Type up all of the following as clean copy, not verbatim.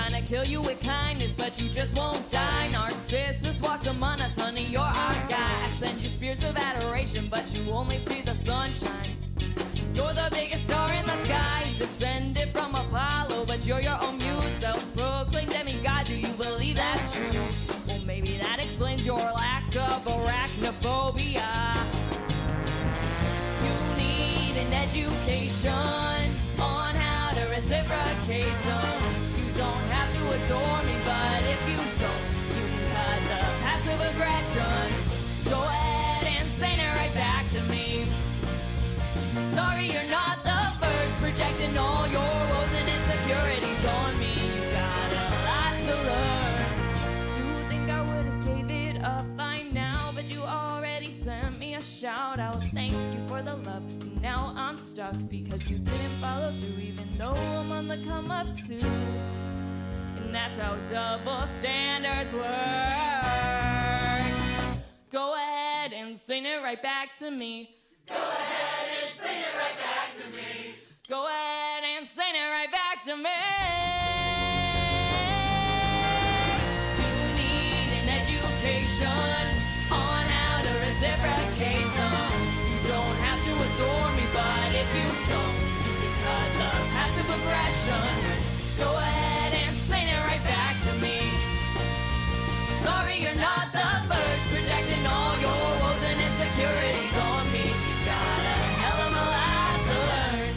trying to kill you with kindness, but you just won't die. Narcissus walks among us, honey, you're our guy. I send you spears of adoration, but you only see the sunshine. You're the biggest star in the sky, descended from Apollo, but you're your own muse, self-proclaimed demigod. Do you believe that's true? Well, maybe that explains your lack of arachnophobia. You need an education on how to reciprocate. So you don't have to adore me, but if you don't, you can cut the passive aggression. Go ahead and send it right back to me. Sorry, you're not the first, projecting all your woes and insecurities on me. You got a lot to learn. You think I would've gave it up by now, but you already sent me a shout out. Thank you for the love. Now I'm stuck because you didn't follow through, even though I'm on the come up too. And that's how double standards work. Go ahead and sing it right back to me. Go ahead and sing it right back to me. Go ahead and sing it right back to me. You need an education on how to reciprocate. So you don't have to adore me, but if you don't, you can cut the passive aggression. Go ahead and sing it right back to me. Sorry, you're not the first, projecting all your woes and insecurities on me. You got a hell of a lot to learn.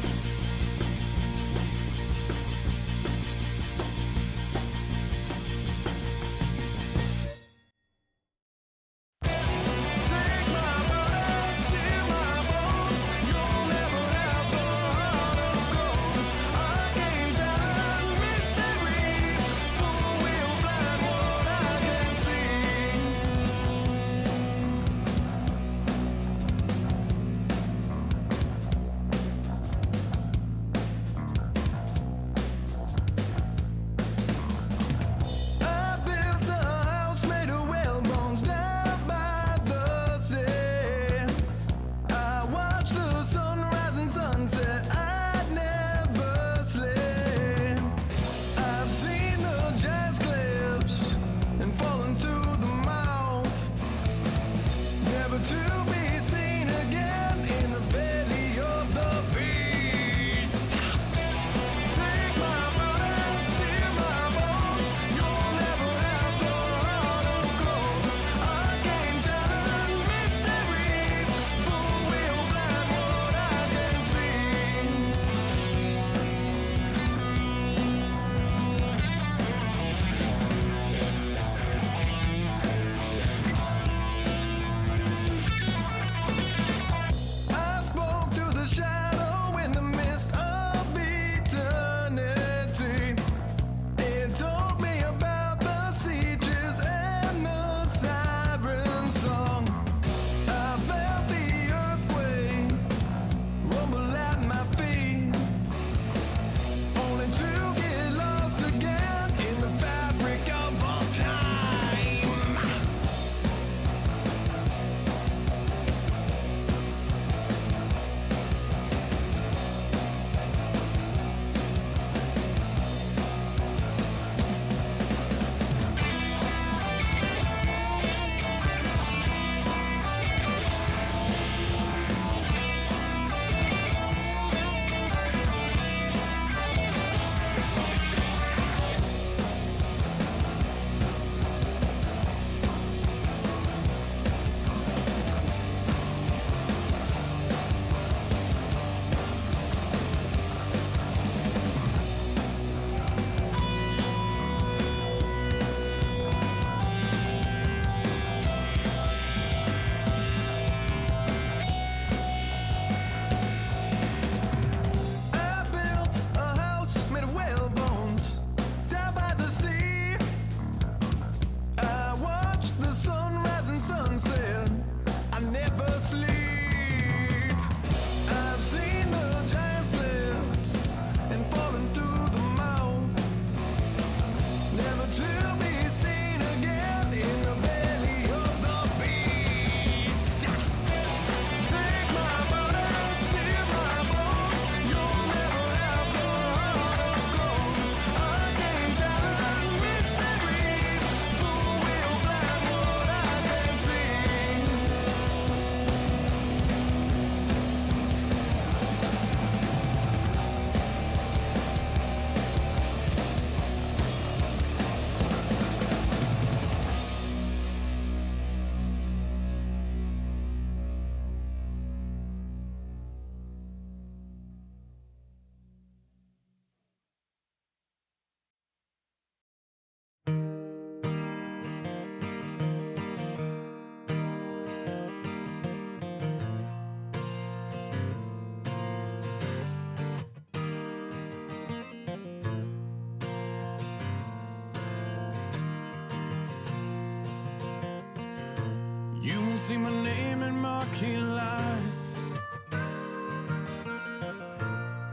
see my name in marquee lights,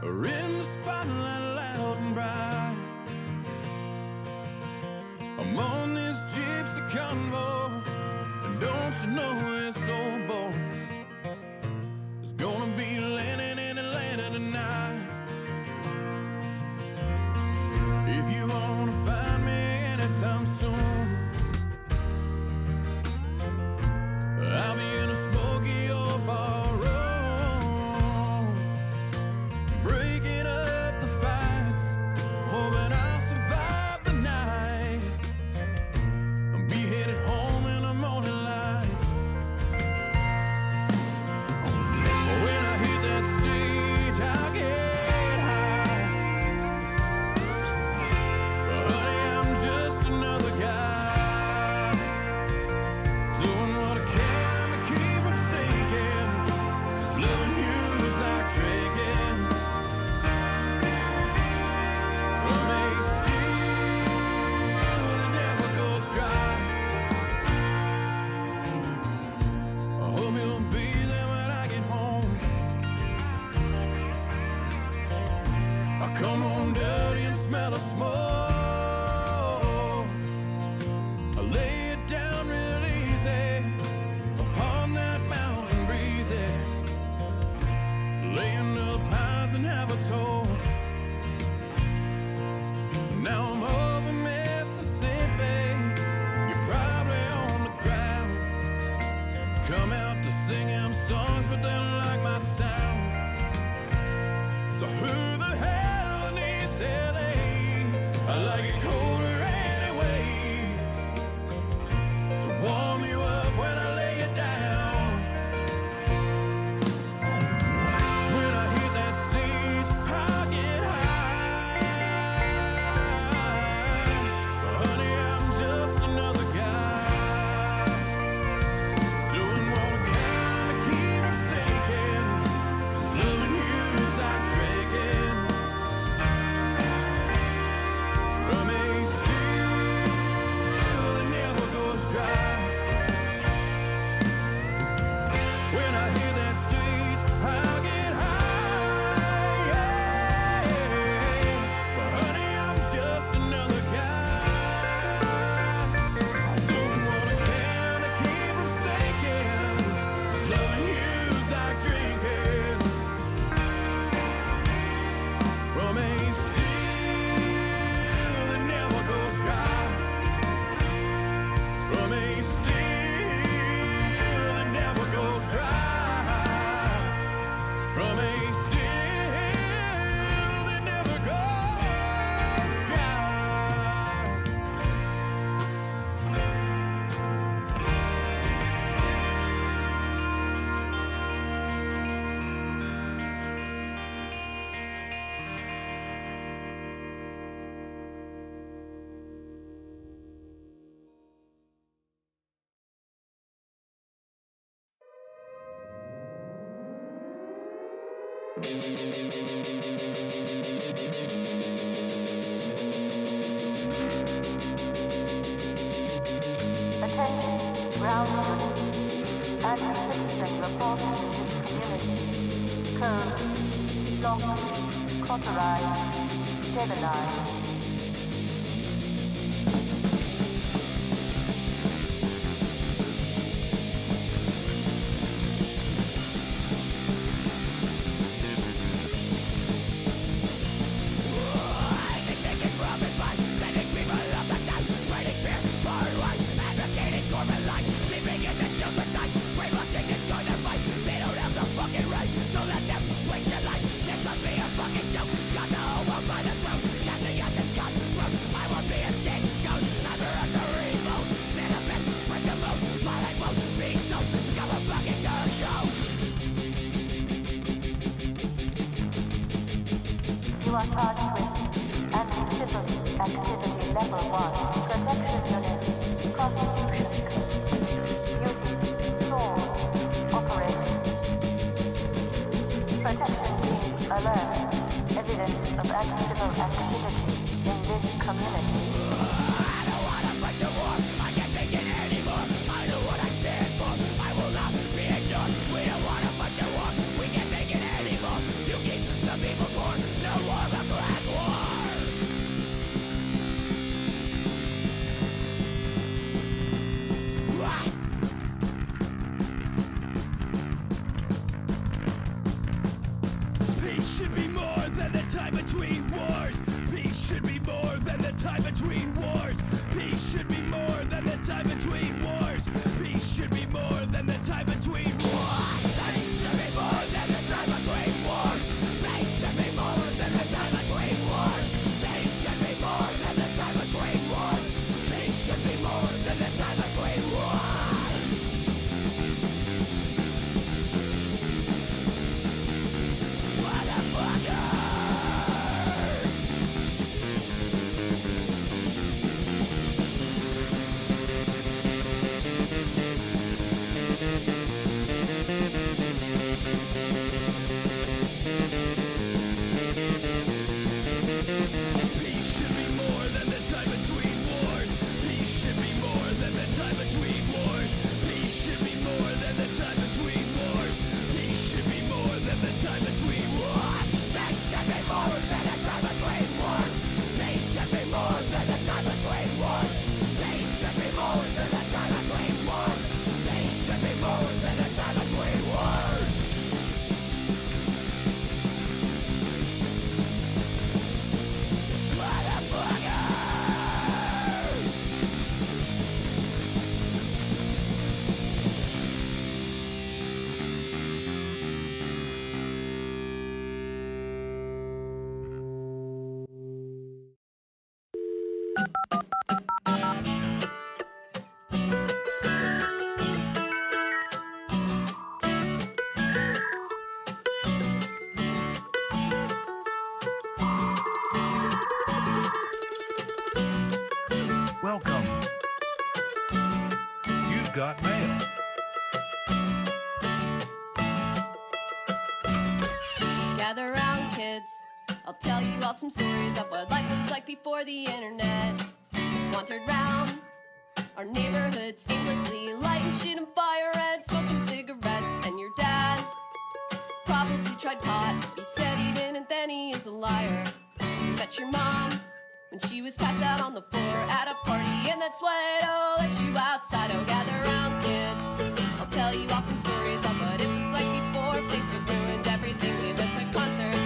or in the spotlight loud and bright. I'm on this gypsy convoy, and don't you know this old boy is gonna be landing in Atlanta tonight. If you wanna find me anytime soon, I'll be in a smoky old bar room, breaking up the fights, hoping I'll survive the night and be headed home in the morning light. When I hit that stage, I'll get high, but honey, I'm just another guy doing what I can to keep from sinking, 'cause loving you is like drinking from a steel that never goes dry. I hope you'll be there when I get home. I come home dirty and smell of smoke. I lay it down real easy upon that mountain breezy, lay under the pines and have a toll. Now I'm over Mississippi, you're probably on the ground. Come out to sing them songs, but they don't like my sound. So who the hell needs LA? I like it colder anyway. So warm you up when I lay it down. When I hit that stage, I'll get high. But honey, I'm just another guy doing what I can to keep from sinking, 'cause loving you is like drinking from a steel that never goes dry. When I hear that stage, I'll get high, yeah. But honey, I'm just another guy doing what I can to keep from sinking, 'cause loving you is like drinking from a steel that never goes dry. From a steel that never goes dry. From a steel that never goes dry. Attention, ground unit. Anti-citizen reported in this community. Code, locked, cauterized, stabilized. You are charged with anti-civil activity level 1, protection unit, prostitution code. Duty, floor, operation. Protection team alert. Evidence of anti-civil activity in this community. I don't wanna fight the war. I can't take it anymore. I know what I stand for. I will time between wars. Peace should be more than the time between wars. Peace should be more than the time between wars. Peace should be more than the time between wars. Peace should be more than the time between wars. Peace should be more than the time between wars. Peace should be more than the time between wars. Motherfucker! Peace should be more than the time between wars. Peace should be more than the time between wars. Peace should be more than the time between wars. Peace should be more than the time between wars. Peace should be more than the time between wars. Peace should be more than the time between wars. Peace should be more than the time between wars. Peace should be more than the time between wars. Welcome. You've got mail. Gather round, kids. I'll tell you all some stories of what life was like before the internet. Wandered round our neighborhoods aimlessly, lighting shit on fire and smoking cigarettes. And your dad probably tried pot. He said he didn't, and then he is a liar. You met your mom when she was passed out on the floor at a party, and that's what I'll let you outside. Oh, gather round, kids. I'll tell you all some stories of what it was like before Facebook ruined everything. We went to concerts,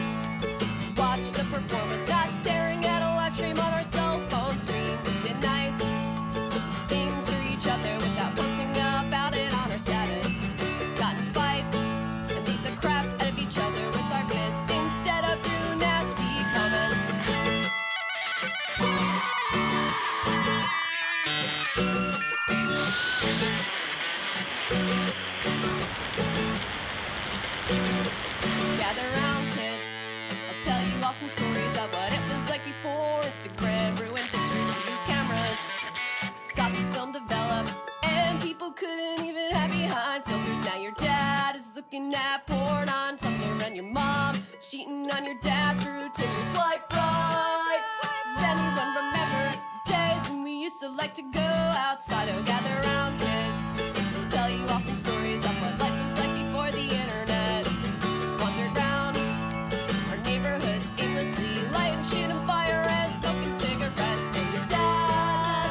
watched the performers, not staring at a live stream on our cell phone screens. We did nice things for each other without posting about it on our status. Got in fights and beat the crap out of each other with our fists instead of through nasty comments. Gather round, kids. I'll tell you all some stories of what it was like before Instagram ruined pictures. We used cameras, got the film developed, and people couldn't even hide behind filters. Now your dad is looking at porn on Tumblr, and your mom cheating on your dad through Tinder. Swipe right. Does anyone remember the days when we used to like to go outside? Oh, gather round, kids. I'll tell you all some stories of what life was like before the internet. Wandered round our neighborhoods aimlessly, lighting shit on fire and smoking cigarettes. And your dad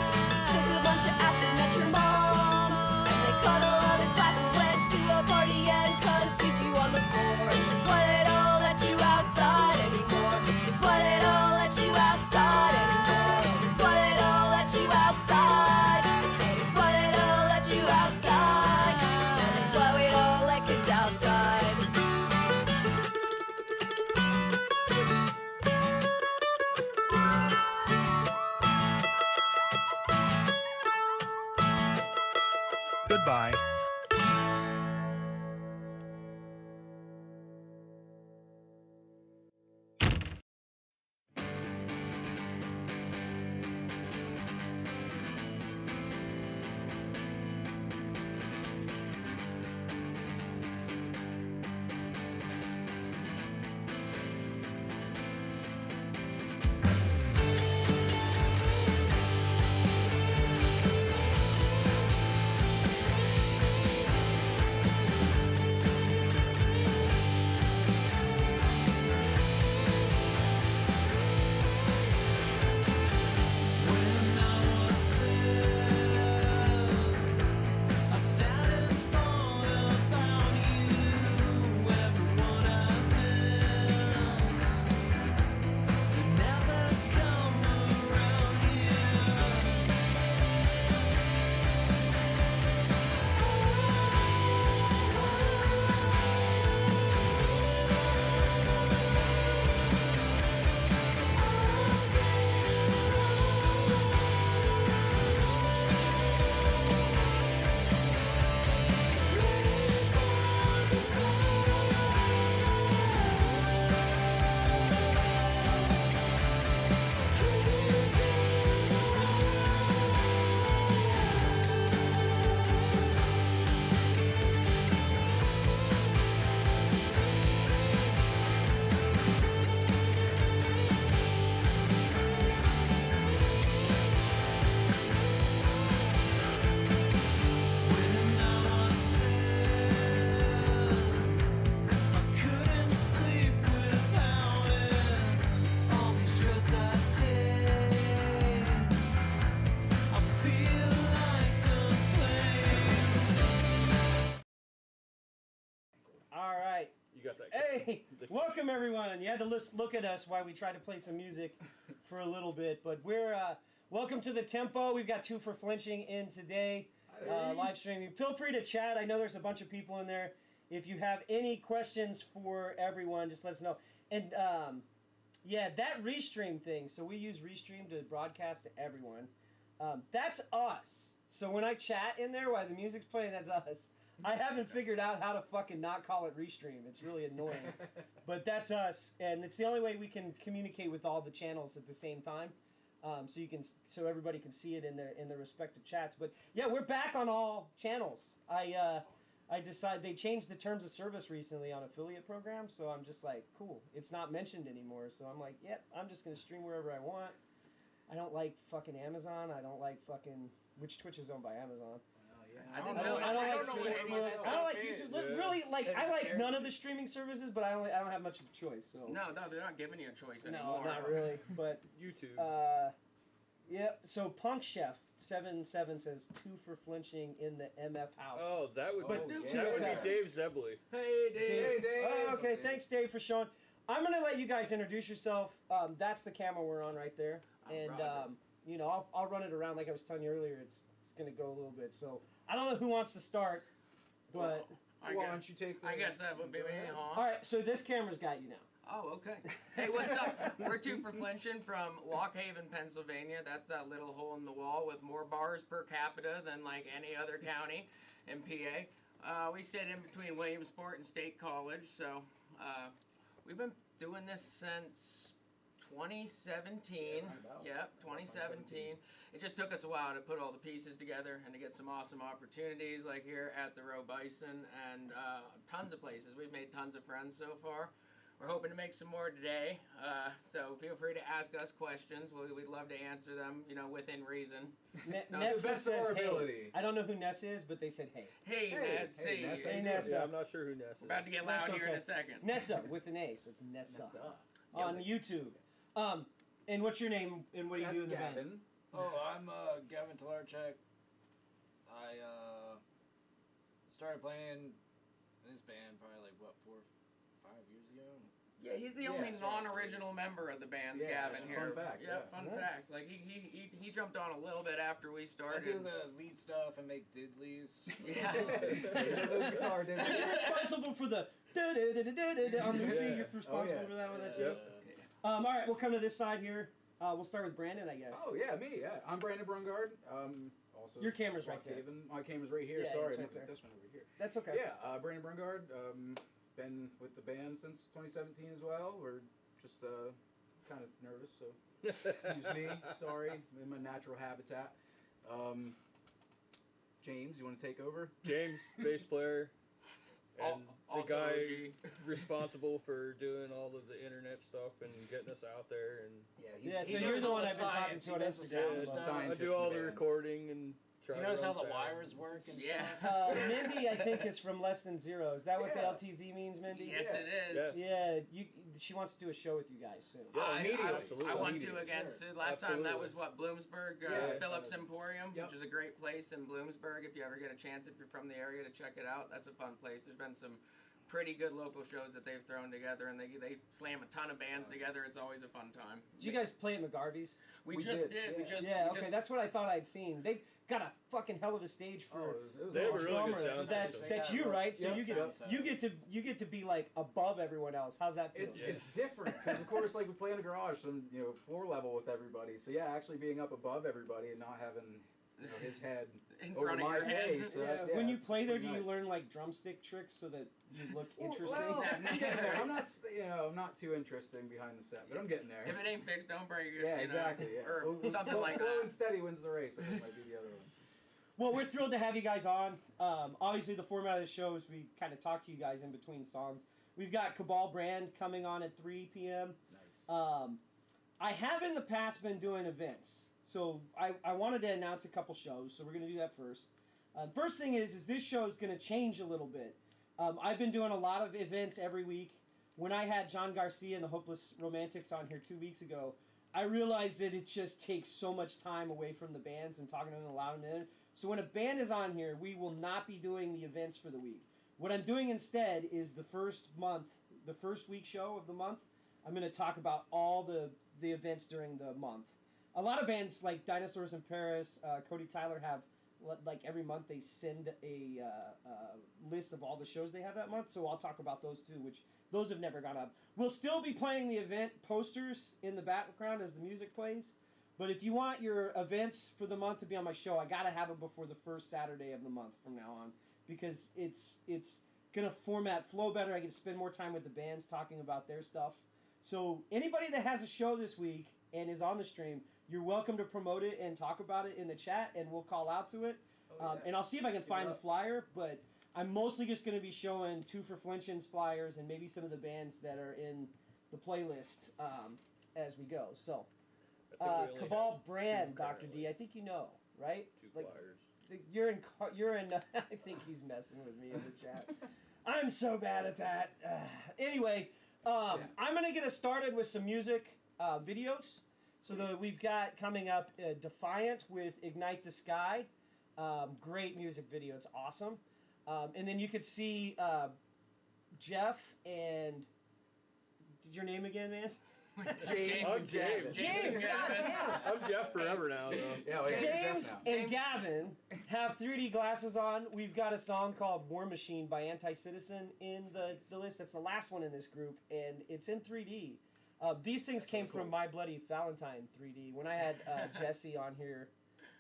took a bunch of acid, met your mom, and they cuddled on in classes, went to a party and conceived you on the floor. And that's why they don't let you outside anymore. That's why they don't let you outside anymore. That's why they don't let you outside. That's why they don't let you outside. And that's why we don't let kids outside. Goodbye. everyone. You had to look at us while we tried to play some music for a little bit, but we're welcome to the Tempo. We've got Two For Flinching in today, live streaming. Feel free to chat. I know there's a bunch of people in there. If you have any questions for everyone, just let us know. And yeah, that Restream thing. So we use Restream to broadcast to everyone. That's us. So when I chat in there while the music's playing, that's us. I haven't figured out how to fucking not call it Restream. It's really annoying. But that's us, and it's the only way we can communicate with all the channels at the same time. So everybody can see it in their respective chats. But yeah, we're back on all channels. I decided they changed the terms of service recently on affiliate programs, so I'm just like, cool. It's not mentioned anymore, so I'm like, yep, I'm just gonna stream wherever I want. I don't like fucking Amazon. I don't like fucking which Twitch is owned by Amazon. I don't know what any of that I don't like stuff YouTube. is. Look, really, like I like none of the streaming services, but I don't have much of a choice. So No, they're not giving you a choice no, anymore. not really. But YouTube. Yep. So Punk Chef 77 says Two For Flinching in the MF house. Oh, that would But be yeah. that would be Dave Zebley. Hey, Dave. Oh, okay, thanks Dave for showing. I'm gonna let you guys introduce yourself. That's the camera we're on right there, and you know I'll run it around like I was telling you earlier. It's gonna go a little bit. So I don't know who wants to start, but Why don't you take the... I guess that would be me, huh? all right. So this camera's got you now. Oh, okay. Hey, what's up? We're Two For Flinchin from Lockhaven, Pennsylvania. That's that little hole in the wall with more bars per capita than like any other county in PA. We sit in between Williamsport and State College, so we've been doing this since 2017. Yep, 2017. It just took us a while to put all the pieces together and to get some awesome opportunities like here at the Roe Bison and tons of places. We've made tons of friends so far. We're hoping to make some more today, so feel free to ask us questions. We'd love to answer them, you know, within reason. Nessa best of our says, ability. hey. I don't know who Nessa is, but they said hey. Hey, Nessa. hey, Nessa. Hey, Nessa. Yeah, I'm not sure who Ness is. We're about to get loud That's here in okay. a second. Nessa with an A, so it's Nessa. On Yeah, YouTube. And what's your name and what do you do in the band? Gavin. Oh, I'm Gavin Talarchuk. I started playing this band probably like what 4 or 5 years ago. Yeah, he's the only non-original member of the band, Yeah, Gavin fun here. fact, Yeah, yeah. fun fact. Like he jumped on a little bit after we I started. do the lead stuff and make diddlies. Yeah. Those guitar So discs. you're responsible for the on Lucy. You're responsible for that one. That's you. All right, we'll come to this side here. We'll start with Brandon, I guess. Oh, yeah, me, yeah. I'm Brandon Brungard. Also, Your camera's right there. Lockhaven. My camera's right here. Yeah, Sorry, it's I'm right looking at there. this one over here. That's okay. Yeah, Brandon Brungard. Been with the band since 2017 as well. We're just kind of nervous, so excuse me. Sorry, I'm in my natural habitat. James, you want to take over? James, bass player, and the Also guy OG. responsible for doing all of the internet stuff and getting us out there. And Yeah, so He you're knows the all one the I've been talking science, to he on does the sound Instagram. stuff. I Scientist do all in the the band. recording and try He to knows how run the sound. wires work and Yeah. stuff. Mindy, I think, is from Less Than Zero. Is that what Yeah. the LTZ means, Mindy? Yes, it is. Yes. Yeah, she wants to do a show with you guys soon. Yeah, immediately. absolutely. I want to Immediately, again. sure. So last time that Absolutely. was what Bloomsburg, Yeah, Phillips Emporium, Yep. which is a great place in Bloomsburg. If you ever get a chance, if you're from the area, to check it out, that's a fun place. There's been some pretty good local shows that they've thrown together, and they slam a ton of bands together. It's always a fun time. Did you guys play at McGarvey's? We We just did, did. We yeah. just Yeah, we okay, just- that's what I thought I'd seen. They've got a fucking hell of a stage for it was They have a awesome. really good drummer. sound That's system. that's Yeah, you, right? So yep, you get to be like above everyone else. How's that feel? It's different because of course like we play in a garage, some floor level with everybody. So yeah, actually being up above everybody and not having his head In over front of my your head. face. Yeah, when you it's play there, do pretty you nice. learn like drumstick tricks so that you look interesting? Well, I'm getting there. I'm not, I'm not too interesting behind the set, but I'm getting there. If it ain't fixed, don't break it. Yeah, you know, exactly. Yeah. Or something slow, like slow that. and steady wins the race. I think might be the other one. Well, we're thrilled to have you guys on. Obviously, the format of the show is we kind of talk to you guys in between songs. We've got Cabal Brand coming on at 3 p.m. Nice. I have in the past been doing events. So I wanted to announce a couple shows, so we're going to do that first. First thing is this show is going to change a little bit. I've been doing a lot of events every week. When I had John Garcia and the Hopeless Romantics on here 2 weeks ago, I realized that it just takes so much time away from the bands and talking to them and allowing them in. So when a band is on here, we will not be doing the events for the week. What I'm doing instead is the first month, the first week show of the month, I'm going to talk about all the events during the month. A lot of bands like Dinosaurs in Paris, Cody Tyler have, like every month they send a list of all the shows they have that month. So I'll talk about those too, which those have never gone up. We'll still be playing the event posters in the background as the music plays. But if you want your events for the month to be on my show, I gotta have it before the first Saturday of the month from now on, because it's gonna flow better. I can spend more time with the bands talking about their stuff. So anybody that has a show this week and is on the stream, you're welcome to promote it and talk about it in the chat, and we'll call out to it. And I'll see if I can find the flyer, but I'm mostly just going to be showing Two For Flinchin's flyers and maybe some of the bands that are in the playlist as we go. So, Cabal Brand, Dr. D, I think you know, right? Two flyers. You're in. I think he's messing with me in the chat. I'm so bad at that. Anyway, I'm gonna get us started with some music videos. So we've got coming up Defiant with Ignite the Sky. Great music video. It's awesome. And then you could see Jeff and your name again, man? James. I'm James. James. I'm Jeff forever now, though. Yeah, well, James and Gavin have 3D glasses on. We've got a song called War Machine by Anti-Citizen in the list. That's the last one in this group, and it's in 3D. These things came from My Bloody Valentine 3D. When I had Jesse on here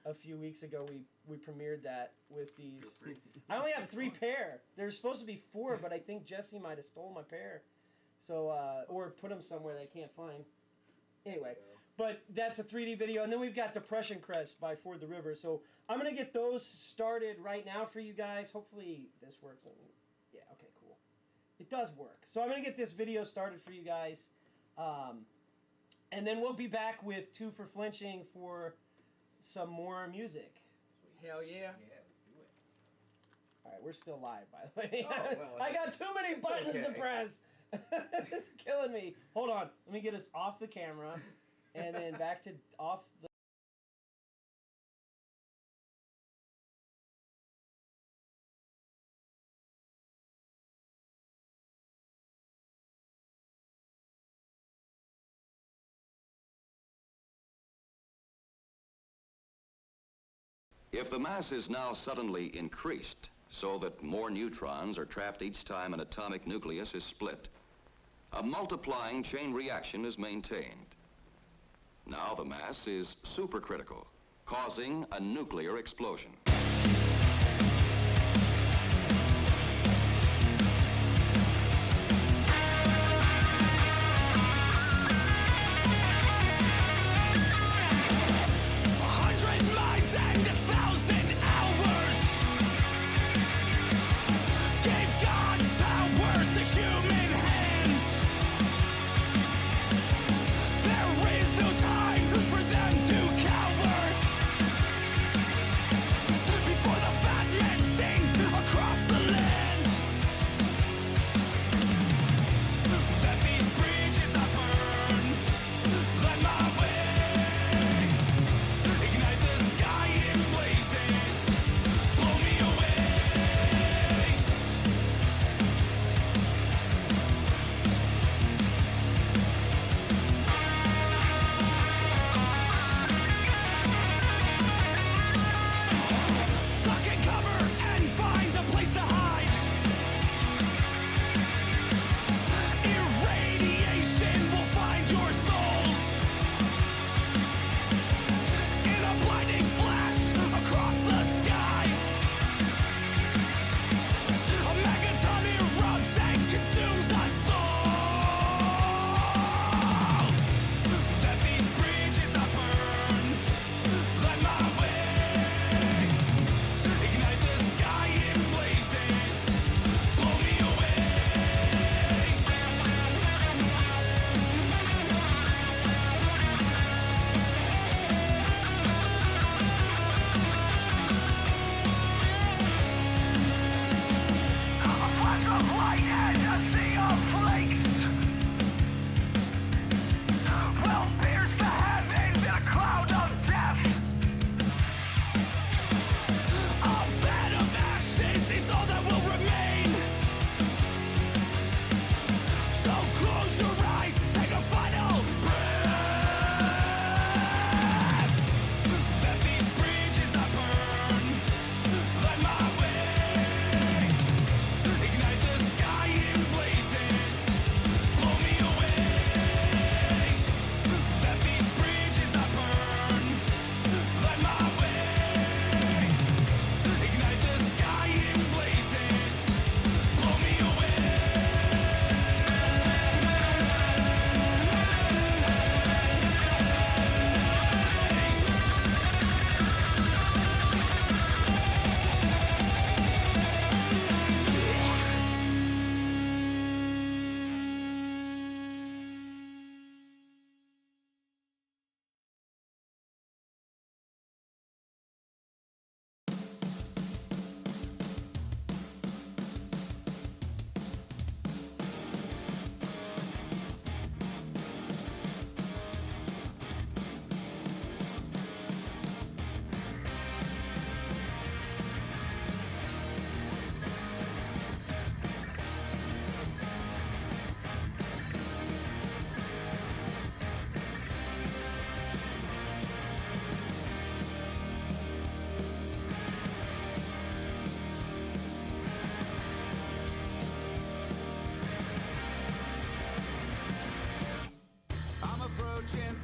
a few weeks ago, we premiered that with these. I only have 3 pair. There's supposed to be 4, but I think Jesse might have stole my pair. So, or put them somewhere that I can't find. Anyway, but that's a 3D video. And then we've got Depression Crest by Ford the River. So I'm going to get those started right now for you guys. Hopefully this works. Yeah, okay, cool. It does work. So I'm going to get this video started for you guys. And then we'll be back with Two For Flinching for some more music. Hell yeah. Yeah, let's do it. All right, we're still live, by the way. Oh, well, I got too many buttons to okay. press. It's killing me. Hold on. Let me get us off the camera and then back to off the... If the mass is now suddenly increased so that more neutrons are trapped each time an atomic nucleus is split, a multiplying chain reaction is maintained. Now the mass is supercritical, causing a nuclear explosion. There is no time for them to cower.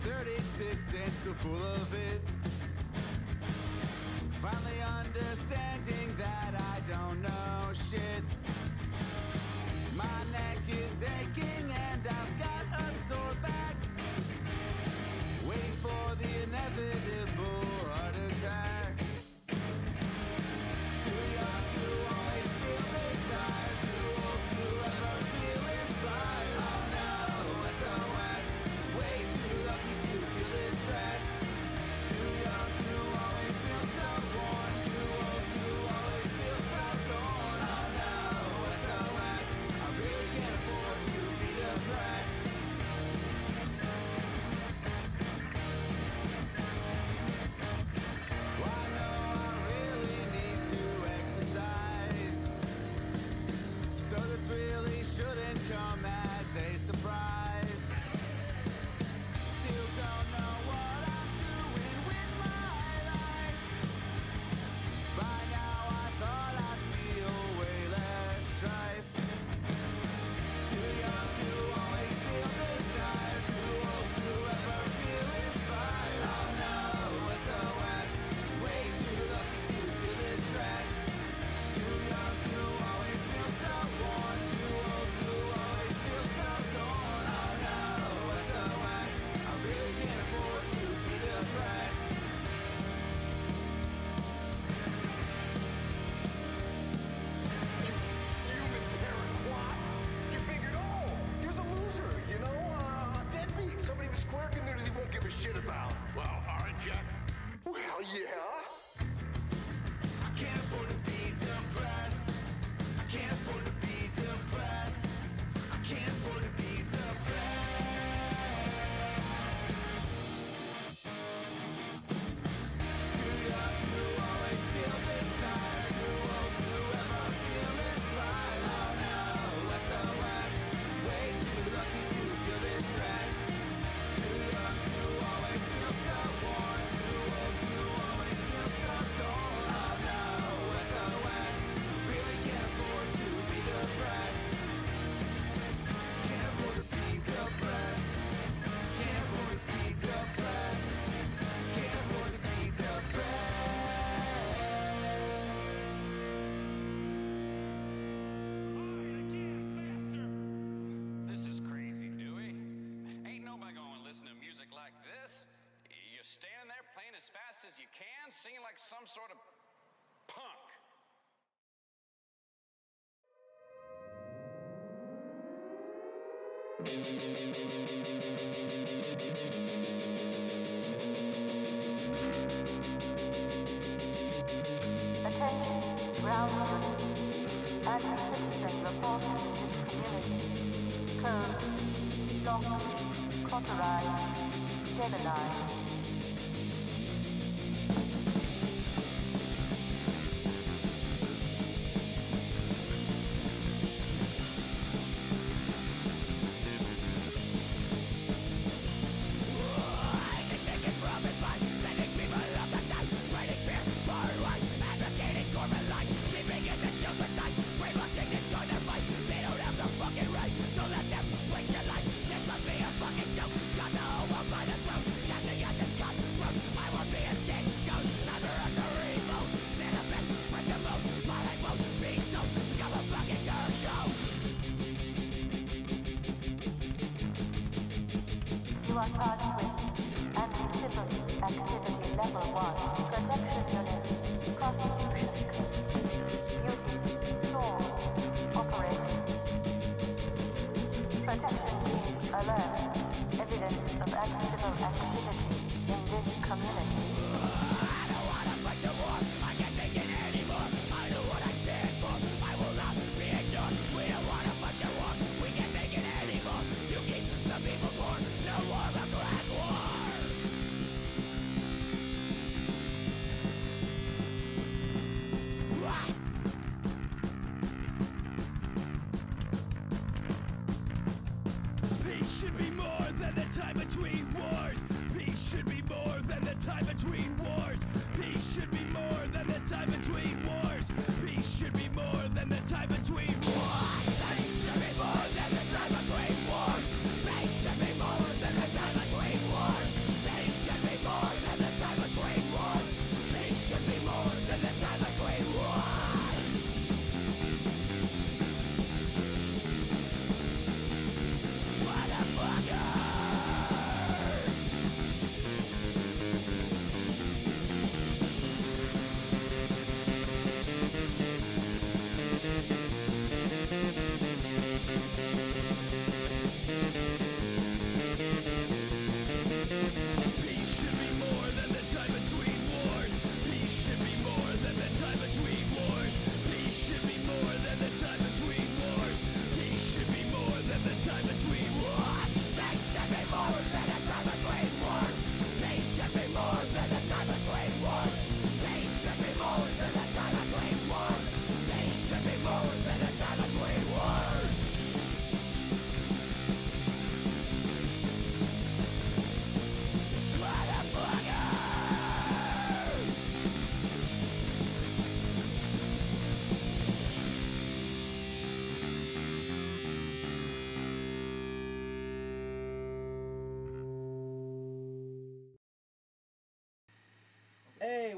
36 inch so full of it. Finally understanding that I don't know shit. My neck is aching and I've got a sore back. Waiting for the inevitable heart attack. Too young to always feel this high. Too old to ever feel inspired. Oh no, SOS. Way too lucky to feel this stress. Too young to always feel so worn. Too old to always feel so torn. Oh no, SOS. I really can't afford to be depressed. Well, I know I really need to exercise, so this really shouldn't come as a surprise. Still don't know what I'm doing with my life. By now I thought I'd feel way less strife. Too young to always feel desire. Too old to ever feel inspired. Oh no, SOS. Way too lucky to feel this stress. Too young to always feel so worn. Too old to always feel so torn. Oh no, SOS. I really can't afford to be depressed. Human parent what? You figured, oh, here's a loser, you know, a deadbeat, somebody the square community won't give a shit about. Well, aren't ya? Well, yeah. I can't afford to be depressed. I can't afford to be depressed. I can't afford to be depressed. Too young to always feel desire. Too old to ever feel inspired. Oh no, SOS. Way too lucky to feel this stress. Too young to always feel so worn. Too old to always feel so torn. Oh no, SOS. Really can't afford to be depressed. Can't afford to be depressed. Can't afford to be depressed. Can't afford to be depressed. This is crazy, Dewey. Ain't nobody gonna listen to music like this. You're standing there playing as fast as you can, singing like some sort of punk. Attention, ground unit. Active citizen reported in this community. Code, locked, cauterized, stabilized. Don't let them waste your life. This must be a fucking joke. Got the whole world by the throat. Casting at the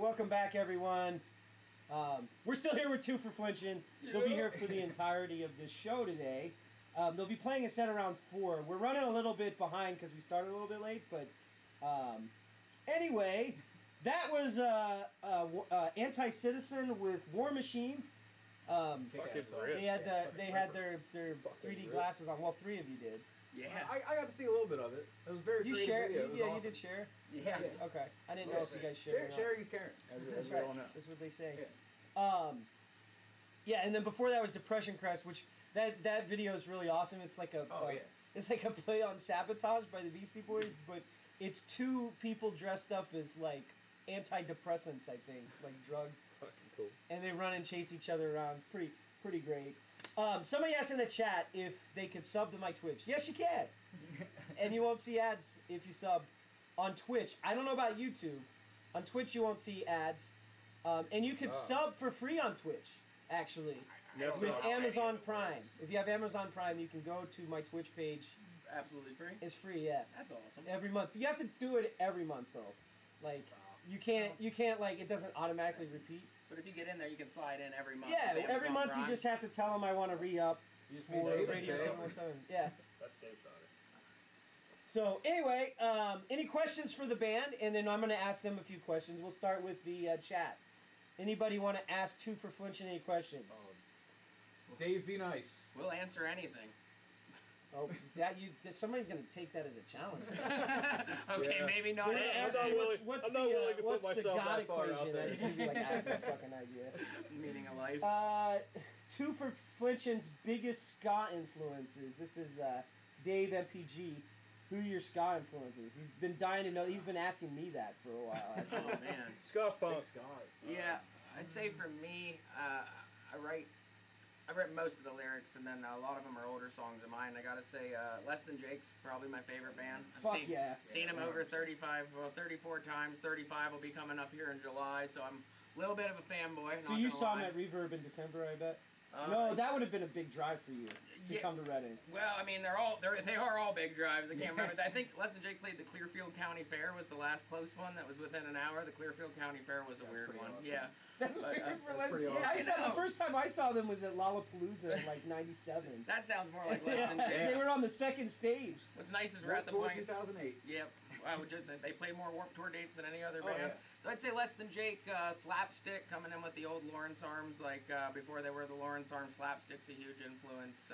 welcome back, everyone. We're still here with Two For Flinchin. They'll be here for the entirety of this show today. They'll be playing a set around 4. We're running a little bit behind because we started a little bit late, but anyway, that was Anti-Citizen with War Machine. They had their 3D glasses on. Well, 3 of you did. Yeah, I got to see a little bit of it. It was very You creative share? video. It was Yeah, awesome. you did share. Yeah. Okay, I didn't know if you guys shared. or not. Sharing's caring. As we all know. That's what they say. Yeah. Yeah, and then before that was Depression Crest, which that video is really awesome. It's like a it's like a play on Sabotage by the Beastie Boys, but it's 2 people dressed up as like antidepressants, I think, like drugs. Fucking cool. And they run and chase each other around. Pretty great. Somebody asked in the chat if they could sub to my Twitch. Yes, you can. And you won't see ads if you sub on Twitch. I don't know about YouTube. On Twitch, you won't see ads. And you could sub for free on Twitch, actually, with Amazon Prime. If you have Amazon Prime, you can go to my Twitch page. Absolutely free? It's free, yeah. That's awesome. Every month. You have to do it every month, though. Like, you can't, like, it doesn't automatically repeat. But if you get in there, you can slide in every month. Yeah, with every Amazon month Prime. you just have to tell them I want to re-up for Radio 717. Yeah. That's Dave's daughter. So anyway, any questions for the band? And then I'm going to ask them a few questions. We'll start with the chat. Anybody want to ask Two For Flinchin any questions? Dave, be nice. We'll answer anything. Oh, somebody's going to take that as a challenge. Okay, Yeah. maybe not. We're gonna ask you what's I'm not willing to put what's the myself God that far out equation? there. That is going to be like, I have no fucking idea. Meaning of life. Two For Flinchin's biggest ska influences. This is Dave MPG. Who are your ska influences? He's been dying to know. He's been asking me that for a while. Oh man. Ska punk. Yeah, I'd say for me, I write most of the lyrics, and then a lot of them are older songs of mine. I gotta say, Less Than Jake's probably my favorite band. I've seen them over 34 times. 35 will be coming up here in July, so I'm a little bit of a fanboy. So you saw them at Reverb in December, I bet. No, that would have been a big drive for you to come to Reading. Well, I mean, they are all big drives. I can't remember. I think Less Than Jake played the Clearfield County Fair was the last close one that was within an hour. The Clearfield County Fair was a weird one. Awesome. Yeah. That's weird for Les. Awesome. The first time I saw them was at Lollapalooza in like '97. That sounds more like Less Than Jake. They were on the second stage. What's nice is we're at the Tour point. 2008. Yep. They play more Warped Tour dates than any other Oh, band. yeah. So I'd say Less Than Jake, Slapstick, coming in with the old Lawrence Arms, like before they were the Lawrence Arms. Slapstick's a huge influence.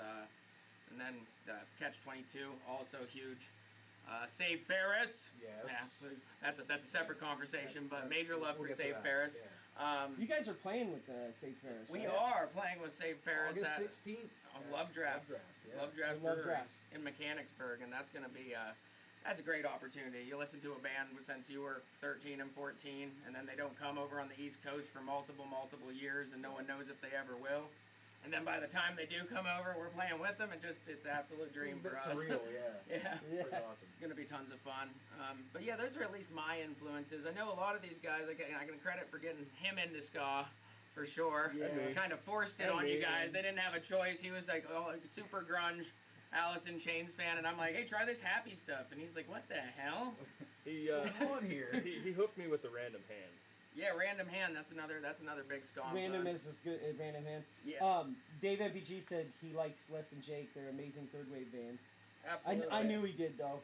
And then Catch-22, also huge. Save Ferris. Yes. Yeah, that's a separate conversation, but major love we'll for get to Save that, Ferris. yeah. You guys are playing with Save Ferris. We right? are playing with Save Ferris August at 16th. Love Drafts. Love Drafts Love Brewery Drafts. in Mechanicsburg, and that's going to be that's a great opportunity. You listen to a band since you were 13 and 14, and then they don't come over on the East Coast for multiple years, and no one knows if they ever will. And then by the time they do come over, we're playing with them, and it's an absolute dream for us. Surreal, yeah. Yeah. Pretty awesome. It's going to be tons of fun. But yeah, those are at least my influences. I know a lot of these guys, I can credit for getting him into ska, for sure. Yeah. Kind of forced it on you guys. They didn't have a choice. He was like, super grunge Alice in Chains fan, and I'm like, hey, try this happy stuff. And he's like, what the hell? He on here. he hooked me with the Random Hand. Yeah, Random Hand. That's another big ska. Random influence. is good. Random Hand. Yeah. Dave MPG said he likes Less Than Jake. They're an amazing third wave band. Absolutely. I knew he did though.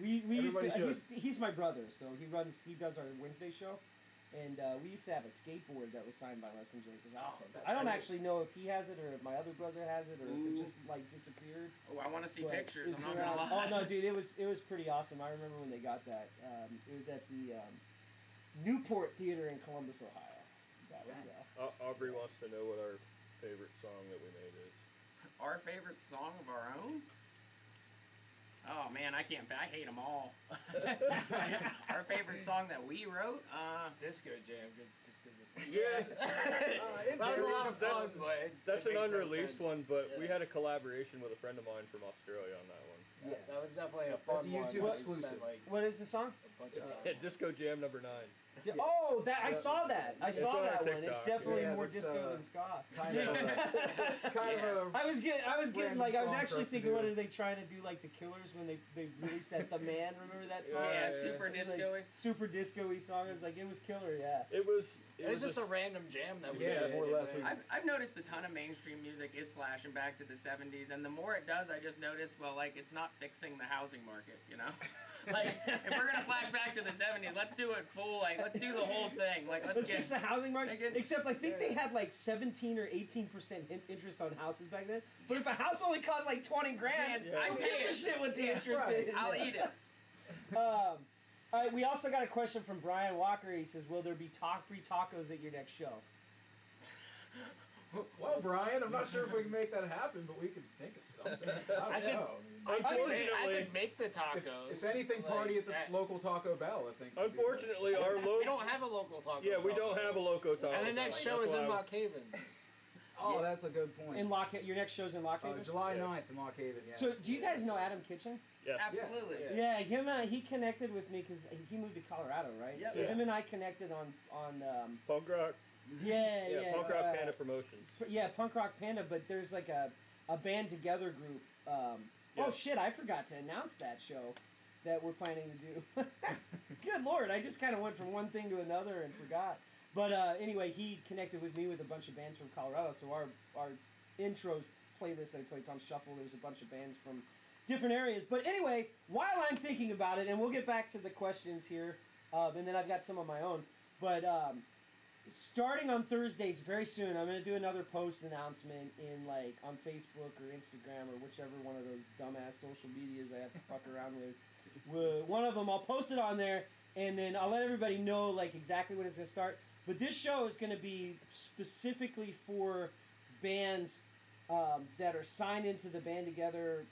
we used to. Everybody should. He's my brother, so he does our Wednesday show, and we used to have a skateboard that was signed by Less Than Jake. It was awesome. that's I don't cool. actually know if he has it or if my other brother has it or if it just like disappeared. Oh, I want to see But pictures. it's I'm not around- gonna lie. Oh no, dude, it was pretty awesome. I remember when they got that. It was at the Newport Theater in Columbus, Ohio. That was Aubrey wants to know what our favorite song that we made is. Our favorite song of our own? Oh man, I hate them all. Our favorite song that we wrote? Disco Jam, just because Yeah. that was a lot of fun, That's- but That's it an makes no unreleased sense. one, but we Yeah. had a collaboration with a friend of mine from Australia on that one. Yeah, that was definitely a That's fun a one. YouTube We exclusive. spent, like What is the song? a bunch of Yeah, Disco Jam #9. Oh, that I saw that. I saw on that one. It's TikTok. definitely Yeah, more that's, disco than ska. Kind of a I was getting random like I was song for actually us to thinking, do. what are they trying to do, like the Killers when they released that The Man? Remember that song? Yeah, Yeah. super It was, disco-y. like, super disco-y song. It was like it was killer. Yeah. It was. It was just a random jam that we Yeah, did. more or less we- I've noticed a ton of mainstream music is flashing back to the 70s, and the more it does, I just notice, well, like, it's not fixing the housing market, you know? Like, if we're gonna flash back to the 70s, let's do it full, like, let's do the whole thing. Like, let's Fix the get... housing market. Make it- Except I think they had like 17 or 18% interest on houses back then. But if a house only costs like 20 grand, Yeah. who I'd gives pay a it. shit what the Yeah, interest right. is? I'll eat it. All right, we also got a question from Brian Walker. He says, "Will there be free tacos at your next show?" Well, Brian, I'm not sure if we can make that happen, but we can think of something. I I don't could- know. I Unfortunately, could make the tacos. If anything, party at the that- local Taco Bell, I think. would be- unfortunately, our We local. don't have a local taco. Yeah, we Bell. don't have a loco taco. And the next Bell. show is That's in why- Lock Haven. Oh, that's a good point. In your next show's in Lock Haven. July Yeah. 9th in Lock Haven, yeah. So, do you guys know Adam Kitchen? Yes. Absolutely. Yeah, him. He connected with me because he moved to Colorado, right? Yep. So Yeah. him and I connected on Punk rock. yeah, Punk rock panda promotions. Yeah, Punk Rock Panda, but there's like a band together group. Oh Yeah. shit, I forgot to announce that show that we're planning to do. Good lord, I just kind of went from one thing to another and forgot. But anyway, he connected with me with a bunch of bands from Colorado. So our intros playlist I played, it's on shuffle. There's a bunch of bands from different areas. But anyway, while I'm thinking about it, and we'll get back to the questions here, and then I've got some of my own. But starting on Thursdays, very soon, I'm gonna do another post announcement in like on Facebook or Instagram or whichever one of those dumbass social medias I have to fuck around with. One of them, I'll post it on there, and then I'll let everybody know like exactly when it's gonna start. But this show is gonna be specifically for bands that are signed into the Band Together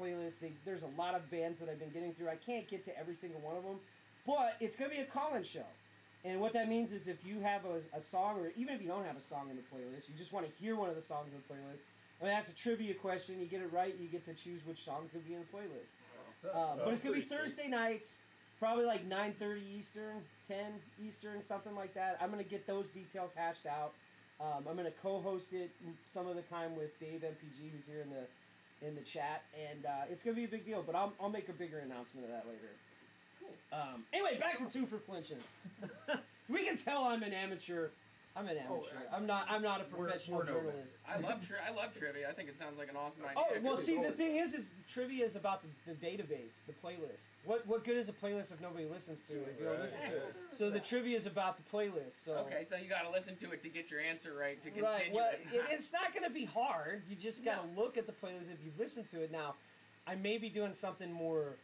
playlist. There's a lot of bands that I've been getting through. I can't get to every single one of them, but it's gonna be a call-in show. And what that means is if you have a song, or even if you don't have a song in the playlist, you just want to hear one of the songs in the playlist, I mean, that's a trivia question. You get it right, you get to choose which song could be in the playlist. But it's going to be Thursday nights, probably like 9:30 Eastern, 10 Eastern, something like that. I'm going to get those details hashed out. I'm going to co-host it some of the time with Dave MPG, who's here in the chat, and it's going to be a big deal, but I'll make a bigger announcement of that later. Anyway, back to Two For Flinchin. We can tell I'm an amateur. I'm an amateur. I'm not a professional we're no journalist. I love trivia. I think it sounds like an awesome idea. Oh well, Could see we- the thing is trivia is about the database, the playlist. What good is a playlist if nobody listens to it? If you don't listen to it. So the trivia is about the playlist. So Okay, so you got to listen to it to get your answer right to continue right. Well, it. it's not going to be hard. You just got to look at the playlist if you listen to it. Now, I may be doing something more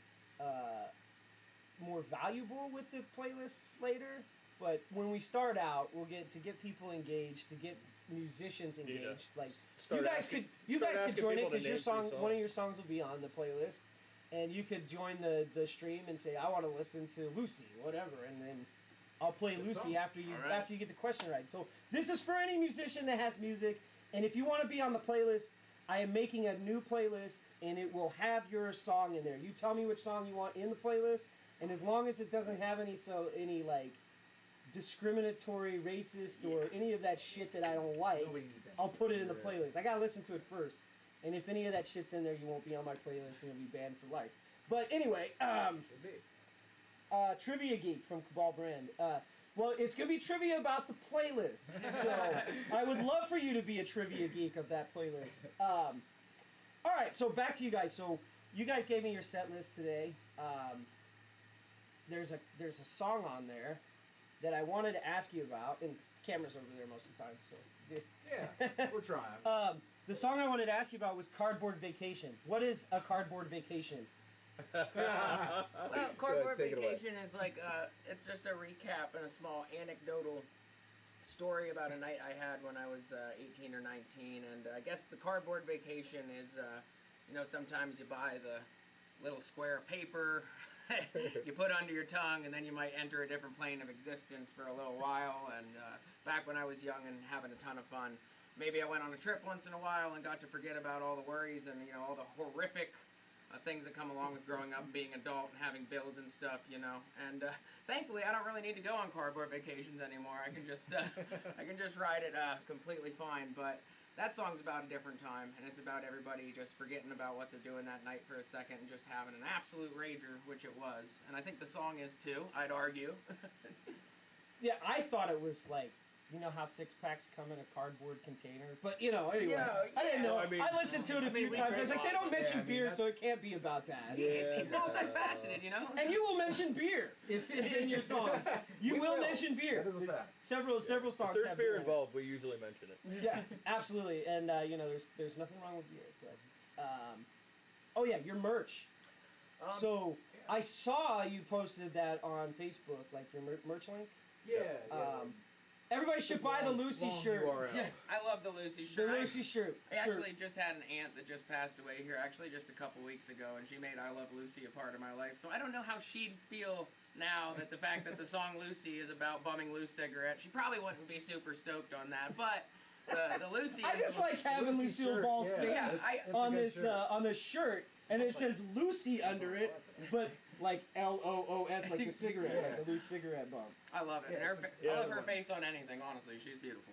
valuable with the playlists later. But when we start out, we'll get people engaged, to get musicians engaged. Like Start you guys asking- could start asking join it people to because your name song, three one of songs. your songs will be on the playlist, and you could join the stream and say, I want to listen to Lucy, whatever, and then I'll play Lucy after you All right. after you get the question right. So this is for any musician that has music, and if you want to be on the playlist, I am making a new playlist, and it will have your song in there. You tell me which song you want in the playlist, and as long as it doesn't have any like discriminatory, racist, or any of that shit that I don't like, Nobody needs that. I'll put it in the playlist. I gotta listen to it first, and if any of that shit's in there, you won't be on my playlist, and you'll be banned for life. But anyway, Should be. Trivia Geek from Cabal Brand. Well, it's gonna be trivia about the playlist, so I would love for you to be a trivia geek of that playlist. All right, so back to you guys. So you guys gave me your set list today. There's a song on there that I wanted to ask you about, and camera's over there most of the time. So Yeah, we're trying. the song I wanted to ask you about was Cardboard Vacation. What is a cardboard vacation? Well, Cardboard take it away. Vacation is like, it's just a recap and a small anecdotal story about a night I had when I was 18 or 19. And I guess the Cardboard Vacation is, sometimes you buy the little square of paper you put under your tongue, and then you might enter a different plane of existence for a little while. And back when I was young and having a ton of fun, maybe I went on a trip once in a while and got to forget about all the worries and, all the horrific things that come along with growing up and being adult and having bills and stuff, you know. And thankfully, I don't really need to go on cardboard vacations anymore. I can just ride it completely fine. But that song's about a different time, and it's about everybody just forgetting about what they're doing that night for a second and just having an absolute rager, which it was. And I think the song is too, I'd argue. Yeah, I thought it was like, you know how 6-packs come in a cardboard container? But, you know, anyway. I didn't know. I mean- I listened to it a few times. I was like, they don't mention beer, so it can't be about that. It's multifaceted, you know? And you will mention beer if in your songs. You will mention beer. That is a fact. Several songs If there's have beer in it. involved, we usually mention it. Yeah, absolutely. And, you know, there's nothing wrong with beer. But, oh, yeah, your merch. So, I saw you posted that on Facebook, like your merch link. Yeah. Everybody should buy the Lucy shirt. Yeah, I love the Lucy The shirt. Lucy shirt. I actually just had an aunt that just passed away here, actually just a couple weeks ago, and she made I Love Lucy a part of my life. So I don't know how she'd feel now that the fact that the song Lucy is about bumming loose cigarettes. She probably wouldn't be super stoked on that, but the Lucy. I just like having Lucy Lucille shirt, Ball's yeah. face It's on a good this shirt. on this shirt, and it says Lucy under it, but like LOOS, like the cigarette, like the loose cigarette bump. I love it. Yeah, And I love her face on anything, honestly. She's beautiful.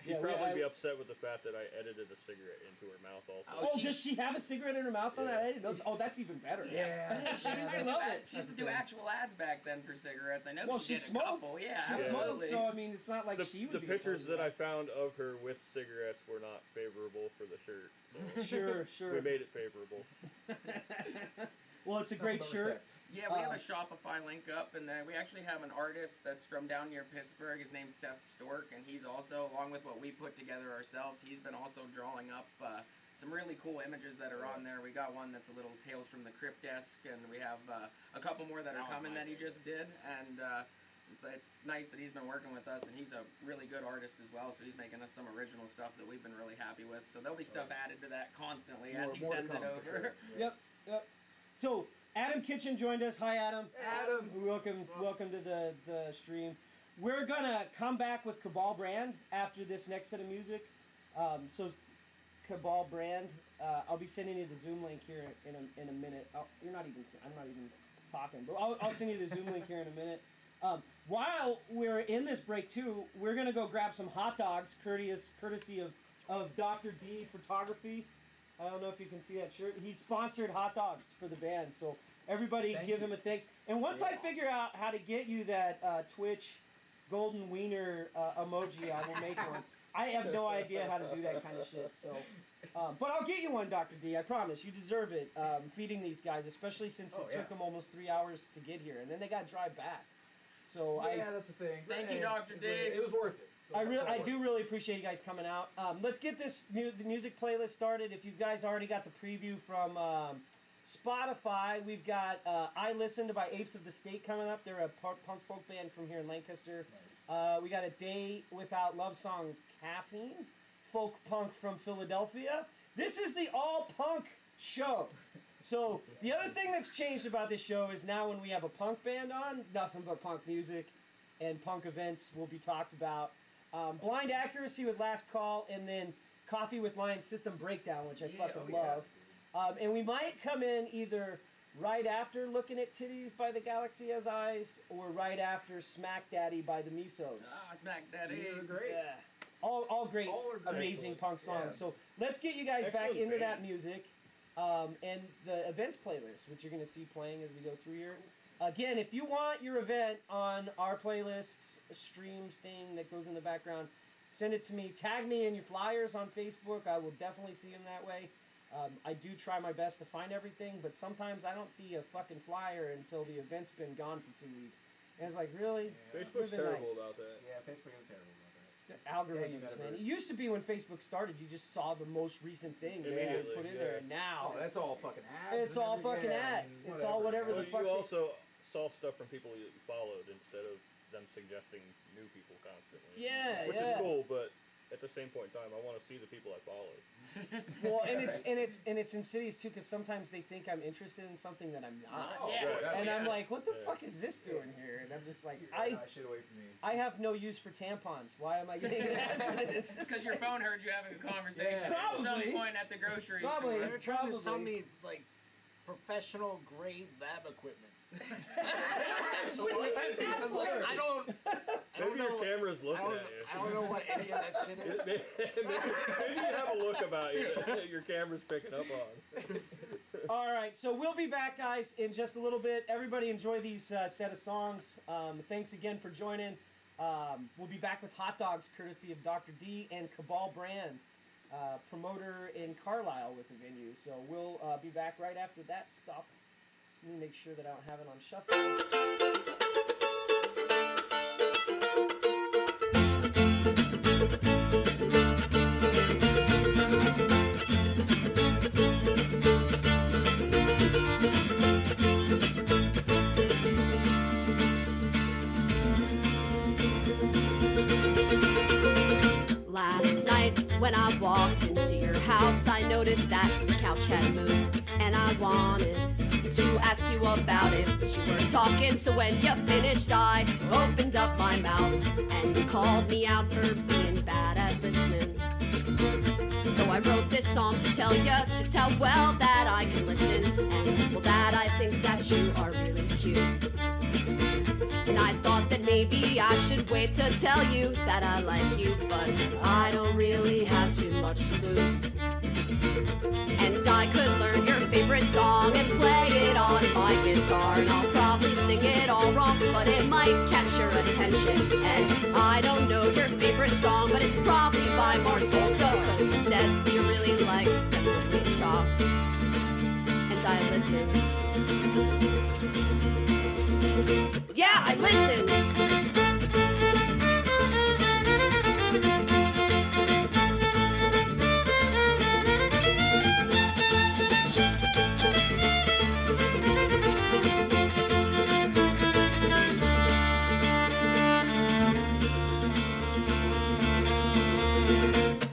She'd probably be upset with the fact that I edited a cigarette into her mouth also. Oh, does she have a cigarette in her mouth on that? I didn't know. Oh, that's even better. Yeah. She used to love do it. She used to do actual ads back then for cigarettes. I know Well, she she did a smoked. couple. Yeah, She absolutely. smoked, so I mean, it's not like she would The be. pictures opposed to that I found of her with cigarettes were not favorable for the shirt. So Sure. We made it favorable. Well, it's a great shirt. Yeah, we have a Shopify link up, and then we actually have an artist that's from down near Pittsburgh. His name's Seth Stork, and he's also, along with what we put together ourselves, he's been also drawing up some really cool images that are on there. We got one that's a little Tales from the Crypt Desk, and we have a couple more that are coming that he just did, and it's nice that he's been working with us, and he's a really good artist as well, so he's making us some original stuff that we've been really happy with. So there'll be stuff added to that constantly as he sends it over. Yep. So Adam Kitchen joined us. Hi, Adam. Welcome to the stream. We're gonna come back with Cabal Brand after this next set of music. So Cabal Brand, I'll be sending you the Zoom link here in a minute. I'm not even talking, but I'll send you the Zoom link here in a minute. While we're in this break too, we're gonna go grab some hot dogs, courtesy of Dr. D Photography. I don't know if you can see that shirt. He sponsored hot dogs for the band, so everybody give him a thanks. And once I figure out how to get you that Twitch golden wiener emoji, I will make one. I have no idea how to do that kind of shit. So, but I'll get you one, Dr. D. I promise. You deserve it. Feeding these guys, especially since it took them almost 3 hours to get here, and then they got to drive back. So that's the thing. Thank you, Dr. D. It was worth it. I do really appreciate you guys coming out. Let's get this the music playlist started. If you guys already got the preview from Spotify, we've got I Listened by Apes of the State coming up. They're a punk folk band from here in Lancaster. We got A Day Without Love song Caffeine, folk punk from Philadelphia. This is the all punk show. So the other thing that's changed about this show is now when we have a punk band on, nothing but punk music and punk events will be talked about. Blind Accuracy with Last Call, and then Coffee with Lion System Breakdown, which I fucking love. And we might come in either right after Looking at Titties by The Galaxy Has Eyes, or right after Smack Daddy by the Misos. Smack Daddy. You're great. Yeah. All great, All are great. amazing punk songs. Yes. So let's get you guys back Excellent into that band. music. And the events playlist, which you're going to see playing as we go through here. Again, if you want your event on our playlists, streams thing that goes in the background, send it to me. Tag me in your flyers on Facebook. I will definitely see them that way. I do try my best to find everything, but sometimes I don't see a fucking flyer until the event's been gone for 2 weeks. And it's like, really? Facebook's Would've been terrible nice. about that. Yeah, Facebook is terrible about that. The algorithms, man. It used to be when Facebook started, you just saw the most recent thing they had Immediately, put in yeah. there, and now Oh, that's all fucking ads. it's and all everything. fucking Yeah, I ads. mean, It's all whatever Well, the fuck. you also saw stuff from people you followed instead of them suggesting new people constantly. Yeah, which yeah. is cool, but at the same point in time, I want to see the people I follow. Well, and it's insidious too, because sometimes they think I'm interested in something that I'm not. Oh, Yeah. boy, And I'm yeah. like, what the fuck is this doing here? And I'm just like, Shit away from me. I have no use for tampons. Why am I getting an ad for this? It's because your phone heard you having a conversation Yeah. at some Probably. point at the grocery Probably. store. They're trying to Probably. sell me like professional grade lab equipment. I was like, I don't Maybe know. your camera's looking at you. I don't know what any of that shit is. Maybe you have a look about you that your camera's picking up on. All right, so we'll be back, guys, in just a little bit. Everybody enjoy these set of songs. Thanks again for joining. We'll be back with hot dogs, courtesy of Dr. D and Cabal Brand, promoter in Carlisle with the venue. So we'll be back right after that stuff. Let me make sure that I don't have it on shuffle. Last night when I walked into your house, I noticed that the couch had moved, and I wanted to ask you about it, but you weren't talking, so when you finished, I opened up my mouth, and you called me out for being bad at listening. So I wrote this song to tell you just how well that I can listen, and well, that I think that you are really cute. And I thought that maybe I should wait to tell you that I like you, but I don't really have too much to lose. And I could learn your favorite song and play it on my guitar, and I'll probably sing it all wrong, but it might catch your attention. And I don't know your favorite song, but it's probably by Mars Volta, cause you said you really liked them when we talked, and I listened. Yeah, I listened.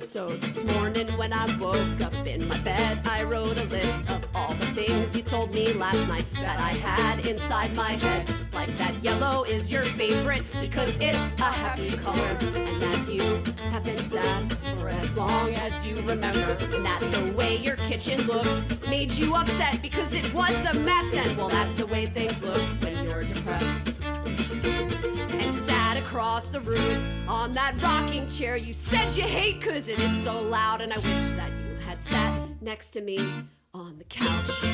So this morning when I woke up in my bed, I wrote a list of all the things you told me last night that I had inside my head. Like that yellow is your favorite because it's a happy color, and that you have been sad for as long as you remember, and that the way your kitchen looked made you upset because it was a mess, and well, that's the way things look when you're depressed. And you sat across the room on that rocking chair you said you hate cause it is so loud, and I wish that you had sat next to me on the couch.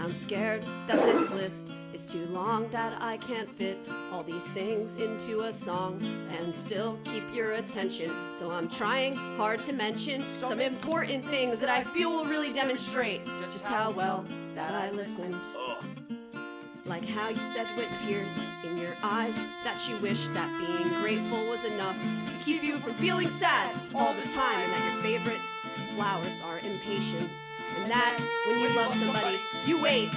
I'm scared that this list is too long, that I can't fit all these things into a song and still keep your attention. So I'm trying hard to mention some important things that I feel will really demonstrate just how well that I listened. Like how you said with tears in your eyes that you wish that being grateful was enough to keep you from feeling sad all the time, and that your favorite flowers are impatience, and that when you love somebody, you wait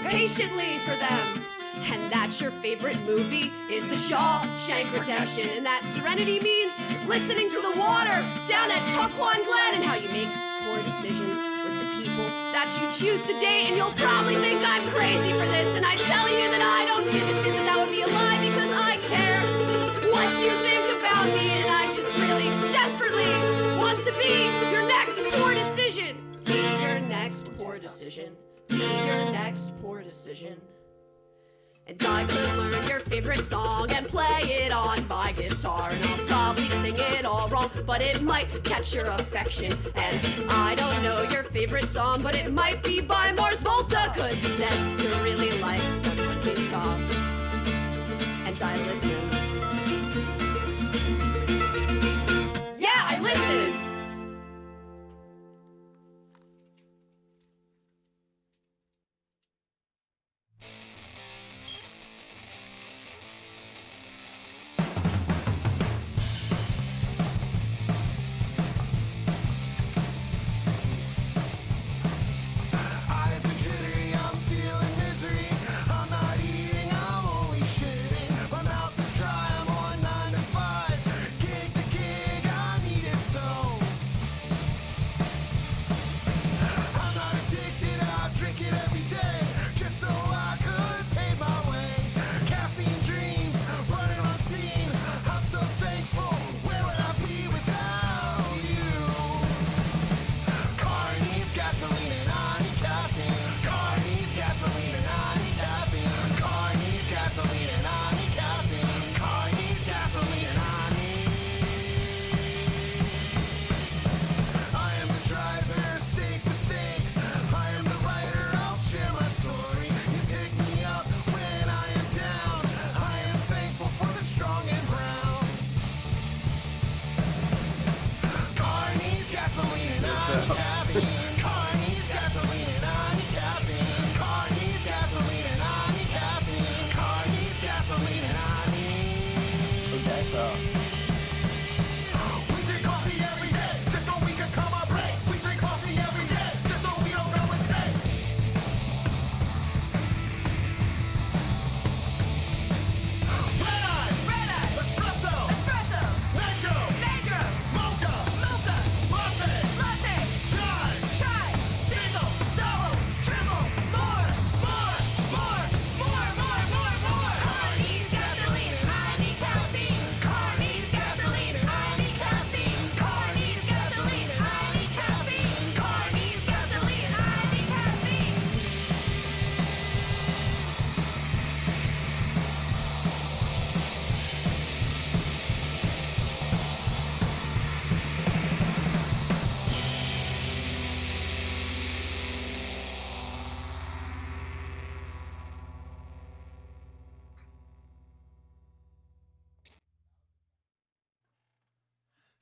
patiently for them, and that your favorite movie is The Shawshank Redemption, and that serenity means listening to the water down at Tuckwon Glen, and how you make poor decisions with the people that you choose to date, and you'll probably think I'm crazy for this, and I tell you that I don't give a shit, that would be a lie because I care what you think about me, and I just really desperately want to be your next poor decision. Be your next poor decision. Be your next poor decision. And I could learn your favorite song and play it on my guitar, and I'll probably sing it all wrong, but it might catch your affection. And I don't know your favorite song, but it might be by Mars Volta, cause you said you really liked them when we talked, and I listened. Yeah, I listened! Eyes are jittery, I'm feeling misery. I'm not eating, I'm only shitting. My mouth is dry.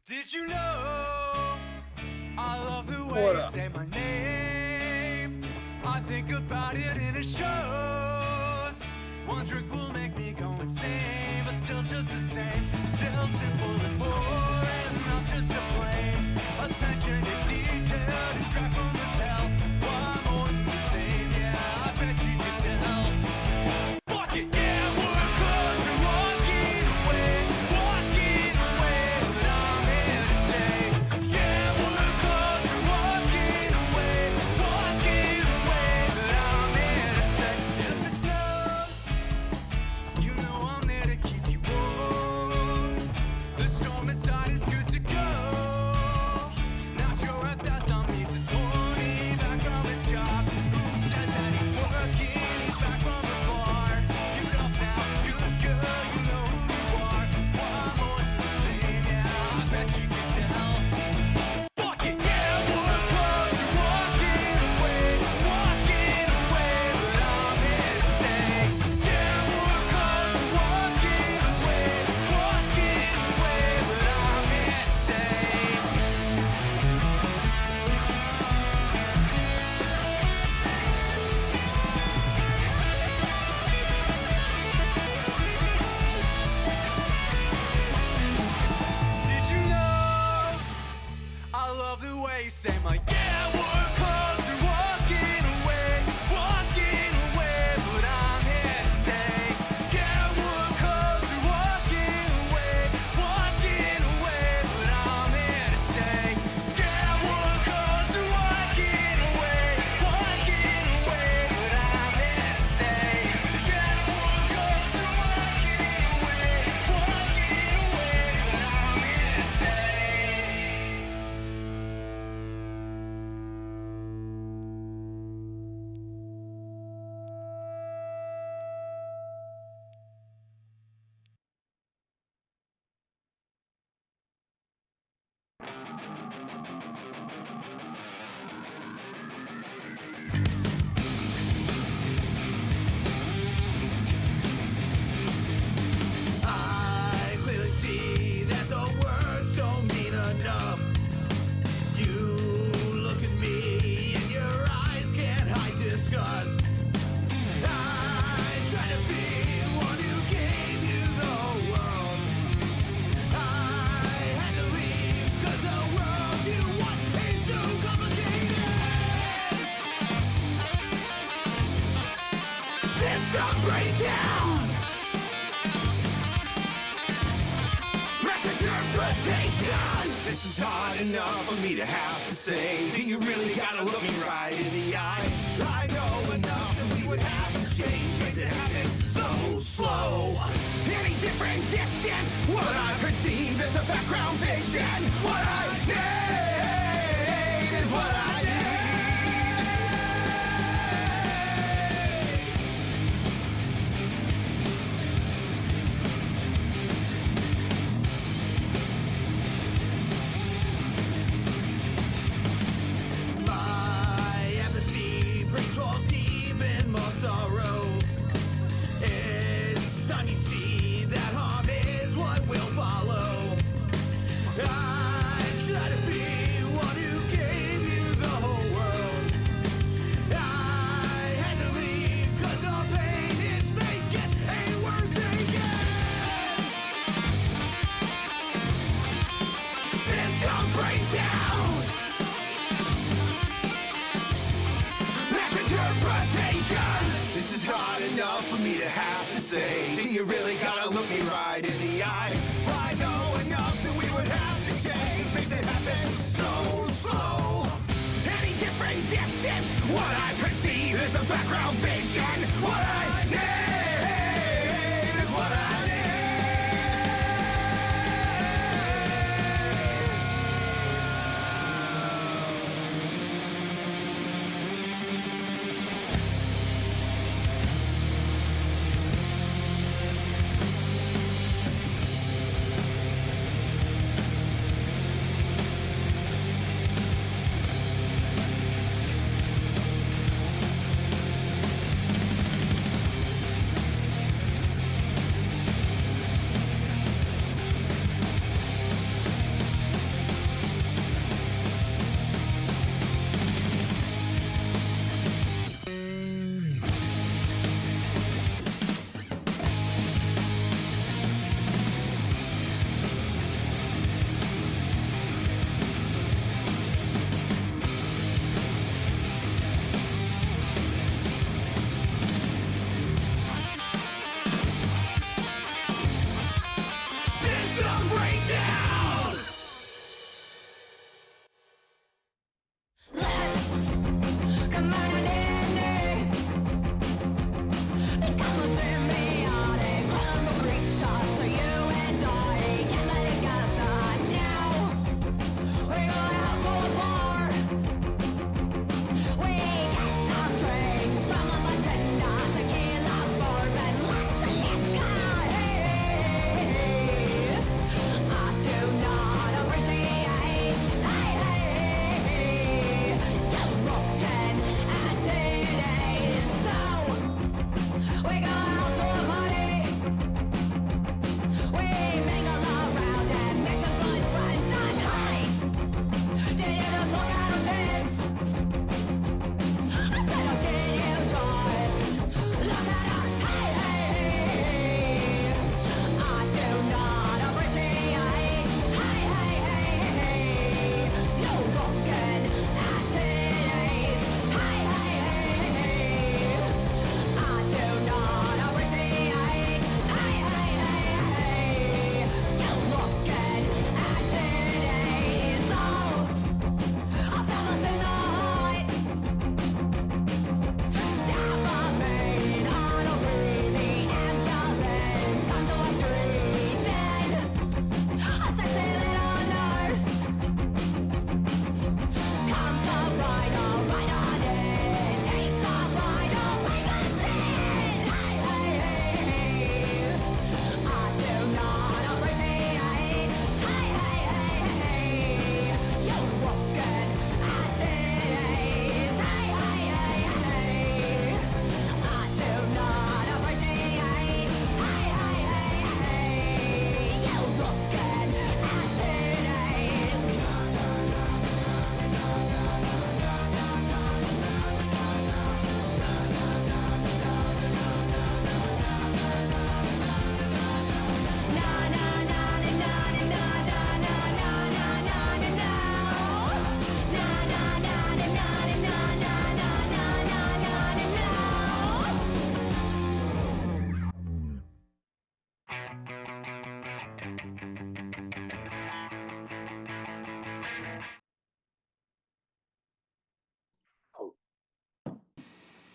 Did you know I love the way What you up? say my name? I think about it and it shows. One drink will make me go insane, but still just the same. Still simple and boring, not just a blame. Attention to detail, distract from this hell. Why more than the same? Yeah, I bet you can tell. Fuck it, yeah, we're close to walking away, but I'm here to stay. Yeah, we're close to walking away, but I'm here to stay. If it snows, you know I'm there to keep you warm. The storm inside is good to go. Not sure if that's on me this morning, back from his job. Who says that he's working? He's back from the bar. Give it up now, good girl, you know who you are. One more than the same, yeah, I bet you can tell. Fuck it, yeah, we're close to walking away, but I'm here to stay. Yeah, we're close to walking away, but I'm here to stay. Did you know I love the way you say my yeah, we're close to walking away, but I'm here to stay. Yeah, we're close to walking away, but I'm here to stay. Yeah, we're close to walking away, but I'm here to stay. Yeah, we're close to walking away, but I'm here to stay. I clearly see that the words don't mean enough. You look at me and your eyes can't hide disgust. I try to be one who gave you the whole world. I had to leave 'cause the world you want is so complicated. System breakdown. Misinterpretation. This is hard enough for me to have to say. Do you really gotta look me right in the eye? I know enough that we would have to change. Make it happen so slow. Any different distance. What I perceive as a background vision. What I need is what I need. My empathy brings forth even more sorrow. It's time you see that harm is what will follow. I try to be one who gave you the whole world. I had to leave 'cause the pain it's making ain't worth taking. System breakdown. Misinterpretation. This is hard enough for me to have to say. Do you really gotta look me right in the eye? I know enough that we would have to change. Makes it happen so slow. Any different distance. What I perceive is a background vision. What I need is what I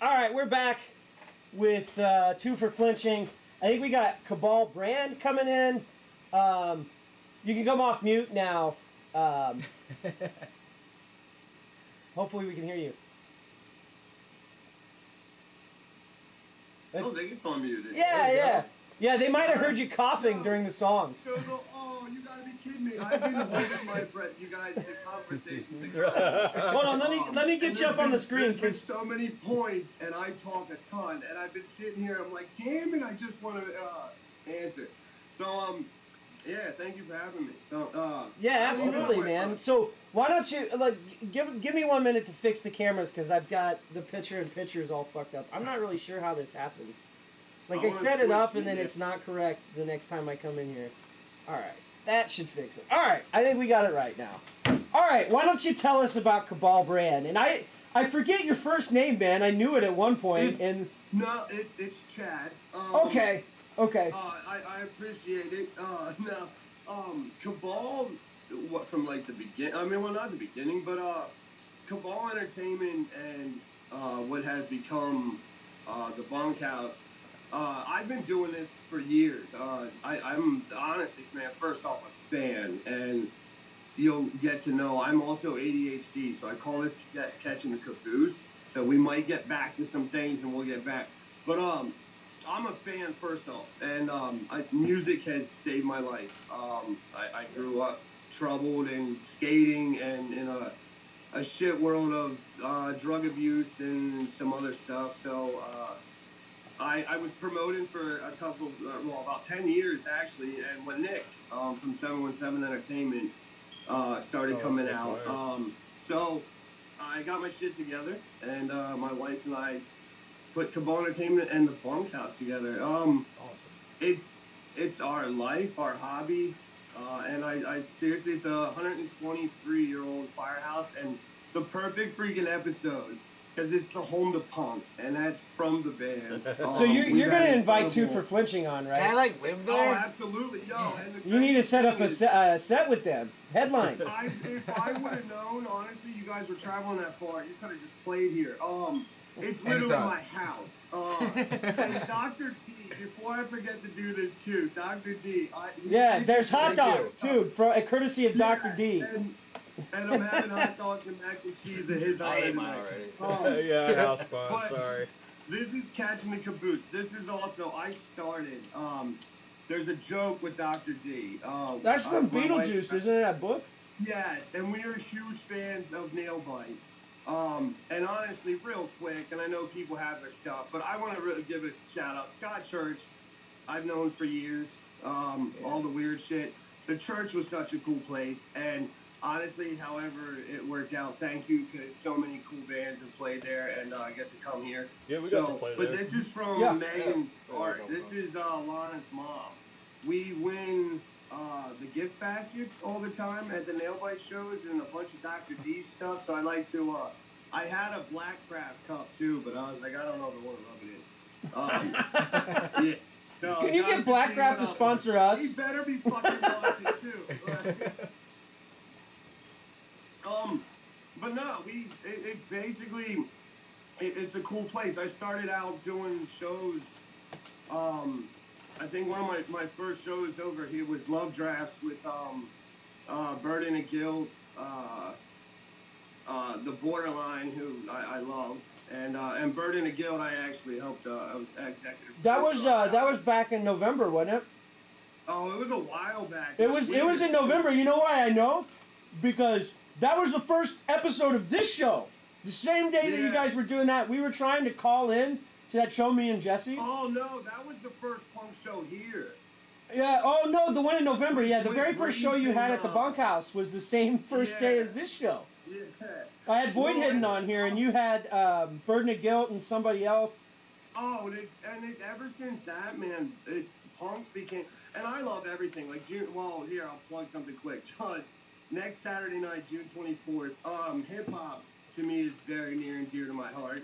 All right, we're back with Two for Flinching. I think we got Cabal Brand coming in. You can come off mute now. Hopefully we can hear you. Oh, they can still unmute it. Yeah. Yeah, they might have heard you coughing during the songs. So go, oh, you gotta be kidding me. I've been holding my breath. You guys, the conversations. Hold on, let me get you up on the screen. There's been so many points, and I talk a ton, and I've been sitting here, I'm like, damn it, I just want to answer. So, yeah, thank you for having me. So, yeah, absolutely, man. So why don't you give me 1 minute to fix the cameras because I've got the pictures all fucked up. I'm not really sure how this happens. Like I set it up and then it's not correct the next time I come in here. All right, that should fix it. All right, I think we got it right now. All right, why don't you tell us about Cabal Brand? And I forget your first name, man. I knew it at one point. No, it's Chad. Okay. I appreciate it. Cabal, from like the beginning, I mean, well, not the beginning, but Cabal Entertainment and what has become the Bunkhouse, I've been doing this for years. I'm honestly, man, first off, a fan, and you'll get to know I'm also ADHD, so I call this catching the caboose. So we might get back to some things, and we'll get back. But I'm a fan first off, and music has saved my life. I grew up troubled and skating and in a shit world of drug abuse and some other stuff. So I was promoting for a couple, about 10 years actually, and when Nick from 717 Entertainment started coming out, so I got my shit together, and my wife and I put Cabal Entertainment and the Bunkhouse together. Awesome. It's our life, our hobby, and I seriously, it's a 123-year-old firehouse, and the perfect freaking episode. Because it's the home to punk, and that's from the band. So you're going to invite Two for Flinching on, right? Can I live there? Oh, absolutely, yo. And you need to set up a set with them. Headline. If I would have known, honestly, you guys were traveling that far, you could have just played here. It's literally my house. And Dr. D, before I forget to do this too, Dr. D. There's hot dogs too, courtesy of Dr. D. And I'm having hot dogs and mac and cheese at his I ate mine already. Yeah, house fun, sorry. This is catching the caboose. This is also, I started, there's a joke with Dr. D. That's from Beetlejuice, isn't it, that book? Yes, and we are huge fans of Nailbite. And honestly, real quick, and I know people have their stuff, but I want to really give a shout out. Scott Church, I've known for years, all the weird shit. The church was such a cool place, and honestly, however it worked out, thank you, because so many cool bands have played there, and I get to come here. Yeah, we got to play there. But this is from Megan's art. This is Lana's mom. We win the gift baskets all the time at the Nailbite shows and a bunch of Dr. D stuff, so I like to, I had a Black Craft cup too, but I was like, I don't know if I want to rub it in. No, can you get Black Craft to sponsor us? He better be fucking watching too. But no, it's basically, it's a cool place. I started out doing shows, I think one of my first shows over here was Love Drafts with Burden and Guild, the Borderline, who I love, and Burden and Guild I actually helped. I was executive. That was back in November, wasn't it? Oh, it was a while back. It was in November. You know why I know? Because that was the first episode of this show. The same day that you guys were doing that, we were trying to call in to that show, me and Jesse. Oh no, that was the first punk show here. Yeah. Oh no, the one in November. Yeah, the very first show you had at the Bunkhouse was the same first day as this show. Yeah. I had Void Hidden on here, and you had Burden of Guilt and somebody else. Oh, and ever since that, man, punk became, and I love everything. Like June. Well, here I'll plug something quick. Next Saturday night, June 24th. Hip hop to me is very near and dear to my heart.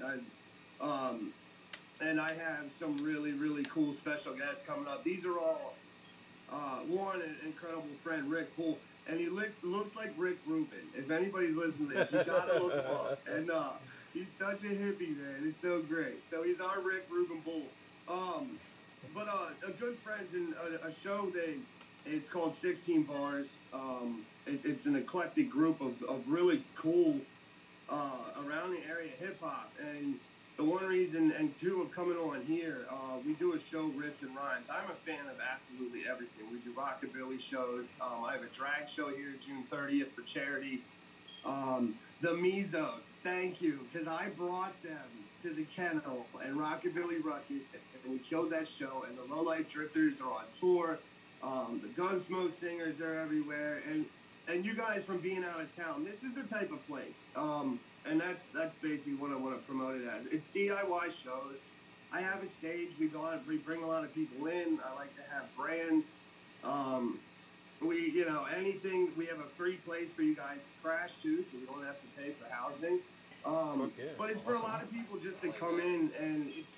And I have some really, really cool special guests coming up. These are all, one, an incredible friend, Rick Poole, and he looks like Rick Rubin. If anybody's listening to this, you gotta look him up. And He's such a hippie, man. It's so great. So he's our Rick Rubin Bull. But a good friends in a show it's called 16 Bars. It's an eclectic group of really cool around the area hip hop. And the one reason and two of coming on here, we do a show, Riffs and Rhymes. I'm a fan of absolutely everything. We do rockabilly shows. I have a drag show here June 30th for charity. The Mizos, thank you, because I brought them to the Kennel and Rockabilly Ruckus, and we killed that show, and the Low Life Drifters are on tour. The Gunsmoke Singers are everywhere, and you guys from being out of town, this is the type of place. And that's basically what I want to promote it as. It's DIY shows. I have a stage. We bring a lot of people in. I like to have brands. Anything. We have a free place for you guys to crash to, so we don't have to pay for housing. But it's for a lot of people just to come in, and it's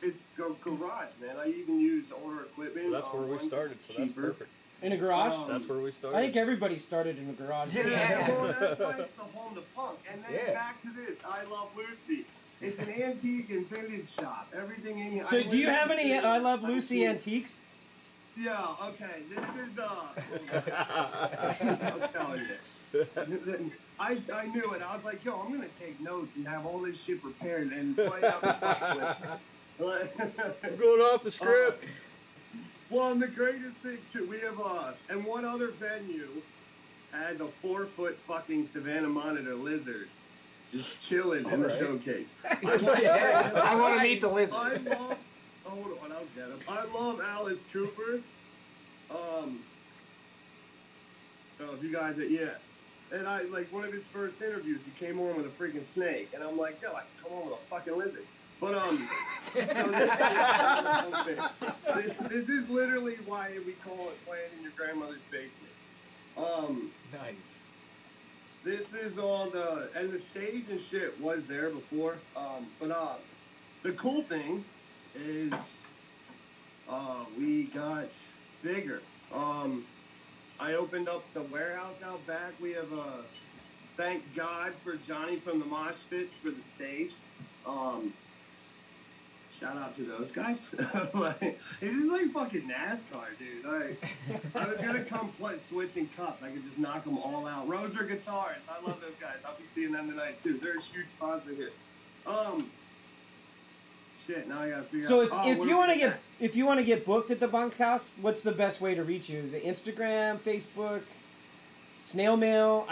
garage, man. I even use older equipment. Well, that's where we started, so that's perfect. In a garage? That's where we started. I think everybody started in a garage. Yeah, well, that's why it's the home to punk. And then back to this, I Love Lucy. It's an antique and vintage shop. Everything in here. So do you have any I Love Lucy antiques? Yeah, okay. This is, I'm telling you. I knew it. I was like, yo, I'm going to take notes and have all this shit prepared and play out the fuck with. I'm going off the script. Well, and the greatest thing, too, we have, and one other venue has a 4-foot fucking Savannah Monitor lizard just chilling in the showcase. I want to meet the lizard. Hold on, I'll get him. I love Alice Cooper. So if you guys and I, like, one of his first interviews, he came on with a freaking snake, and I'm like, yo, I can come on with a fucking lizard. But, so this is literally why we call it playing in your grandmother's basement. Nice. This is all and the stage and shit was there before. But the cool thing is, we got bigger. I opened up the warehouse out back. We have thank God for Johnny from the Mosh Pits for the stage. Shout out to those guys. Like, this is like fucking NASCAR, dude. Like, I was gonna come play switching cups. I could just knock them all out. Roser Guitars. I love those guys. I'll be seeing them tonight too. They're a huge sponsor here. Shit. Now I gotta figure out. So if you want to get booked at the bunkhouse, what's the best way to reach you? Is it Instagram, Facebook, snail mail?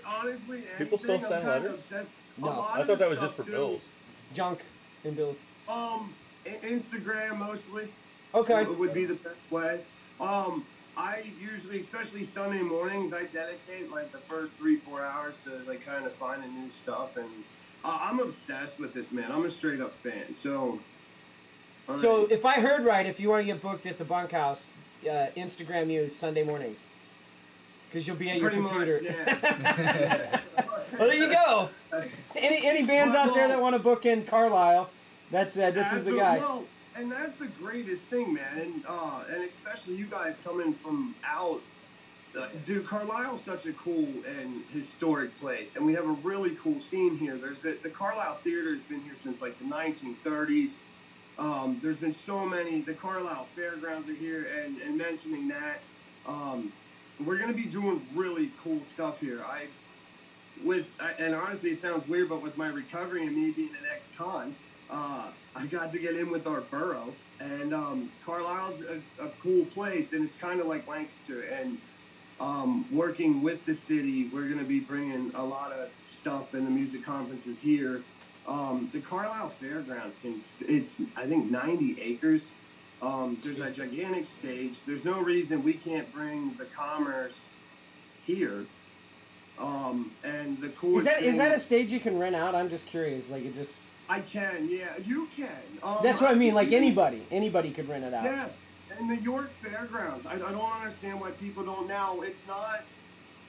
Honestly, people still send letters. No, I thought that was just for bills. Junk and bills. Instagram mostly. Okay. Would be the best way. I usually, especially Sunday mornings, I dedicate like the first 3-4 hours to like kind of finding new stuff, and I'm obsessed with this, man. I'm a straight up fan. So if I heard right, if you want to get booked at the bunkhouse, Instagram you Sunday mornings, because you'll be at your computer. Much, yeah. Well, there you go. Any bands out there that want to book in Carlisle, this is the guy. Well, and that's the greatest thing, man. And especially you guys coming from out. Dude, Carlisle's such a cool and historic place, and we have a really cool scene here. The Carlisle Theater has been here since like the 1930s. There's been so many. The Carlisle Fairgrounds are here, and mentioning that, we're gonna be doing really cool stuff here. And honestly, it sounds weird, but with my recovery and me being an ex-con, I got to get in with our borough, and Carlisle's a cool place, and it's kind of like Lancaster, and working with the city, we're going to be bringing a lot of stuff in the music conferences here. The Carlisle Fairgrounds it's I think 90 acres. There's a gigantic stage. There's no reason we can't bring the commerce here. And the coolest is that a stage you can rent out? I'm just curious. Like it just. I can, yeah, you can. That's what I mean. Like anybody could rent it out. Yeah, and the York Fairgrounds. I don't understand why people don't now. It's not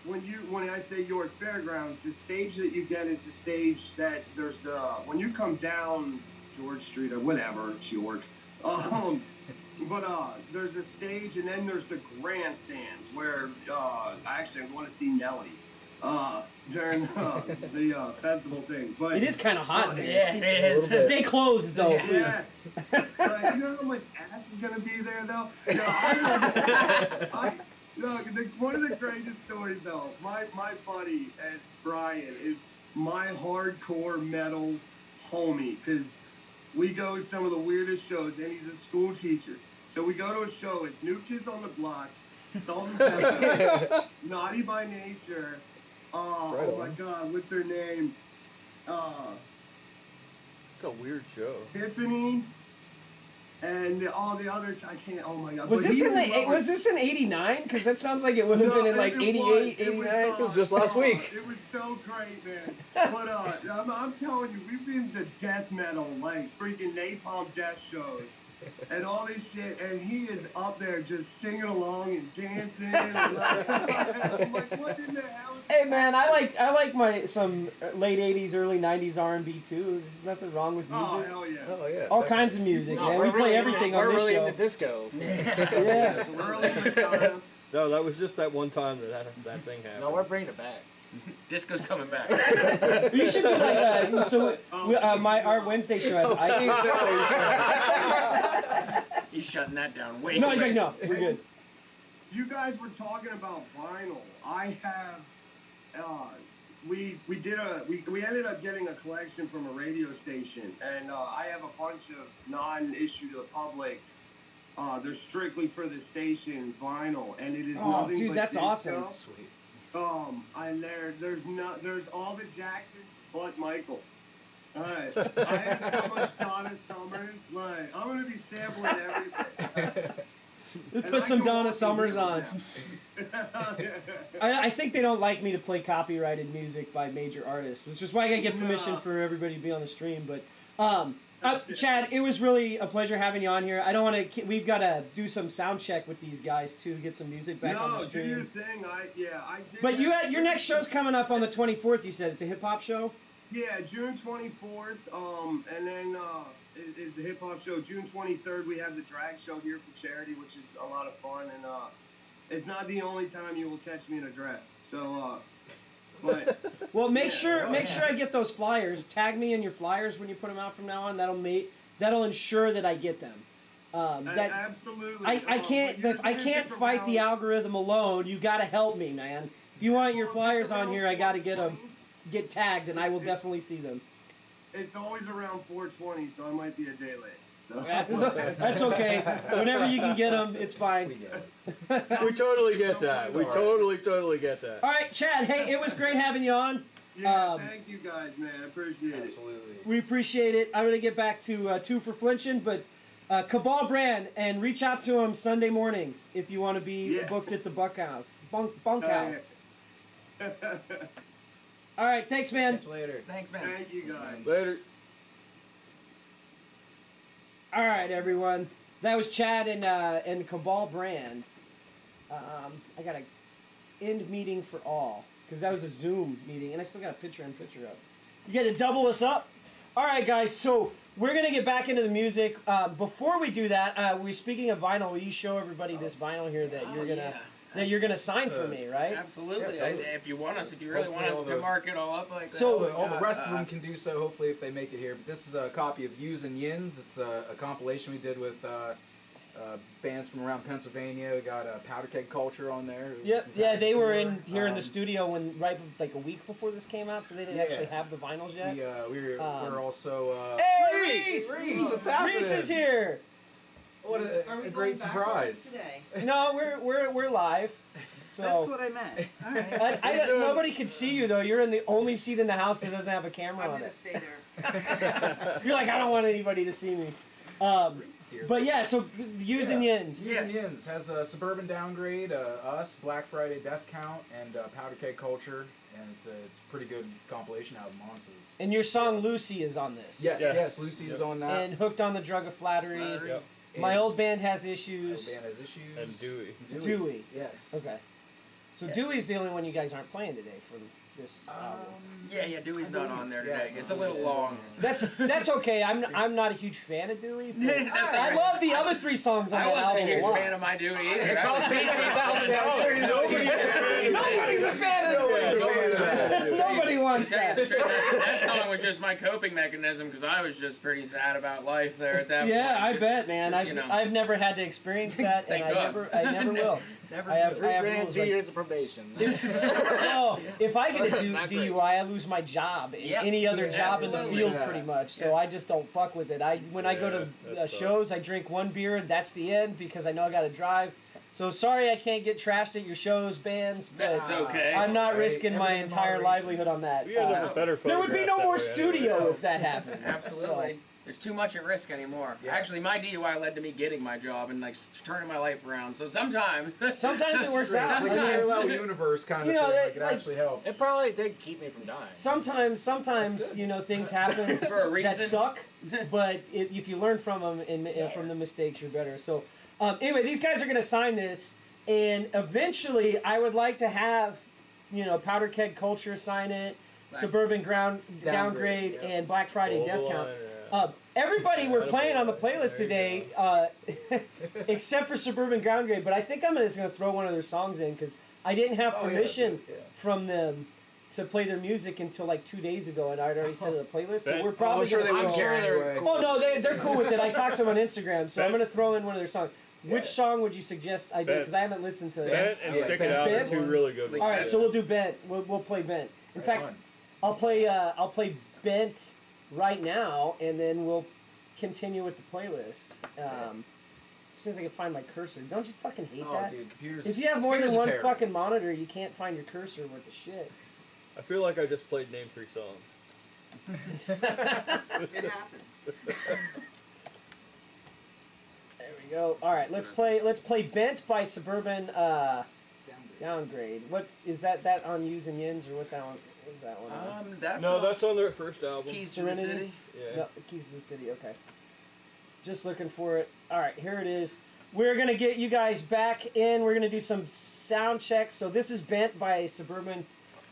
when I say York Fairgrounds. The stage that you get is the stage that there's when you come down George Street or whatever, it's York. But there's a stage, and then there's the grandstands where I actually want to see Nelly. during the festival thing. But It is kind of hot. in Yeah, there. it is. Stay clothed though. Yeah. You know how much ass is gonna be there though? One of the greatest stories though, my buddy Ed Brian is my hardcore metal homie, because we go to some of the weirdest shows, and he's a school teacher. So we go to a show, it's New Kids on the Block, Salt and Pepper, Naughty by Nature, oh my god, what's her name? It's a weird show. Tiffany, and all the others, I can't, oh my god. Was But this he's in love the, was this in '89? Because that sounds like it would have been in like '88, '89. It was just last week. It was so great, man. But I'm telling you, we've been to death metal, like freaking Napalm Death shows, and all this shit, and he is up there just singing along and dancing. And like, I'm like, what in the hell? Hey man, I like my some late '80s, early '90s R&B too. There's nothing wrong with music. Oh hell yeah! Oh yeah. All kinds of music, No, man. we're We play really everything into, on we're this really show. into disco. Yeah. Early Madonna. No, that was just that one time that thing happened. No, we're bringing it back. Disco's coming back. You should do like our Wednesday show has He's shutting that down. Wait. No, he's like, no, we're good. You guys were talking about vinyl. I have, we ended up getting a collection from a radio station, and I have a bunch of non-issue to the public. They're strictly for the station vinyl, and it is nothing dude, but that's disco. awesome. Sweet. And there's all the Jacksons but Michael. Alright, I have so much Donna Summers. Like, I'm gonna be sampling everything. Let's And put I some can Donna walk Summers the on. hills I think they don't like me to play copyrighted music by major artists, which is why I gotta get permission for everybody to be on the stream. But Chad, it was really a pleasure having you on here. I don't want to. We've got to do some sound check with these guys too, get some music back on the No, do your stream. thing. I did. But your next show's coming up on the 24th. You said it's a hip hop show. Yeah, June 24th. And then is the hip hop show. June 23rd, we have the drag show here for charity, which is a lot of fun. And it's not the only time you will catch me in a dress. So, but well, make sure I get those flyers. Tag me in your flyers when you put them out from now on. That'll ensure that I get them. Absolutely. I can't fight the algorithm alone. You got to help me, man. If you want your flyers on here, I got to get tagged, and I will definitely see them. It's always around 4:20, so I might be a day late. So that's okay. Whenever you can get them, it's fine. We totally get that. We totally get that. All right, Chad. Hey, it was great having you on. Yeah, thank you guys, man. I appreciate it. Absolutely. We appreciate it. I'm gonna get back to Two For Flinchin, but Cabal Brand, and reach out to them Sunday mornings if you want to be booked at the Bunkhouse. Bunkhouse. All right, thanks, man. Catch you later. Thanks, man. Thank you guys. Later. All right, everyone. That was Chad and Cabal Brand. I got a end meeting for all because that was a Zoom meeting, and I still got a picture-in-picture up. You got to double us up. All right, guys. So we're gonna get back into the music. Before we do that, we're speaking of vinyl. Will you show everybody this vinyl here that you're gonna sign for me, right? Absolutely. Yeah, totally. If you really want us to mark it all up like that. So all the rest of them can do so, hopefully, if they make it here. But this is a copy of Yous and Yins. It's a compilation we did with bands from around Pennsylvania. We got Powder Keg Culture on there. Yep. Yeah, they were in here in the studio like a week before this came out, so they didn't actually have the vinyls yet. We're also. Hey, Reese! What's happening? Reese is here. What a great surprise! Today? No, we're live. So That's what I meant. All right. nobody can see you though. You're in the only seat in the house that doesn't have a camera I'm on gonna it. stay there. You're like, I don't want anybody to see me. But yeah, so Yous and Yins. Yous and Yins has a Suburban Downgrade, Us, Black Friday Death Count, and Powder Keg Culture, and it's a pretty good compilation album, honestly. And your song Lucy is on this. Yes, Lucy is on that. And Hooked on the Drug of Flattery. Yep. My Old Band Has Issues. And Dewey. Dewey. Yes. Okay. So Dewey's the only one you guys aren't playing today for this album. Yeah, Dewey's not on there today. It's a little long. That's okay. I'm not a huge fan of Dewey. But That's all I right. love the other three songs on I that wasn't album. a huge lot. fan of my Dewey either. It cost me $80,000. Nobody's a fan of Dewey. concept. That song was just my coping mechanism because I was just pretty sad about life there at that point. Yeah, I Just- bet, man. just, you know. I've never had to experience that, and Thank I God. never will. Never I have, do. I have 3 grand, rules 2 like- years of probation. No, if I get a Not great. DUI, I lose my job. Yep. Any other Yeah, job in the absolutely. field, pretty much. So I just don't fuck with it. When I go to that sucks. shows, I drink 1 beer. That's the end because I know I got to drive. So sorry I can't get trashed at your shows, bands, but That's okay. I'm not Right. risking my Everything in entire moderation. livelihood on that. We end up with better There would be no photographs more that way anyway. studio if that happened. Absolutely. There's too much at risk anymore. Yes. Actually, my DUI led to me getting my job and like turning my life around. So sometimes Sometimes it works out. It's like a Sometimes- parallel universe kind of You know, thing. that- Like it like- actually helped. It probably did keep me from dying. Sometimes things happen For a that reason. suck, but if you learn from them and from the mistakes, you're better. So anyway, these guys are gonna sign this, and eventually, I would like to have Powder Keg Culture sign it, Suburban Downgrade, yeah. and Black Friday Hold the Death line, Count. yeah. Everybody we're playing on the playlist There you today, except for Suburban Downgrade, but I think I'm just gonna throw one of their songs in because I didn't have Oh, yeah, permission yeah. from them to play their music until like 2 days ago, and I'd already set it the playlist. So we're I'm probably sure they gonna wouldn't throw- care anyway. Oh no, they're cool with it. I talked to them on Instagram, so I'm gonna throw in one of their songs. Which song would you suggest I do? Bent. Because I haven't listened to it. Bent and Yeah, Stick It Bent's Out are Bent. two really good ones. All right, so we'll do Bent. We'll play Bent. In Right fact, on. I'll play Bent right now, and then we'll continue with the playlist. As soon as I can find my cursor. Don't you fucking hate Oh, that? dude, computers. If you have more than computers are one terrible. fucking monitor, you can't find your cursor worth of shit. I feel like I just played Name 3 songs. It happens. There we go. All right, let's play Bent by Suburban Downgrade. What is that on Yous and Yins, or what that one? What is that one? on? that's No, that's on their first album. Keys to the Serenity? City. Yeah. No, Keys to the City. Okay. Just looking for it. All right, here it is. We're gonna get you guys back in. We're gonna do some sound checks. So this is Bent by Suburban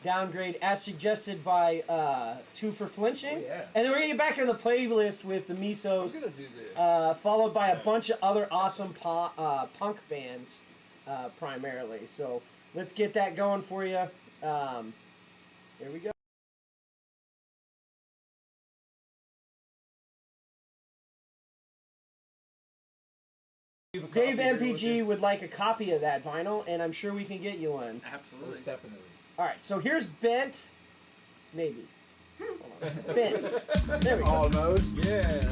Downgrade, as suggested by Two For Flinchin. Oh, yeah. And then we're gonna get back in the playlist with the Misos, I'm gonna do this. followed by a bunch of other awesome punk bands, primarily. So let's get that going for you. Here we go. Dave MPG would like a copy of that vinyl, and I'm sure we can get you one. Absolutely. Most definitely. All right, so here's Bent. Maybe. Hold on. Bent. There we go. Almost. Yeah.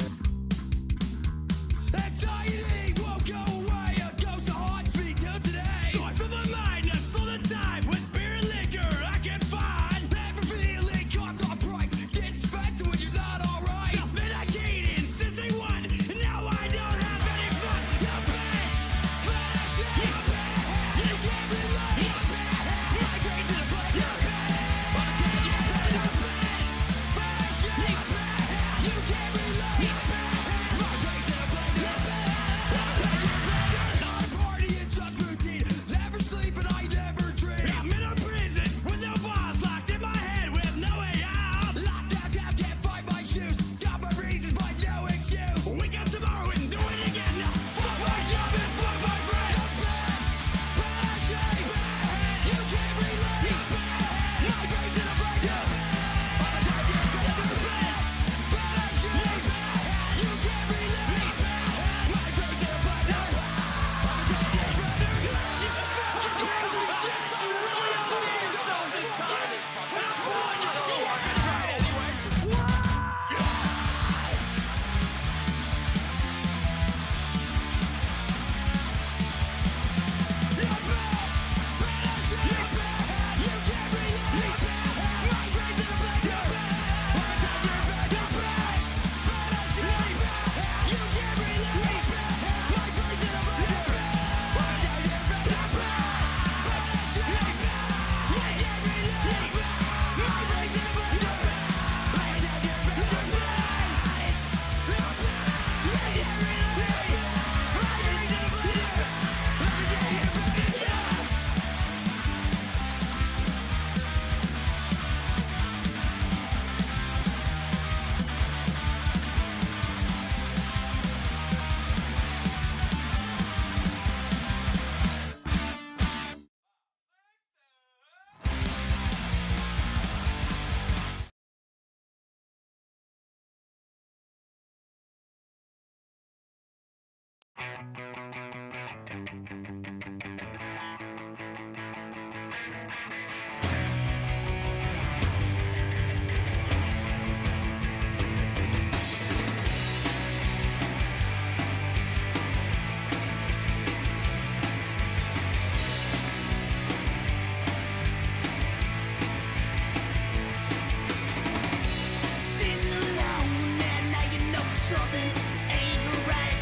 Anxiety won't go away. A ghost of haunts me till today. Sorry for my mind, that's full of time. With beer and liquor, I can find. Never feeling caught on price. Get spent when you're not alright. Self-medicating since day one. And now I don't have any fun. You're bad. Fashion. You're bad. You can't relate. You're bad. Migrate to the blood. You're bad. You're bad. You're bad. Fashion. You're bad. You can't relate. You're bad. Sitting alone and now you know something ain't right.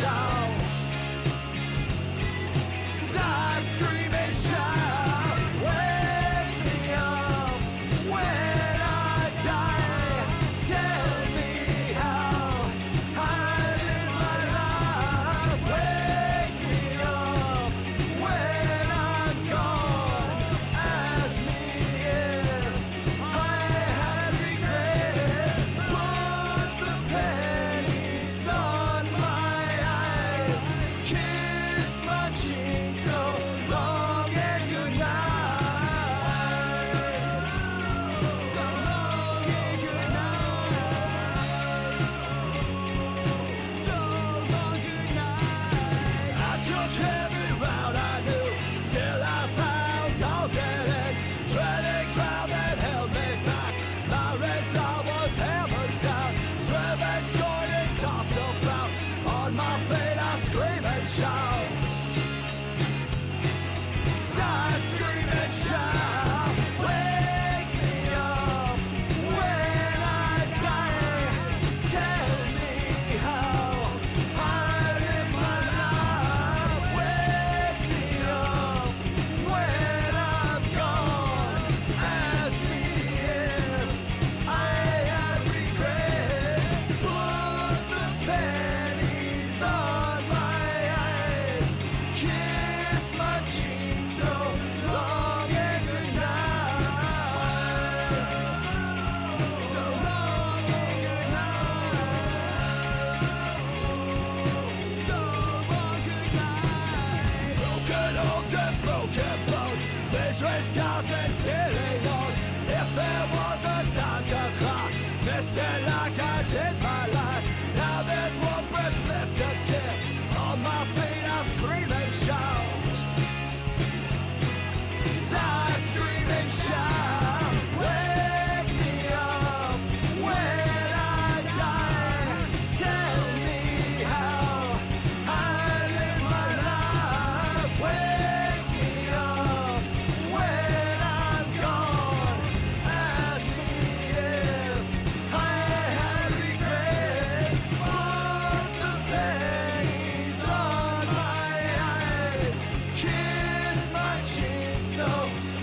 shout. 'Cause I scream and shout. Wake me up when I die. Tell me how I live my life. Wake me up when I'm gone. Ask me if I had regrets. Put the pennies on my eyes. Kiss my cheek so long and good night. So long and good night. So long, good night. I took every route I knew, still I found all dead ends. Treading ground that held me back. My resolve was hammered down. Driven, scorned, and tossed about. On my fate I scream and shout. I scream and shout. Wake me up when I die. Tell me how I live my life. Wake me up when I'm gone. Ask me if I had regrets. Put the pennies on my eyes. Kiss my cheek so long and good night. So long and good night. So long, good night. Broken homes and broken bones, misery, scars and silly walls. If there was a time to cry, miss it like I did my life. Now there's one breath left to give. On my feet I scream and shout. I scream and shout. Wake me up when I die. Tell me how I live my life. Wake me up when I'm gone. Ask me if I had regrets. Put the pennies on my eyes. Kiss my cheek so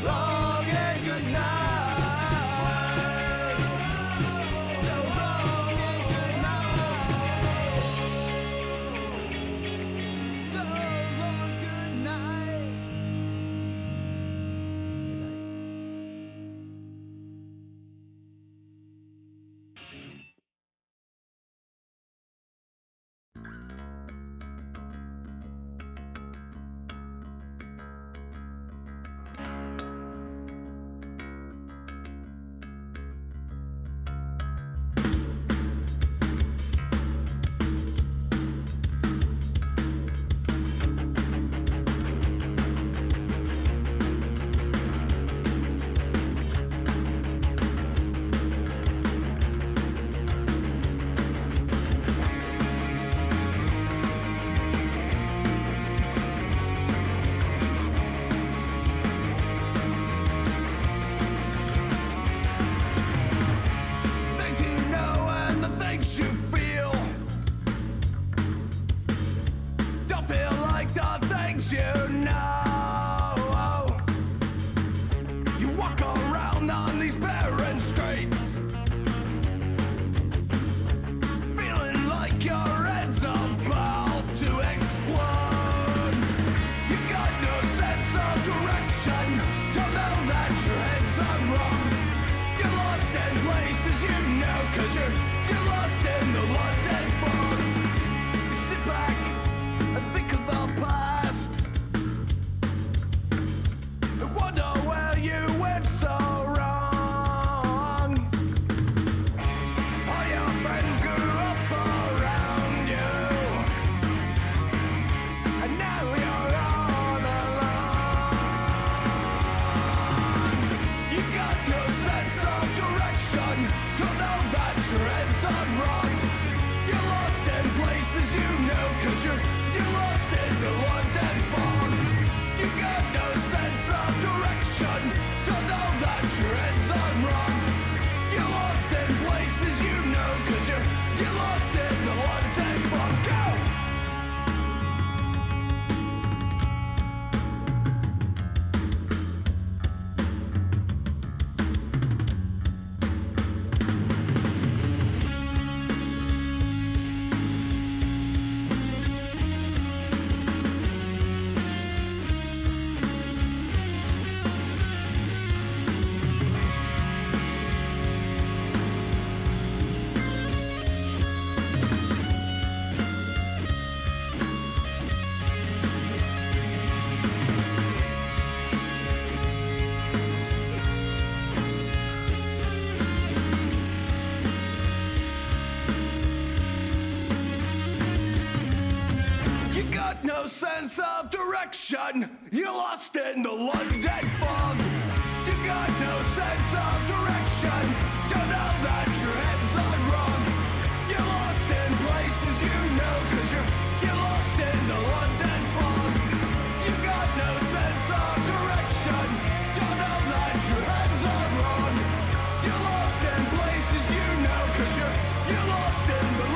long and good night. So long and good night. So long, good night. Things you know and the things you feel don't feel like the things you know. You walk around on these barren streets, feeling like your head's about to explode. You got no sense of direction, don't know that your head's on wrong. You're lost in places you know, 'cause you're lost in the London fog. You sit back and think of the past and wonder where you went so wrong. All your friends grew up around you, and now you're all alone. You got no sense of direction, don't know that your head's on wrong. You're lost in places you know, 'cause you're lost in the London fog. You got no sense of direction, don't know that your head's on wrong. You're lost in places you know, 'cause you're lost in the London fog. Go! got no sense of direction. You're lost in the London fog. You got no sense of direction. Don't know that your head's on wrong. You're lost in places you know, 'cause you're lost in the London fog. You got no sense of direction. Don't know that your head's on wrong. You're lost in places you know, 'cause you're lost in the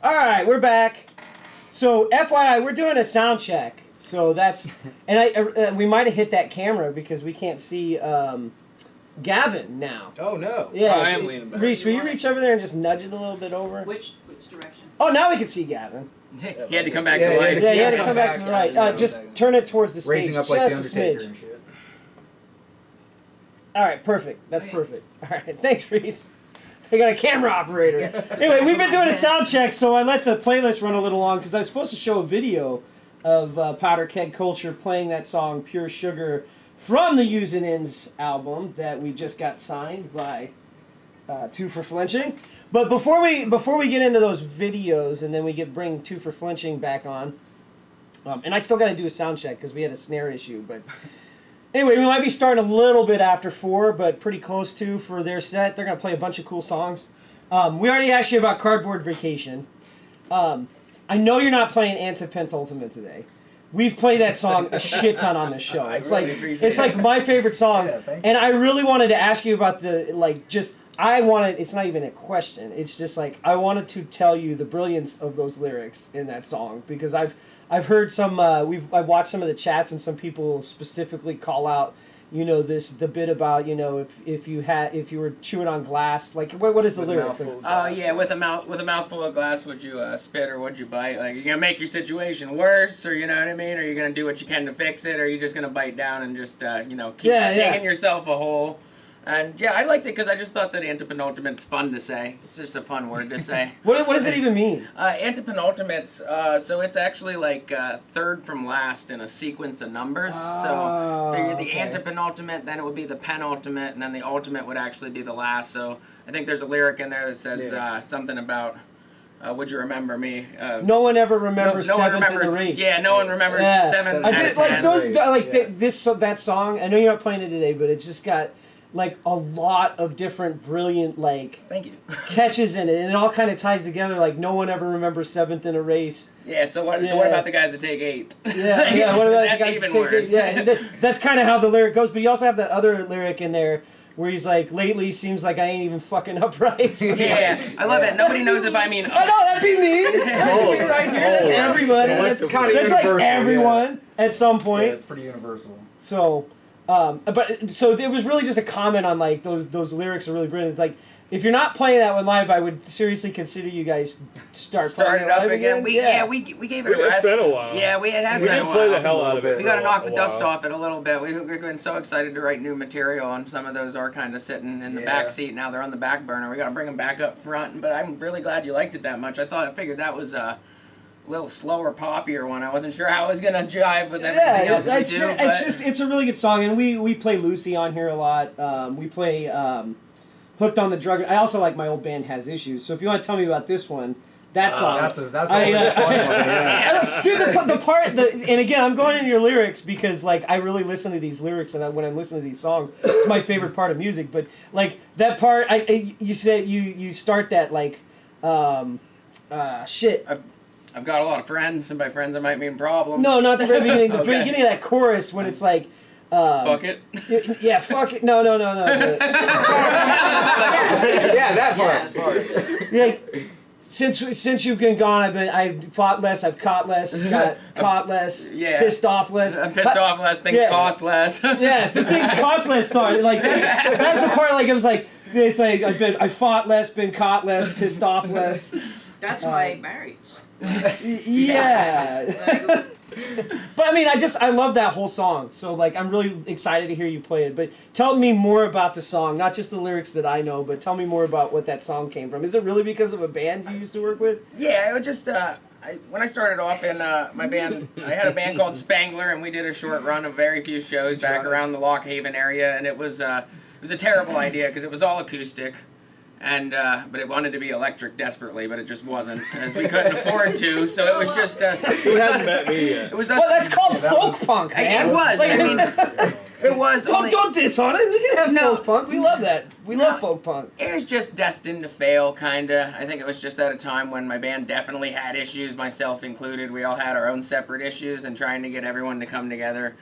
All right, we're back. So, FYI, we're doing a sound check. So that's, and we might have hit that camera because we can't see Gavin now. Oh no! Yeah, I am leaning back. Reese, will you reach over there and just nudge it a little bit over? Which direction? Oh, now we can see Gavin. He had to come back to life. Yeah, he had to come back to the right. Just turn it towards the stage. Raising up like the just a Undertaker smidge. and shit. All right, perfect. That's perfect. All right, thanks, Reese. I got a camera operator. Anyway, we've been doing a sound check, so I let the playlist run a little long because I was supposed to show a video of Powder Keg Culture playing that song "Pure Sugar" from the Usin' Ins album that we just got signed by Two For Flinching. But before we get into those videos and then we bring Two For Flinching back on, and I still got to do a sound check because we had a snare issue, but. Anyway, we might be starting a little bit after 4, but pretty close to for their set. They're going to play a bunch of cool songs. We already asked you about Cardboard Vacation. I know you're not playing Antipentultimate today. We've played that song a shit ton on this show. It's like my favorite song. And I really wanted to ask you about it's not even a question. It's just like, I wanted to tell you the brilliance of those lyrics in that song because I've heard some. I've watched some of the chats, and some people specifically call out, the bit about, if you were chewing on glass, like what is the lyric? Oh yeah, with a mouthful of glass, would you spit or would you bite? Like, you're gonna make your situation worse, or you know what I mean? Or you're gonna do what you can to fix it, or you're just gonna bite down and just keep digging yourself a hole. And yeah, I liked it because I just thought that antepenultimate's fun to say. It's just a fun word to say. What does it even mean? Antepenultimate's, so it's actually like third from last in a sequence of numbers. So figure the antepenultimate, then it would be the penultimate, and then the ultimate would actually be the last. So I think there's a lyric in there that says something about, would you remember me? No one ever remembers no one seventh remembers, in the race. Yeah, no one remembers seventh out of 10. That song. I know you're not playing it today, but it's just got like a lot of different brilliant thank you catches in it, and it all kind of ties together. Like no one ever remembers seventh in a race. Yeah. So what about the guys that take eighth? Yeah. What about the guys even that take worse. eighth? Yeah. That's kind of how the lyric goes. But you also have that other lyric in there where he's like, "Lately seems like I ain't even fucking upright." Yeah, I love it. Nobody knows if I mean. I know that'd be me. That'd be me right here. That's everybody. That's kind of That's universal. like everyone at some point. Yeah, it's pretty universal. So. So it was really just a comment on like those lyrics are really brilliant. It's like if you're not playing that one live, I would seriously consider you guys start playing it up live again. We gave it a rest. It's been a while. Yeah, it has been a while. We did play the hell out of it. We got to knock the dust off it a little bit. We've been so excited to write new material, and some of those are kind of sitting in the back seat now. They're on the back burner. We got to bring them back up front. But I'm really glad you liked it that much. I figured that was a little slower, poppier one. I wasn't sure how it was gonna jive with everything else we do. It's a really good song, and we play Lucy on here a lot. We play Hooked on the Drug. I also like my old band Has Issues. So if you want to tell me about this one, That song. That's I, always a fun one, yeah. Dude, the part, and again, I'm going into your lyrics because, like, I really listen to these lyrics, and when I'm listening to these songs, it's my favorite part of music. But like that part, you said you start that like, shit. I've got a lot of friends, and by friends I might mean problems. No, not the very beginning. The Okay. beginning of that chorus when it's like. Fuck it. Yeah, fuck it. No. Yeah, that part. Yeah, since you've been gone, I've fought less, I've caught less, got caught less, Yeah. pissed off less. I'm pissed off less, things Yeah. cost less. Yeah, the things cost less song. Like that's the part. Like it was like it's like I fought less, been caught less, pissed off less. That's my marriage. Yeah. But I mean, I love that whole song. So like, I'm really excited to hear you play it. But tell me more about the song, not just the lyrics that I know, but tell me more about what that song came from. Is it really because of a band you used to work with? Yeah, it was just when I started off in my band, I had a band called Spangler, and we did a short run of very few shows back around the Lock Haven area, and it was a terrible idea because it was all acoustic. And but it wanted to be electric desperately, but it just wasn't, as we couldn't afford to. So it was just. You haven't met me yet. It was. Well, that's called folk punk, man. It was. Like, I mean, it was. Don't diss on it. We can have folk punk. We love that. We love folk punk. It was just destined to fail, kinda. I think it was just at a time when my band definitely had issues, myself included. We all had our own separate issues, and trying to get everyone to come together.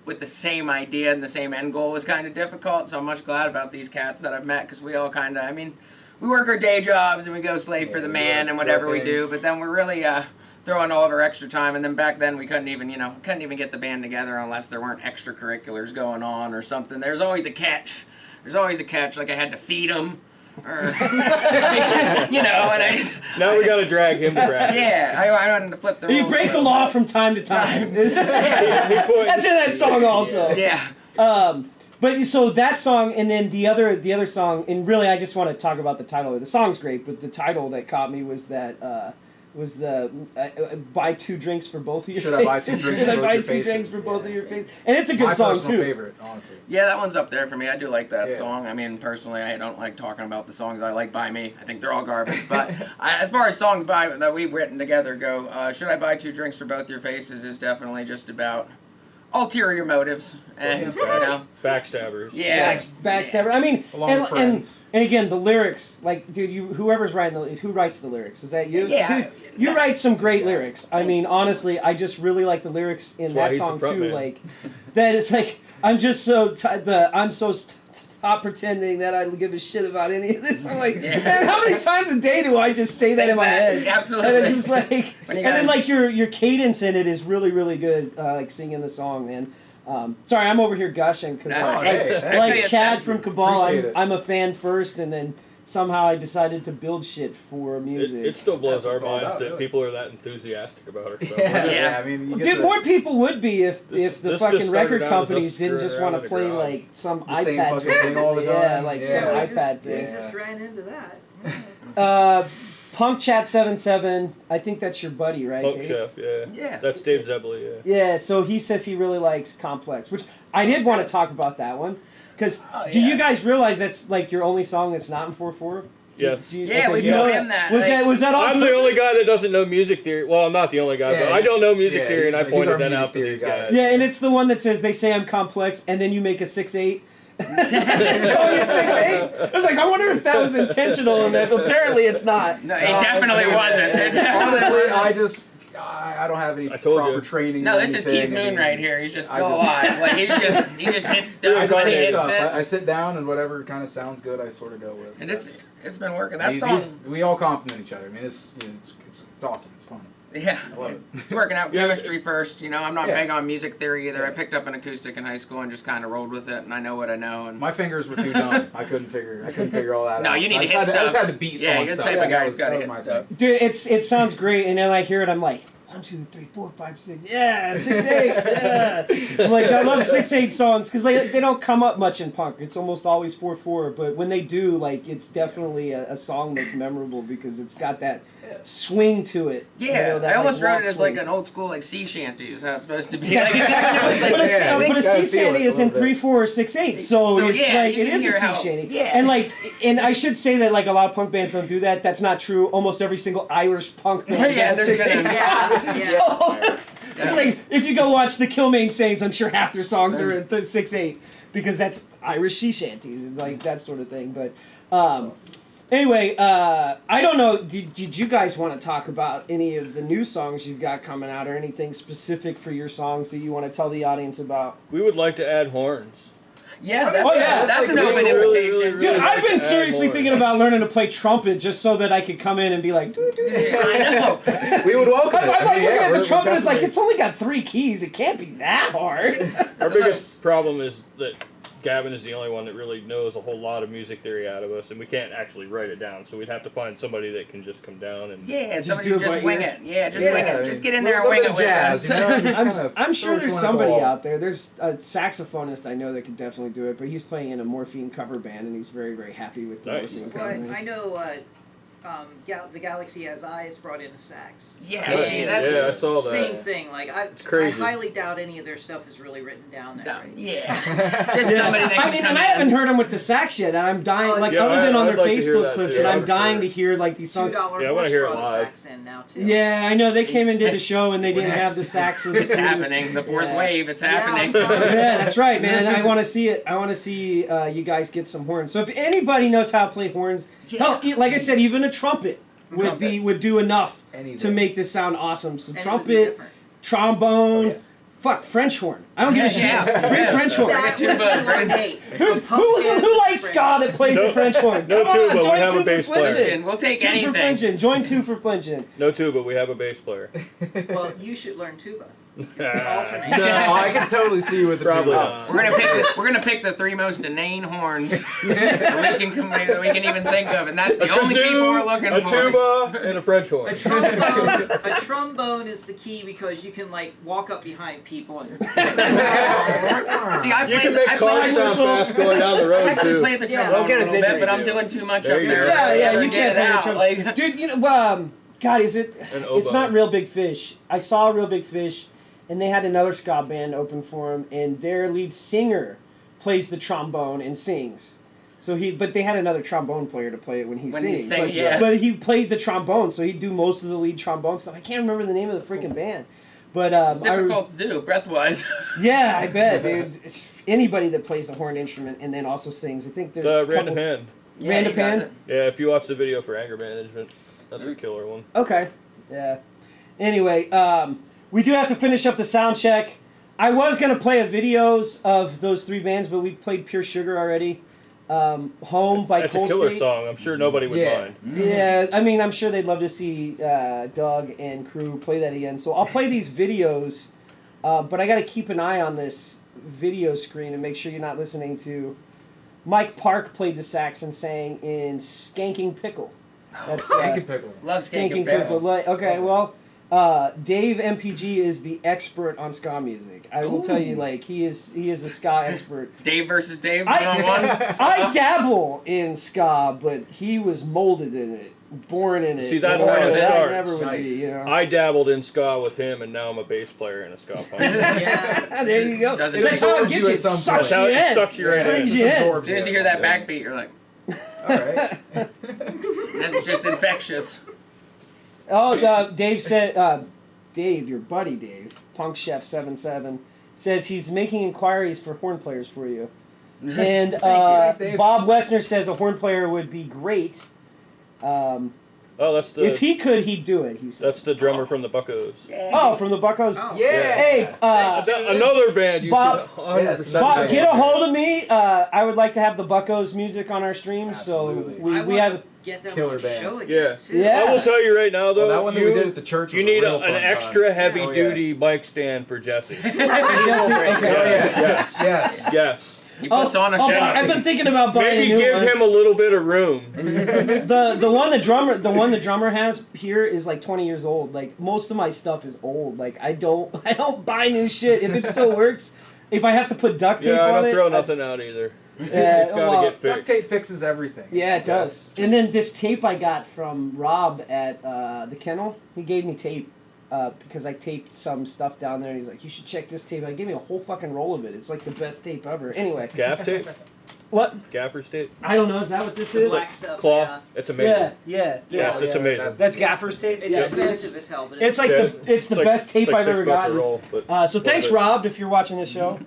With the same idea and the same end goal was kind of difficult, so I'm much glad about these cats that I've met, because we all kind of, I mean, we work our day jobs and we go slave for the man and whatever we do, but then we're really throwing all of our extra time, and then back then we couldn't even get the band together unless there weren't extracurriculars going on or something. There's always a catch. Like I had to feed them. Or, and I just... Now we gotta drag him to practice. Yeah, I wanted to flip the rules. You break the law from time to time. That's in that song also. Yeah. But so that song, and then the other song, and really I just want to talk about the title. The song's great, but the title that caught me was that buy 2 drinks for both of your faces. Should I buy 2 drinks Should I for buy both 2 your drinks faces? for both of your faces? And it's a good My song personal too. favorite, honestly. Yeah, that one's up there for me. I do like that Yeah. song. I mean, personally, I don't like talking about the songs I like by me. I think they're all garbage. But as far as songs that we've written together go, Should I Buy 2 Drinks for Both Your Faces is definitely just about ulterior motives. And, Backstabbers. Yeah. Backstabber. I mean, Along with friends. and again, the lyrics, like, dude, whoever's writing who writes the lyrics? Is that you? Yeah. Dude, you write some great lyrics. I mean, honestly, I just really like the lyrics in That's why that he's the song front too. man. Like, that is like, I'm just so stop pretending that I give a shit about any of this. I'm like, man, how many times a day do I just say that in my head? Absolutely. And it's just like, When you and then gotta- like your cadence in it is really, really good. Like singing the song, man. Sorry, I'm over here gushing because No, hey, thank like you. Chad from Cabal, Appreciate it. I'm a fan first, and then somehow I decided to build shit for music. It still blows That's our what it's all minds about, that really. people are that enthusiastic about our stuff. Yeah, I mean, you get Dude, the, more people would be if the this fucking just record started out as companies us didn't just screwing want to around in play the garage. like some The same iPad fucking thing all the Yeah, time. like Yeah. some We iPad We thing. just ran into that. Punk Chat 77. I think that's your buddy, right? Punk Dave? Chef, yeah. Yeah. That's Dave Zebley, yeah. Yeah, so he says he really likes Complex, which I did want to talk about that one. Because Oh, do yeah. you guys realize that's like your only song that's not in 4/4? Yes. Yeah, we you know told him that. Was like- that on I'm the only purpose? guy that doesn't know music theory. Well, I'm not the only guy, but Yeah, I don't know music yeah, theory, and I he's pointed our that music out to theory these guy. guys. Yeah, and it's the one that says they say I'm complex, and then you make a 6/8. The song is 6/8. I was like, I wonder if that was intentional, and that apparently it's not. No, it definitely wasn't. Honestly, I don't have any I told proper you. training. No, or this is anything. Keith I Moon mean, right here. He's just I still just- alive. Like he just hits stuff. I when just he hit hits stuff. it. I sit down and whatever kind of sounds good, I sort of go with. And it's been working. That These- song. we all compliment each other. I mean, it's awesome. It's fun. Yeah, I love it. it's working out. Yeah. Chemistry first. I'm not Yeah. big on music theory either. I Yeah. picked up an acoustic in high school and just kind of rolled with it, and I know what I know. And My fingers were too dumb. I couldn't figure all that No, out. you So need I to just hit had I just stuff. had to beat Yeah, on you're the stuff. type of guy That who's gotta that hit my stuff. thing. Dude, it sounds great, and then I hear it, I'm like, 1, 2, 3, 4, 5, 6. Yeah, 6/8. Yeah. I'm like, I love 6/8 songs because they don't come up much in punk. It's almost always 4/4. But when they do, like, it's definitely a song that's memorable because it's got that swing to it. Yeah, you know, that, I almost like, wrote walk it as swing. like an old school like sea shanty is how it's supposed to be. Yeah, Like, exactly. But a sea shanty is in 3/4 or 6/8, so it's yeah, like you it can is a hear sea how- shanty. yeah. And I should say that like a lot of punk bands don't do that. That's not true. Almost every single Irish punk band Yeah, does a there's been 6/8 a- song. So it's like if you go watch the Kilmaine Saints, I'm sure half their songs are in 6/8 because that's Irish sea shanties and like that sort of thing. But anyway, I don't know. Did you guys want to talk about any of the new songs you've got coming out, or anything specific for your songs that you want to tell the audience about? We would like to add horns. Yeah, that's an open invitation. Dude, I've been seriously thinking about learning to play trumpet just so that I could come in and be like, doo, doo, doo. I know. We would welcome it. I'm like looking at the we're trumpet, it's like, definitely- it's only got 3 keys. It can't be that hard. Our biggest problem is that Gavin is the only one that really knows a whole lot of music theory out of us, and we can't actually write it down. So we'd have to find somebody that can just come down and Yeah, somebody do who it just by wing ear. it. Yeah, just Yeah, wing I it. mean, Just get in a there and little wing bit it of with jazz, us. you know, just kinda I'm sure throw there's one at the somebody wall. out there. There's a saxophonist I know that could definitely do it, but he's playing in a Morphine cover band, and he's very, very happy with the Nice. Morphine Well, cover band. I know the Galaxy Has Eyes brought in a sax. Yeah, Nice. see, that's Yeah, I saw that. Same thing. Like I crazy. highly doubt any of their stuff is really written down there. Right? yeah. Just somebody that I can mean, come and I in. haven't heard them with the sax yet, and I'm dying, like, Yeah, other than on their I'd like to hear Facebook that clips, too. and Yeah, I'm for dying sure. to hear, like, these songs. $2 Yeah, I wanna hear it brought a live. sax in now too. Yeah, I know. They came and did the show, and they didn't have the sax. with the It's tubas. happening. The fourth Yeah. wave. It's Yeah, happening. Yeah, that's right, man. I want to see it. I want to see you guys get some horns. So if anybody knows how to play horns, hell, like I said, even a trumpet would do enough to Anything. make this sound awesome. So And it would be trumpet, different. trombone, Oh, yes. fuck French horn. I don't give a shit. Yeah. Bring Yeah. French horn. Bring a tuba, bring- Who likes ska that plays the No- French horn? no Come tuba, on, we join have a Two for bass player. Flinchin. We'll take Two for anything. Flinchin. Join Two for Flinchin. no tuba. We have a bass player. Well, you should learn tuba. Ah, Alternate. No, I can totally see you with the Probably tuba. not. We're gonna pick the 3 most inane horns that we can even think of, and that's the A only people we're kazoo, looking a for. tuba, and a French horn. A trombone is the key because you can like walk up behind people and See, I You played. can make I cars played sound fast going down the I road actually too. played the Yeah. trombone Don't get a a little bit, but I'm didgeridoo. doing too much There up you there. go. Yeah, Never you get can't it play the out. trumpet. Like, Dude, you know, God, is it? An It's oboe. not Real Big Fish. I saw Real Big Fish, and they had another ska band open for him, and their lead singer plays the trombone and sings. But they had another trombone player to play it when he When he sings. sang, but, yeah. but he played the trombone, so he'd do most of the lead trombone stuff. I can't remember the name of the freaking band. But it's difficult to do, breath-wise. yeah, I bet, dude. It's anybody that plays the horn instrument and then also sings. I think there's a Random couple- Hand. Yeah, Random he does Hand? it. Yeah, if you watch the video for anger management, that's a killer one. Okay. Yeah. Anyway, we do have to finish up the sound check. I was gonna play a videos of those 3 bands, but we played Pure Sugar already. Home by That's a Cold killer State. song. I'm sure nobody would Yeah. mind. Yeah, I mean, I'm sure they'd love to see Doug and crew play that again. So I'll play these videos, but I got to keep an eye on this video screen and make sure you're not listening to. Mike Park played the sax and sang in Skanking Pickle. That's Skankin' pickle. Love Skanking Skanking Pickle. Pickles. Okay, well, Dave MPG is the expert on ska music. I will tell you, like, he is a ska expert. Dave versus Dave, I- one-on-one. I dabble in ska, but he was molded in it, born in it. See, that's Born how in it I starts. never would Nice. be, you know. I dabbled in ska with him, and now I'm a bass player in a ska punk. yeah. There you go. Doesn't That's how it absorbs gets you you. at some Sucks That's how you it in. sucks you right Brings in. you in. As soon as you hear that backbeat, you're like, All right. that's just infectious. Oh, Dave said, Dave, your buddy Dave, Punk Chef 77, says he's making inquiries for horn players for you. And Thanks, Dave. Bob Wessner says a horn player would be great. Oh, that's If the he could, he'd do it. He said. that's the drummer from the Buccos. Oh, from the Buccos. Oh. Yeah. Hey, Another band you Bob- should 100% Yes, Bob, Definitely. get a hold of me. I would like to have the Buccos music on our stream. Absolutely. So we I wanna have. get them Killer on the band. show Yeah. again too. Yeah. I will tell you right now, though, Well, that one that we did at the church you was a need real an fun time. extra heavy Oh, yeah. duty mic stand for Jesse. Okay. Oh, yes. Yes. Yes. Yes. He puts on a show. I've been thinking about buying Maybe a new give one. him a little bit of room. the one the drummer has here is like 20 years old. Like most of my stuff is old. Like I don't buy new shit if it still works. If I have to put duct tape Yeah, I on don't it, throw nothing out either. Yeah, It's gotta get Duct fixed. tape fixes everything. Yeah, it does. And then this tape I got from Rob at the kennel, he gave me tape because I taped some stuff down there. And he's like, "You should check this tape." I gave me a whole fucking roll of it. It's like the best tape ever. Anyway. Gaff tape? What? Gaffer's tape? I don't know. Is that what this The is? black stuff. Cloth. Yeah. It's amazing. Yeah. Yes, it's amazing. That's Gaffer's tape. It's Yeah. expensive as hell, but It's like it's the like- best tape it's like I've ever $6 a gotten. roll, but So thanks, worth it. Rob, if you're watching this show.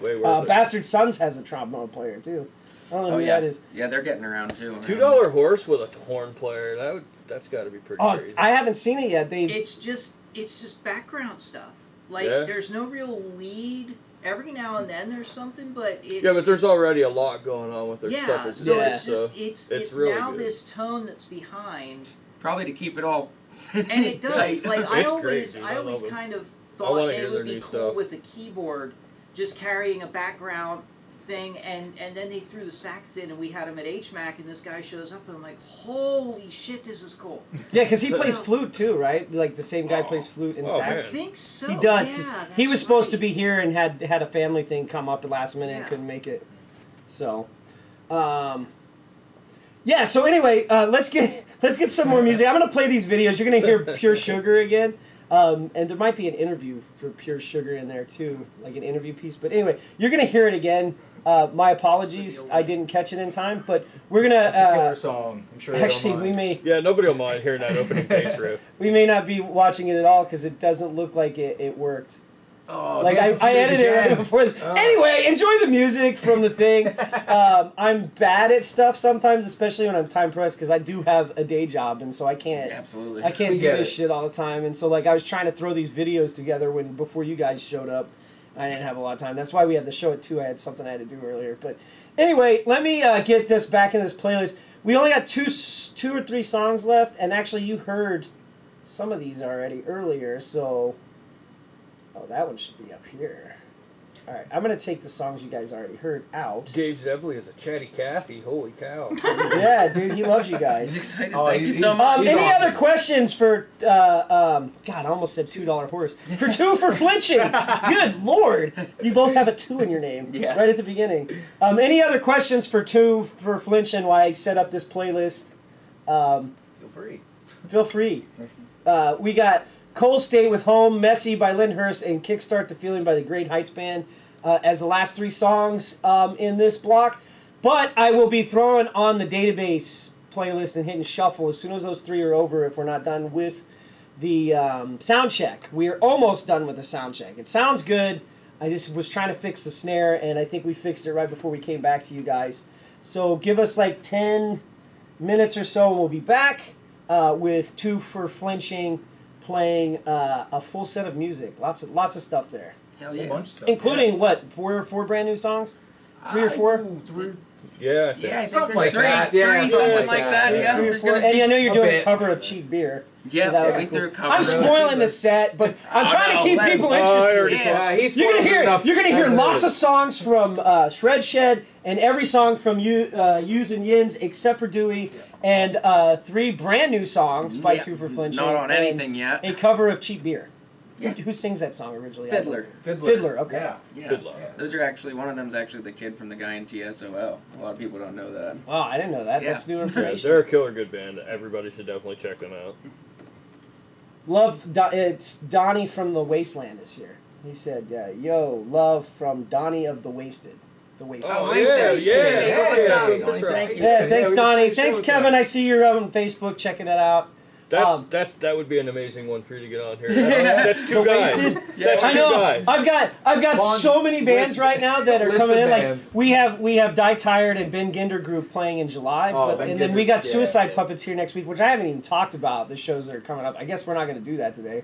Way worth it. Bastard Sons has a trombone player too. I don't know Oh who yeah, that is. yeah, they're getting around too. $2 horse with a horn player. That's got to be pretty Oh, crazy. I haven't seen it yet. It's just background stuff. Like Yeah. there's no real lead. Every now and then there's something, but it's Yeah, but there's already a lot going on with their yeah. stuff. So Yeah. it's just it's really now good. this tone that's behind, Probably to keep it all. and it does. Like I It's always great, dude. I I always love it. kind of I thought wanna they hear would their be new cool stuff. with a keyboard, just carrying a background thing, and then they threw the sax in, and we had him at HMAC, and this guy shows up, and I'm like, holy shit, this is cool. Yeah, because he plays So- flute too, right? Like the same guy plays flute and Oh, sax. I man. think so. He does. Yeah, 'Cause that's he was supposed right. to be here and had a family thing come up at last minute and Yeah. couldn't make it. So, yeah. So anyway, let's get some more music. I'm gonna play these videos. You're gonna hear Pure Sugar again, and there might be an interview for Pure Sugar in there too, like an interview piece. But anyway, you're gonna hear it again. My apologies, I didn't catch it in time, but we're gonna. It's a killer song. I'm sure they don't Actually, we mind. may. Yeah, nobody will mind hearing that opening bass riff. We may not be watching it at all because it doesn't look like it worked. Oh, Like damn, I edited it right again. before. Oh. Anyway, enjoy the music from the thing. I'm bad at stuff sometimes, especially when I'm time pressed, because I do have a day job, and so I can't. Absolutely. I can't We do get this it. shit all the time, and so like I was trying to throw these videos together before you guys showed up. I didn't have a lot of time. That's why we had the show at 2. I had something I had to do earlier. But anyway, let me get this back in this playlist. We only got two or three songs left, and actually you heard some of these already earlier. So, oh, that one should be up here. All right, I'm gonna take the songs you guys already heard out. Dave Zebley is a chatty Cathy. Holy cow. Yeah, dude, he loves you guys. He's excited. Oh, Thank you he's- so much. he's Any awesome. other questions for God, I almost said $2 horse. For Two For Flinchin. Good Lord. You both have a 2 in your name. Yeah. Right at the beginning. Any other questions for Two For Flinchin while I set up this playlist? Feel free. Feel free. We got Cold Stay With Home, Messy by Lyndhurst, and Kickstart the Feeling by the Great Heights Band as the last 3 songs in this block. But I will be throwing on the database playlist and hitting shuffle as soon as those 3 are over if we're not done with the sound check. We are almost done with the sound check. It sounds good. I just was trying to fix the snare, and I think we fixed it right before we came back to you guys. So give us like 10 minutes or so, and we'll be back with Two For Flinching playing a full set of music. Lots of stuff there. Hell A yeah. bunch of stuff. Including what? Four brand new songs? 3 or 4? Yeah, I think. Yeah, I think Something there's like 3. that. Yeah, 3, something something like like that. that. Yeah. Yeah, 3 or there's 4. gonna And be I know you're a doing a bit. cover of Cheap Beer. Yeah, so that would we be threw a cool. cover I'm of- spoiling the set, but I'm trying to keep let people him- interested. Yeah. He's You're gonna spoiled hear enough. you're gonna hear as it lots is. of songs from Shred Shed and every song from Yous and Yins except for Dewey, and 3 brand new songs by Yeah, Two For Flinching. Not on and anything yet. A cover of Cheap Beer. Yeah. Who sings that song originally? Fiddler. Fiddler, okay. Yeah. Yeah. Good luck. Those are actually, one of them's actually the kid from the guy in TSOL. A lot of people don't know that. Oh, I didn't know that. Yeah. That's new Yeah, information. they're a killer good band. Everybody should definitely check them out. It's Donnie from the Wasteland is here. He said, "Yo, love from Donnie of the Wasted." The Wasted. Oh, yeah, Wednesday. yeah, Hey, what's yeah, up, that's Donnie? right. Thank you. Yeah, Yeah, thanks we just Donnie. played a show Thanks with Kevin. them. I see you're on Facebook checking it out. That would be an amazing one for you to get on here. Yeah. That's The 2 guys. Wasted? That's I 2 know. guys. I've got Long so many bands list- right now that are list coming of in. Like bands. we have Die Tired and Ben Ginder Group playing in July, Oh, Ben and then we Ginder's- got yeah, Suicide yeah. Puppets here next week, which I haven't even talked about. The shows that are coming up. I guess we're not going to do that today.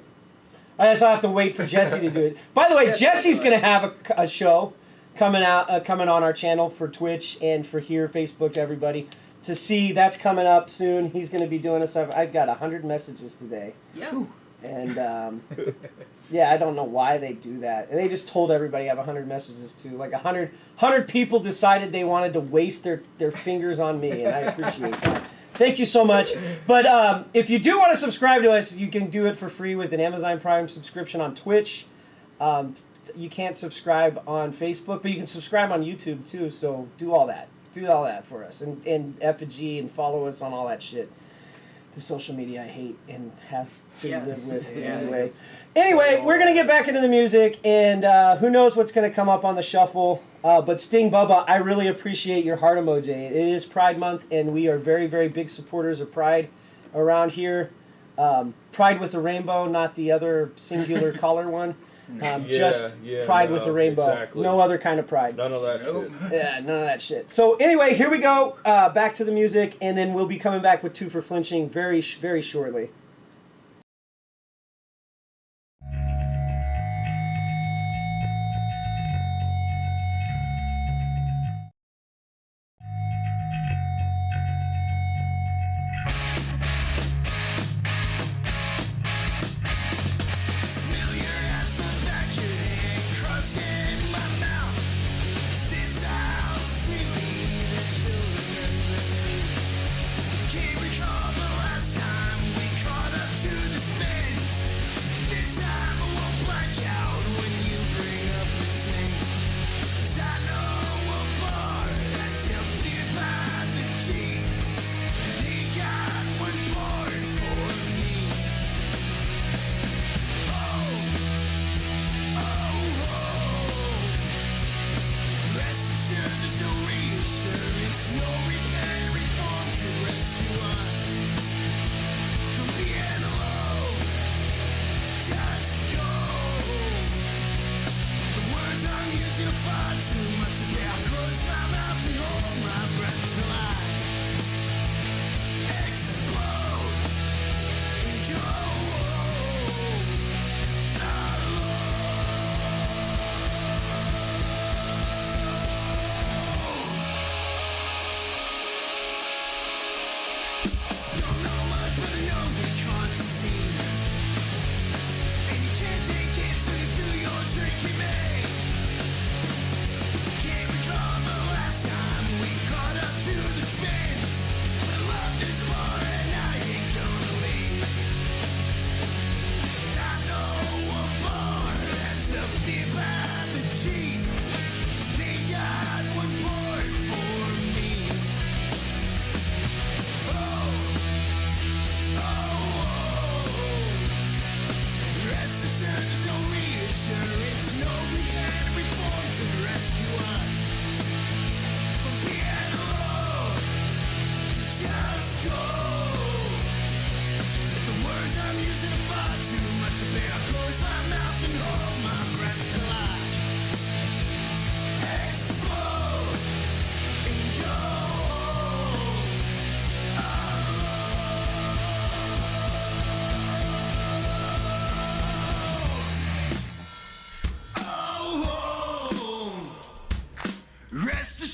I guess I'll have to wait for Jesse to do it. By the way, Jesse's going to have a show coming on our channel for Twitch and for here Facebook. Everybody to see that's coming up soon. He's going to be doing us. I've got 100 messages today. Yeah. And yeah, I don't know why they do that. And they just told everybody I have 100 messages too. Like 100 people decided they wanted to waste their fingers on me, and I appreciate that. Thank you so much. But if you do want to subscribe to us, you can do it for free with an Amazon Prime subscription on Twitch. You can't subscribe on Facebook, but you can subscribe on YouTube too. So do all that. Do all that for us. And effigy and follow us on all that shit. The social media I hate and have to live with anyway. Anyway, we're going to get back into the music, and who knows what's going to come up on the shuffle. But Sting Bubba, I really appreciate your heart emoji. It is Pride Month, and we are very, very big supporters of Pride around here. Pride with a rainbow, not the other singular color one. Just Pride with a rainbow. Exactly. No other kind of pride. None of that shit. Yeah, none of that shit. So anyway, here we go. Back to the music, and then we'll be coming back with Two for Flinching very, very shortly.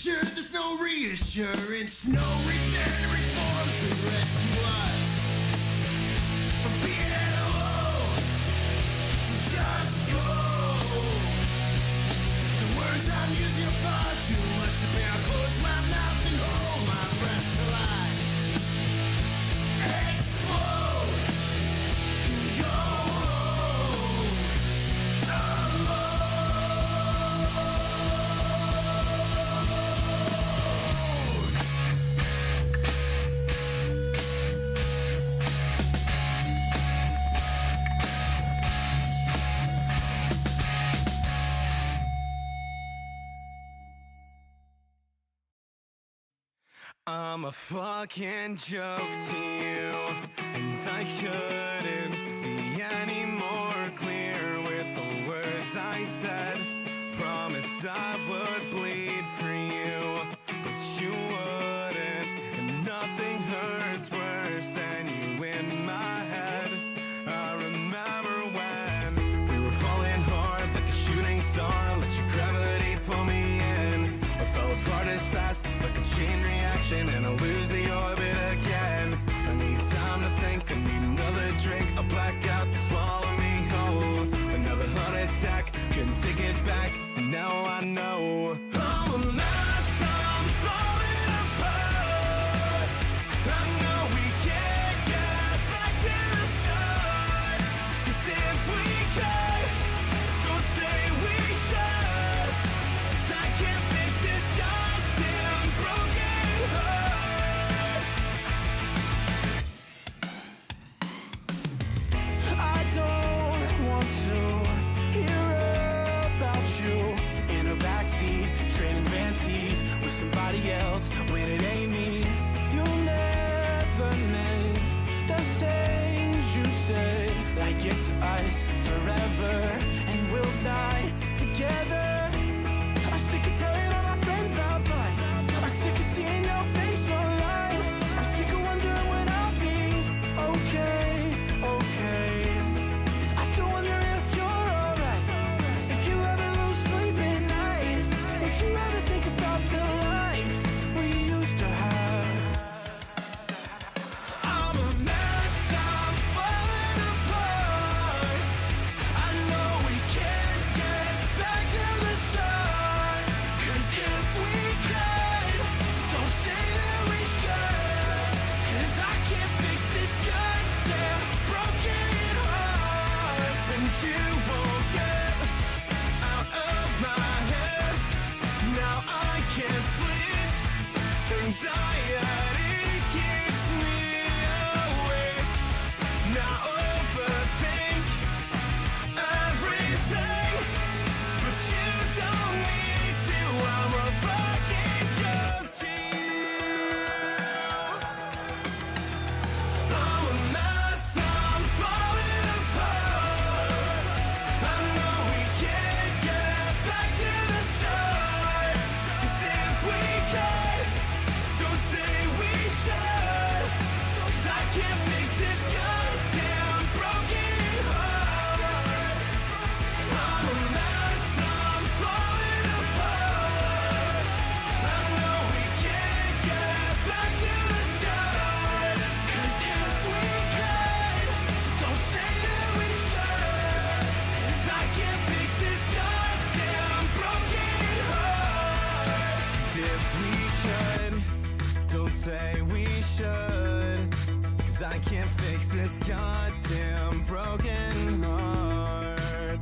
There's no reassurance, no repair and reform to rescue us from being alone. So just go. The words I'm using are far too much to bear. I close my mouth and hold my breath till I explode and go I'm a fucking joke to you, and I couldn't be any more clear with the words I said. Promised I would bleed for you, but you wouldn't, and nothing hurts worse than you in my head. I remember when we were falling hard like a shooting star. Let your gravity pull me in. I fell apart as fast like a chain reaction, and I lose the orbit again. I need time to think, I need another drink, a blackout to swallow. I know I'm a mess, I'm falling apart. I know we can't get back to the start. 'Cause if we could, don't say we should. 'Cause I can't fix this goddamn broken heart. I don't want to hear about you in a backseat, trading panties with somebody else when it ain't me. You'll never make the things you said, like it's us forever and we'll die together. I'm sick of telling all my friends I'm fine. I'm sick of seeing your face online. I'm sick of wondering when I'll be okay, okay. I still wonder if you're alright, if you ever lose sleep at night, if you ever think about the life we used to have. I'm a mess, I'm falling apart. I know we can't get back to the start. 'Cause if we could, don't say that we should. 'Cause I can't fix this goddamn broken heart. And you won't get out of my head. Now I can't sleep. Anxiety keeps me awake. Now overthink everything, but you don't need to. I'm a fucking joke to you. I'm a mess, I'm falling apart. I know we can't get back to the start. 'Cause if we could, don't say we should. 'Cause I can't fix this goddamn broken heart. I'm a mess, I'm falling apart. I know we can't get back to the start. 'Cause if we could, don't say that we should. 'Cause I can't fix this goddamn broken heart. If we could, don't say we should. 'Cause I can't fix this goddamn broken heart.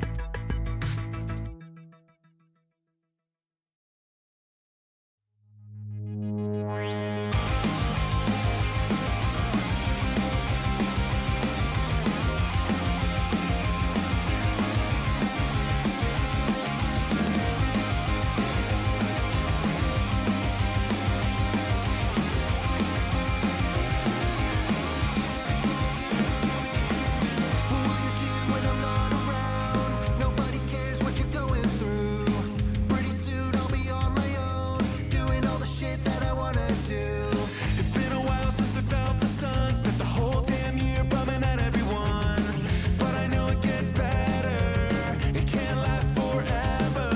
When I'm not around, nobody cares what you're going through. Pretty soon I'll be on my own, doing all the shit that I wanna do. It's been a while since I felt the sun, spent the whole damn year bumming at everyone. But I know it gets better, it can't last forever.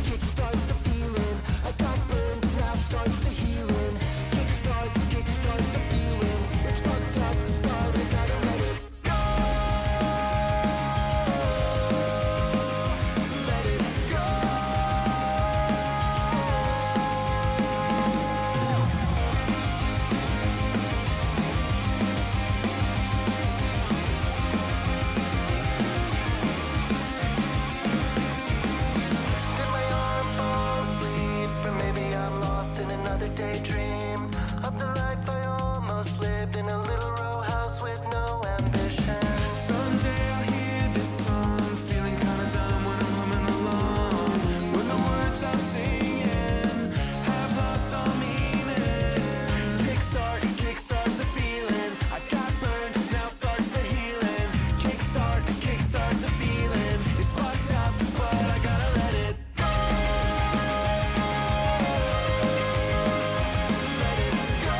Kickstart the feeling, I got burned, now starts the healing. Kickstart the feeling, it's fucked up, but I gotta let it go. Let it go. Did my arm fall asleep, or maybe I'm lost in another daydream of the life I almost lived in a little row house with no ambition. Someday I'll hear this song, feeling kinda dumb when I'm humming along. When the words I'm singing have lost all meaning. Kickstart the feeling. I got burned, now starts the healing. Kickstart the feeling. It's fucked up, but I gotta let it go. Let it go.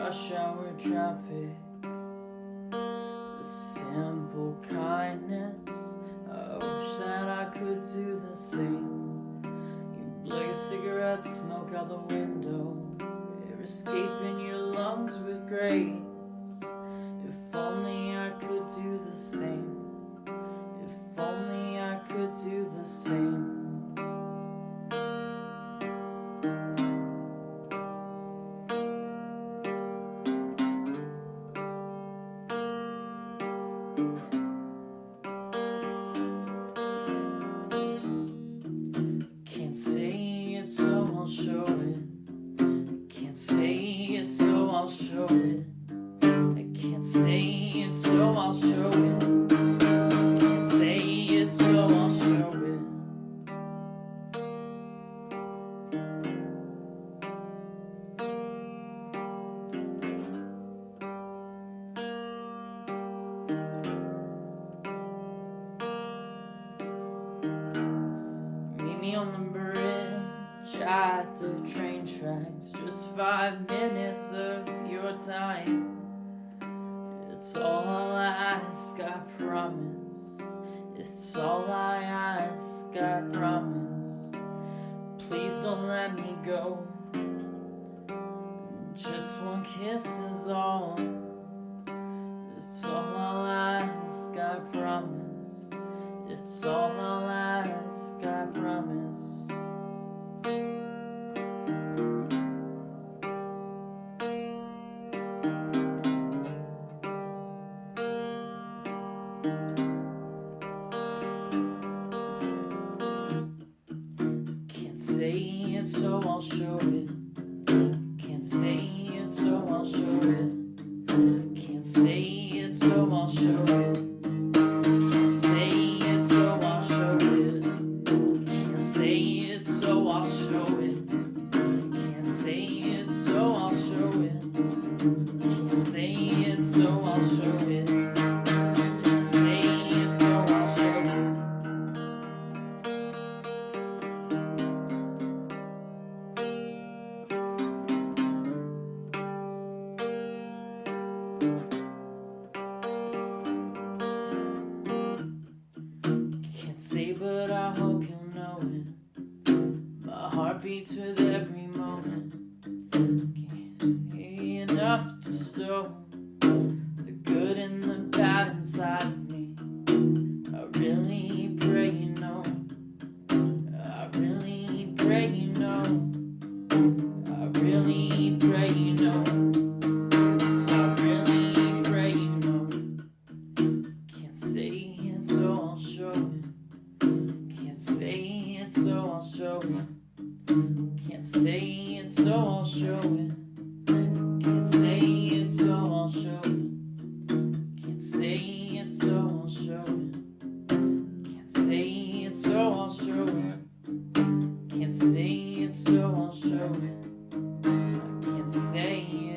rush hour traffic, the simple kindness. I wish that I could do the same. You blare a cigarette, smoke out the window, air escaping your lungs with grace. If only I could do the same. If only I could do the same. Can't say it, so I'll show it. Can't say it, so I'll show it. I can't say it, so I'll show it. Can't say it, so I'll show it. Meet me on the bridge at the train tracks. Just 5 minutes of your time. It's all I'll ask, I promise. It's all I ask, I promise. Please don't let me go. Just one kiss is all. It's all I'll ask, I promise. It's all I'll ask, I promise. Can't say it, so I'll show it. Can't say it, so I'll show it. Can't say it, so I'll show it. Can't say it, so I'll show it. Can't say it, so I'll show it. Can't say it, so I'll show it. Can't say it, so I'll show it. Can't say it, so I'll show it. Can't say, but I hope you'll know it. My heart beats with every moment. Can't hear enough to stow the good and the bad inside of me. I really pray you know. I really pray you know. I really pray you know. I really pray you know. Can't say it, so I'll show it. Can't say it, so I'll show it. Can't say it, so I'll show it. Can't say it, so I'll show it. Can't say it, so I'll show it. Can't say it, so I'll show it. Can't say it, so I'll show it. I can't say it.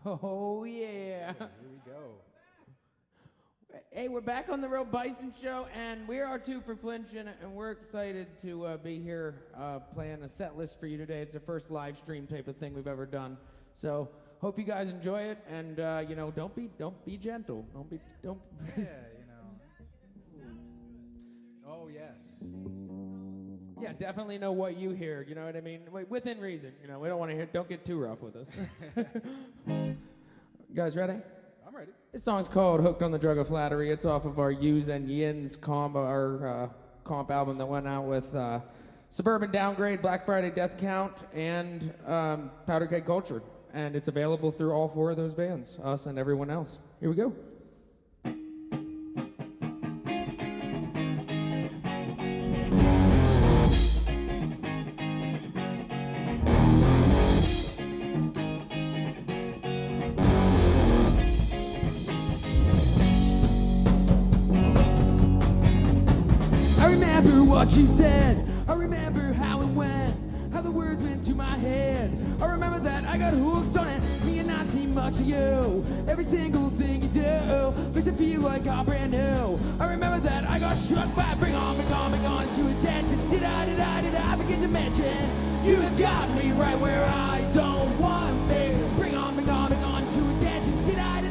Oh, yeah. Here we go. Hey, we're back on the Real Bison Show, and we are Two For Flinchin, and we're excited to be here playing a set list for you today. It's the first live stream type of thing we've ever done. So, hope you guys enjoy it, and you know, don't be gentle. Don't. Yeah, you know. Oh yes. Yeah, definitely know what you hear. You know what I mean? Within reason. You know, we don't want to hear. Don't get too rough with us. You guys ready? I'm ready. This song's called "Hooked on the Drug of Flattery." It's off of our Yous and Yins comp album that went out with Suburban Downgrade, Black Friday Death Count, and Powder Keg Culture. And it's available through all four of those bands, us and everyone else. Here we go. I remember what you said. I remember how it went. How the words went to my head. I remember that I got hooked on it. Me and not see much of you. Every single thing you do makes it feel like I'm brand new. I remember that I got shook by bring on to attention. Did I forget to mention? You have got me right where I don't want me. Bring on to attention. Did I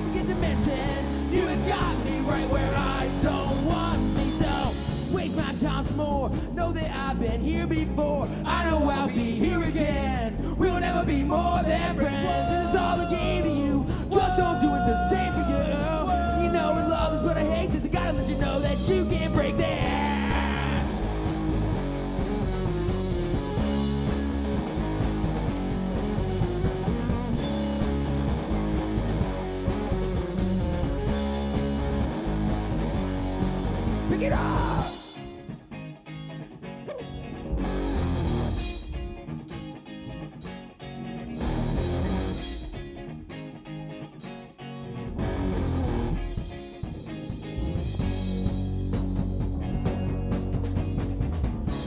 forget to mention? You have got me right where I don't want me. So waste my time some more. Know that I've been here before. I know I'll be here again. We'll never be more than friends. This is all I gave to you. Just don't do it the same for you. You know I love this, but I hate this. I gotta let you know that you can't break that. Pick it up!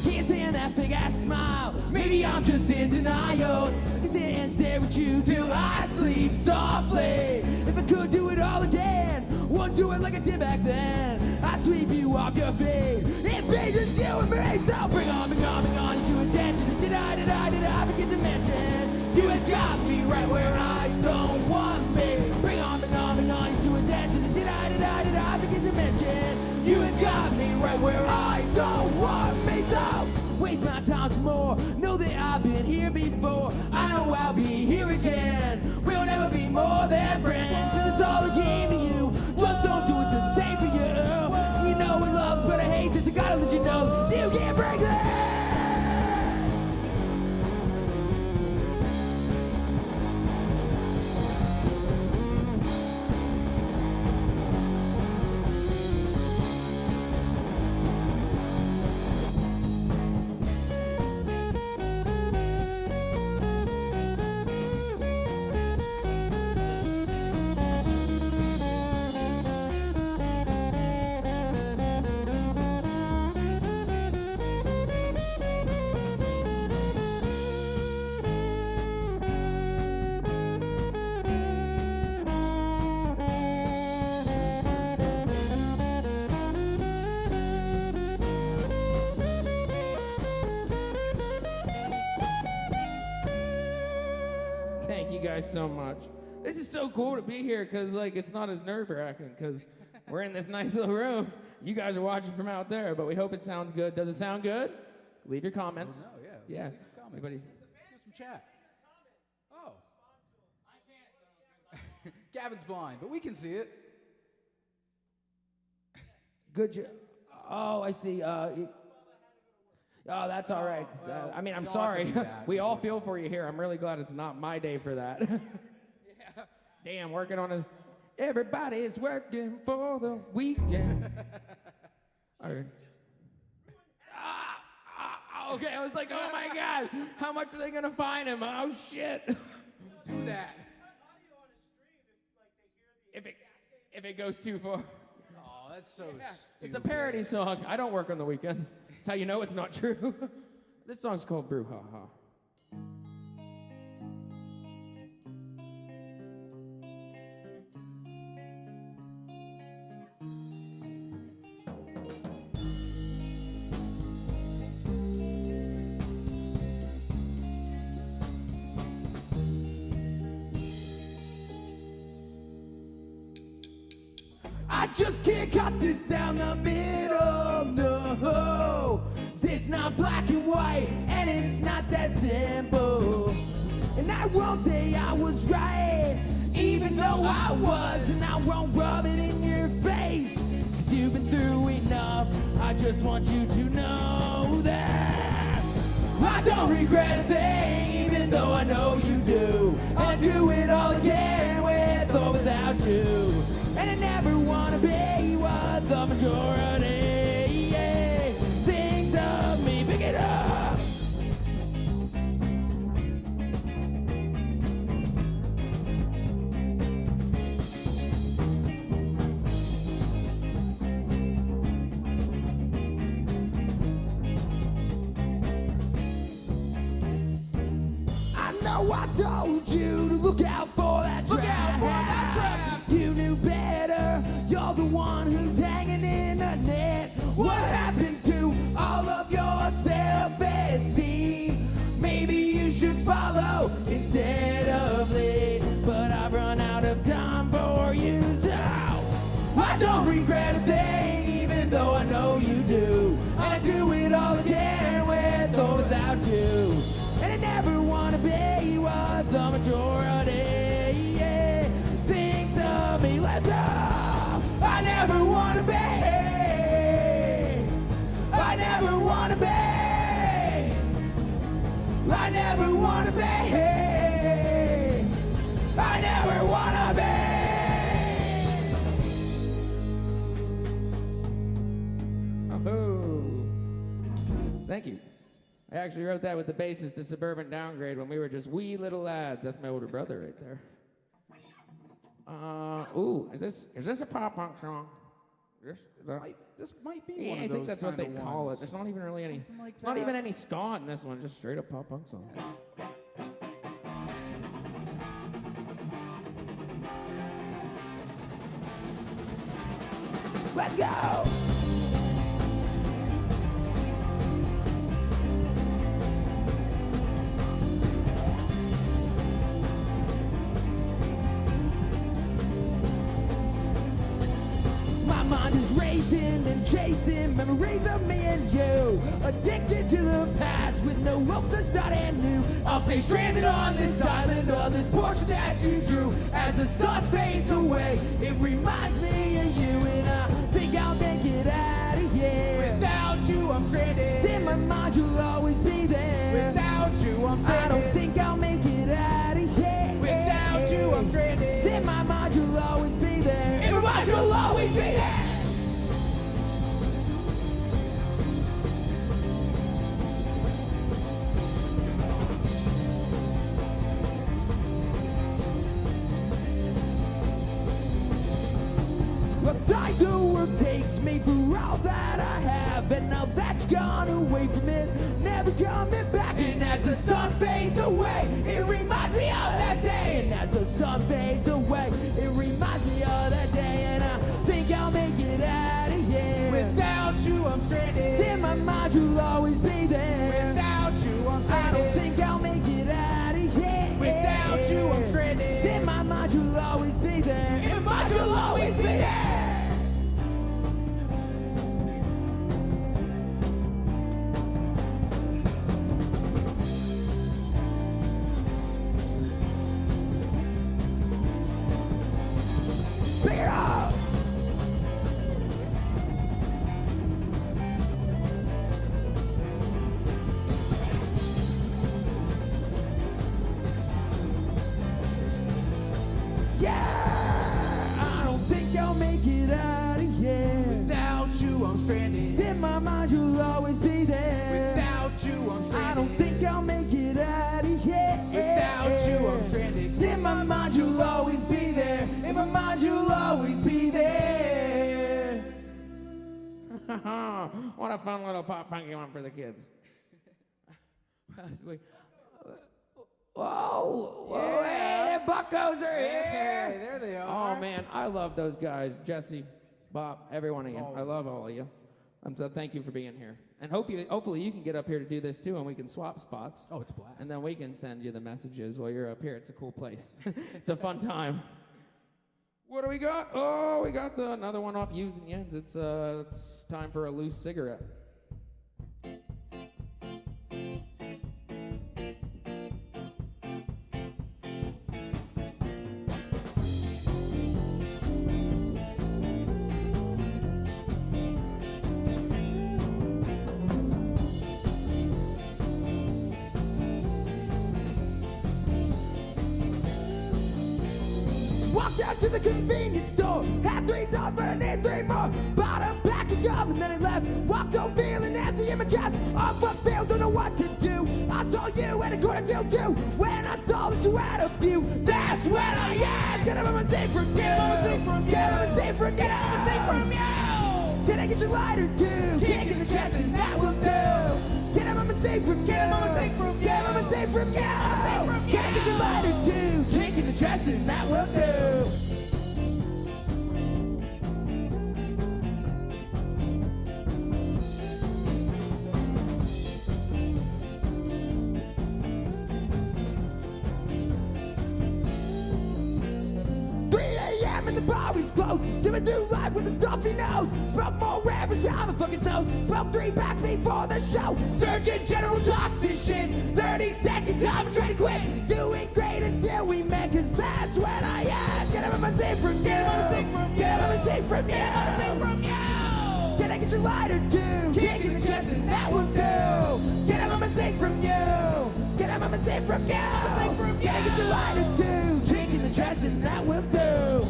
Can't stand that fake ass smile. Maybe I'm just in denial. I can sit and stare at you till I sleep softly. If I could do it all again, won't do it like I did back then. I'd sweep you off your feet. It be just you and me. So bring on to attention. Did I forget to mention? You had got me right where I don't want me. Bring on to attention. Did I forget to mention? You had got me right where I don't want me. So waste my time some more. Know that I've been here before. I know I'll be here again. We'll never be more than friends. This is all I gave to you. Just don't do it the same for you. You know it loves, but I hate this. I gotta let you know you can't break that. Thank you guys so much. This is so cool to be here because, like, it's not as nerve-wracking because we're in this nice little room. You guys are watching from out there, but we hope it sounds good. Does it sound good? Leave your comments. Oh, no, yeah. Yeah. Leave comments. Anybody's... Give some chat. Oh. Gavin's blind, but we can see it. Good job. Oh, I see. Oh, that's all right. Well, I mean, I'm we all have to sorry. do that. We all feel for you here. I'm really glad it's not my day for that. Yeah. Damn, working on a... Everybody's working for the weekend. All right. Okay, I was like, oh my God, how much are they gonna fine him? Oh shit. Do that. If it goes too far. Oh, that's so stupid. It's a parody song. I don't work on the weekends. That's how you know it's not true. This song's called Brouhaha. I just can't cut this down the middle, no. It's not black and white, and it's not that simple. And I won't say I was right, even though I was. And I won't rub it in your face, 'cause you've been through enough. I just want you to know that I don't regret a thing, even though I know you do. I'll do it all again, with or without you. And I never want to be what the majority thinks of me. Pick it up. I know I told you to look out for that trap. Look out for that trap. You knew better. You're the one who's hanging in a net. What happened to all of your self-esteem? Maybe you should follow instead of lead. But I've run out of time for you, so I don't regret a thing, even though I know you do. I do it all again, with or without you. And I never want to be what the majority thinks of me. Let's go. I never want to be. I never want to be. I never want to be. I never want to be. Oh, thank you. I actually wrote that with the bassist to Suburban Downgrade when we were just wee little lads. That's my older brother right there. Ooh, is this a pop punk song? This might be Yeah, one of I those think that's what they kinda call ones. it. There's not even really any. Something like Not that. even any ska in this one. Just straight up pop punk song. Let's go. My mind is racing and chasing memories of me and you. Addicted to the past with no hope to start anew. I'll stay stranded on this island of this portion that you drew. As the sun fades away, it reminds me of you. And I think I'll make it out of here. Without you, I'm stranded. In my mind, you'll always be there. Without you, I'm stranded. I don't think I'll make it out of here. Without you, I'm stranded. In my mind, you'll always be there. In my mind, you'll always be there. Well, time the world takes me for all that I have, and now that you're gone away from it, never coming back. And as the sun fades away, it reminds me of that day. And as the sun fades away, it reminds me of that day. And I think I'll make it out of here. Without you, I'm stranded. In my mind, you'll always be there. Without you, I'm stranded. I don't think I'll make it out of here. Without you, I'm stranded. In my mind, you'll always be there. In my mind, you'll always be there. Pick it up! Yeah! I don't think I'll make it out of here. Without you, I'm stranded. In my mind, you'll always be there. Without you, I'm stranded. I don't think I'll make it out of here. Without you, I'm stranded. In my mind, you'll always be there. In my mind, you'll always be there. What a fun little pop punky one for the kids. Whoa! Hey, the Buccos are here! Hey, there they are. Oh man, I love those guys, Jesse, Bob, every one of you. I love all of you. So thank you for being here. And hopefully you can get up here to do this too, and we can swap spots. Oh, it's a blast. And then we can send you the messages while you're up here. It's a cool place. It's a fun time. What do we got? Oh, we got another one off Using Yens. It's time for a loose cigarette. Walked out to the convenience store, had $3, but I need 3 more. Bought a pack of gum and then I left. Walked home feeling empty in my chest. Unfulfilled, don't know what to do. I saw you at 1:45. When I saw that you had a few, that's when I asked, can I have a save from you? Can I have a save from you? Can I have a save from you? Can I have a save from you? Can I get your lighter too? Kick in the chest and that will do. Can I have a save from you? Can I have a save from you? Can I have a save from you? Can I get your lighter too? Kick in the chest and that will do. And the bar is closed. Sipping through life with a stuffy nose. Smoke more every time I fucking snow. Smoke 3 packs before the show. Surgeon General toxic shit. 30-second time I'm trying to quit. Doing great until we met, cause that's when I ask. Can I have a save from you? Can I have a save from you? Can I have a save from you? Can I have a save from you? Can I get your lighter too? Kick in the chest and that will do. Can I have a save from you? Can I have a save from you? Can I get your lighter too? Kick in the chest and that will do.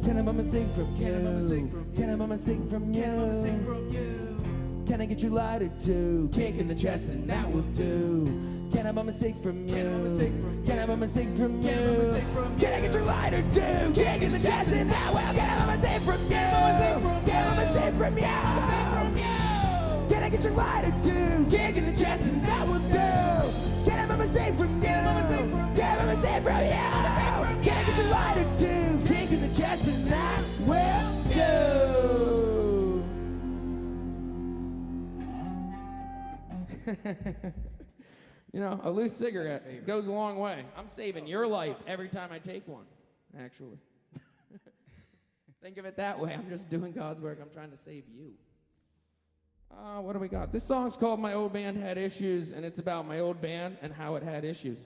Can I mama sing from you? Can I mama sing from you? Can I mama sing from you? Can I mama sing from you? Can I get your lighter too? Kick in the chest and that will do. Can I mama sing from you? Can I mama sing from you? Can I mama sing from you? Can I mama sing from you? Can I get your lighter too? Kick in the chest and that will. Can I mama sing from you? Can I mama sing from you? Can I mama sing from you? Can I get your lighter too? Kick in the chest and that will do. Can I mama sing from you? Can I mama sing from you? Can I mama sing from you? Can I get your lighter too? Kick in the chest and that will do. You know, a loose cigarette goes a long way. I'm saving your life every time I take one, actually. Think of it that way. I'm just doing God's work. I'm trying to save you. What do we got? This song's called My Old Band Had Issues, and it's about my old band and how it had issues.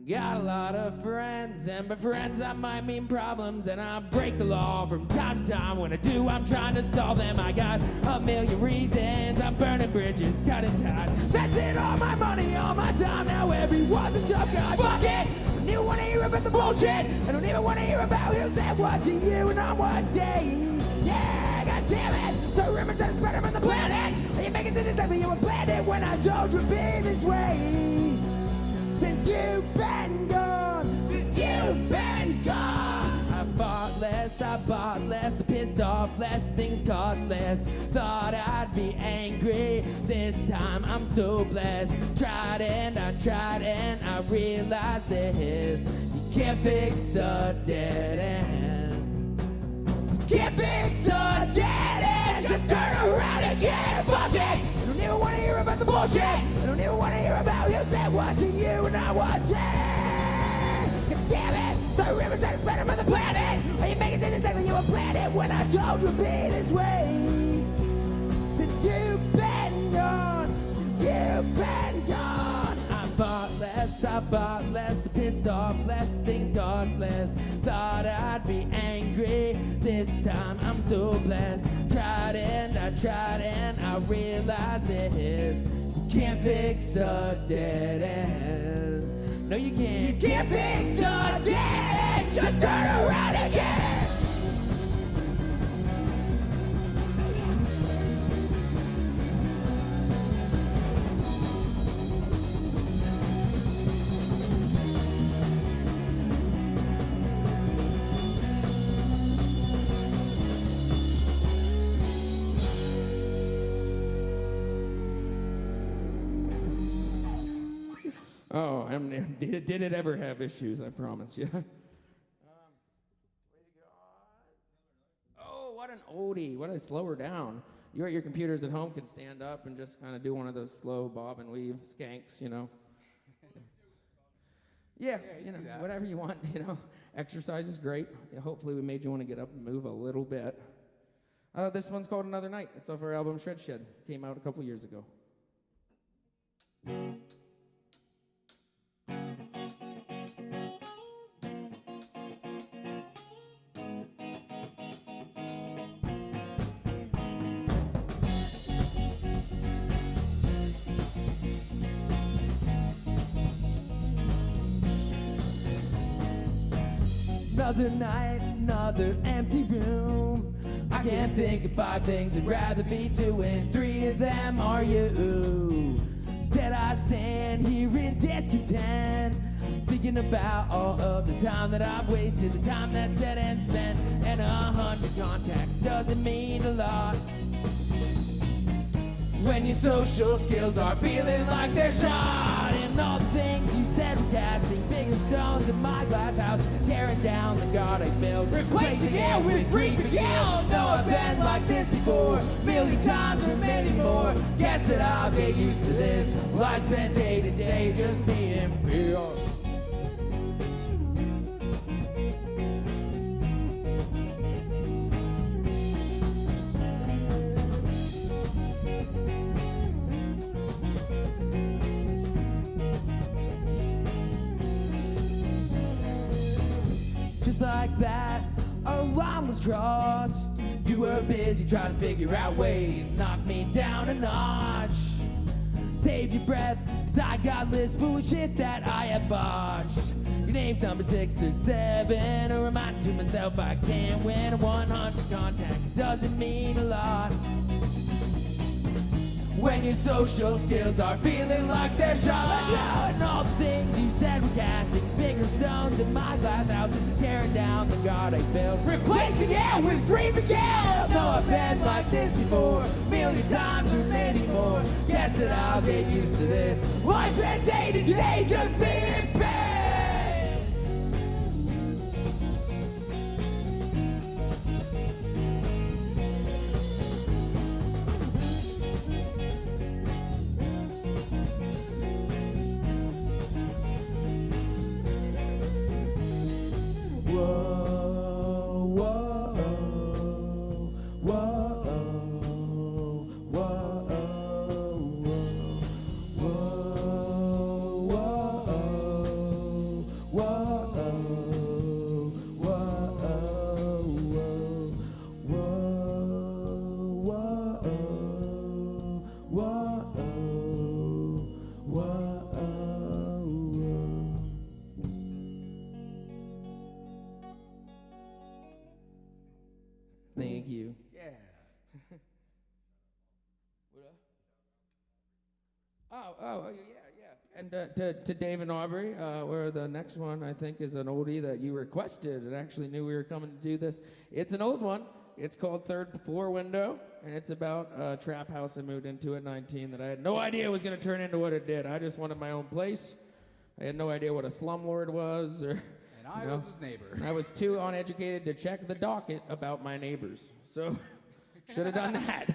Got a lot of friends, and by friends I might mean problems, and I break the law from time to time. When I do, I'm trying to solve them. I got a million reasons. I'm burning bridges, cutting ties, investing all my money, all my time. Now everyone's a tough guy. Fuck it! I don't even want to hear about the bullshit. I don't even want to hear about who said what to you and on what day. Yeah, god damn it! So remember trying to spread them on the planet. Are you making this exactly you were planned it when I told you be this way? Since you've been gone, since you've been gone, I bought less, I pissed off less, things cost less. Thought I'd be angry, this time I'm so blessed. Tried and I realized this. You can't fix a dead end. You can't fix a dead end, just turn around again, fuck it. I don't even want to hear about the bullshit. I don't even want to hear about who said what to you and I what did. God damn it, the river trying to spread them on the planet. Are you making this exactly you were planned when I told you be this way? Since you've been gone, since you've been gone, I bought less, pissed off less, things cost less. Thought I'd be angry, this time I'm so blessed. Tried and I realized this. You can't fix a dead end. No, you can't. You can't fix a dead end. Just turn around again. Oh, did it ever have issues? I promise you. Oh, what an oldie! What a slow her down. You at your computers at home can stand up and just kind of do one of those slow bob and weave skanks, you know. Yeah, you know, whatever you want, you know. Exercise is great. Yeah, hopefully we made you want to get up and move a little bit. This one's called Another Night. It's off our album Shred Shed. Came out a couple years ago. Another night, another empty room. I can't think of 5 things I'd rather be doing. 3 of them are you. Instead I stand here in discontent, thinking about all of the time that I've wasted, the time that's dead and spent. And 100 contacts doesn't mean a lot when your social skills are feeling like they're shot. And all the things you said were casting bigger stones in my glass house, tearing down the God I built, replacing it with grief and guilt. No, I've been like this before, 1,000,000 times or many more. Guess that I'll get used to this. Well, I spend day to day just being real. Just like that, a line was crossed. You were busy trying to figure out ways, knock me down a notch. Save your breath, cause I got a list full of shit that I have botched. Your name's number 6 or 7, a reminder to myself I can't win. 100 contacts doesn't mean a lot when your social skills are feeling like they're shot. And all the things you said were casting bigger stones in my glass house and tearing down the God I built, replacing it with grief and guilt. No, I've been like this before, 1,000,000 times or many more. Guess that I'll get used to this. Well, I spend day to day just being bad. Thank you. Yeah. Yeah. And to Dave and Aubrey, where the next one I think is an oldie that you requested and actually knew we were coming to do this. It's an old one. It's called Third Floor Window, and it's about a trap house I moved into at 19 that I had no idea was going to turn into what it did. I just wanted my own place. I had no idea what a slumlord was, or. And I was his neighbor. I was too uneducated to check the docket about my neighbors, so should have done that.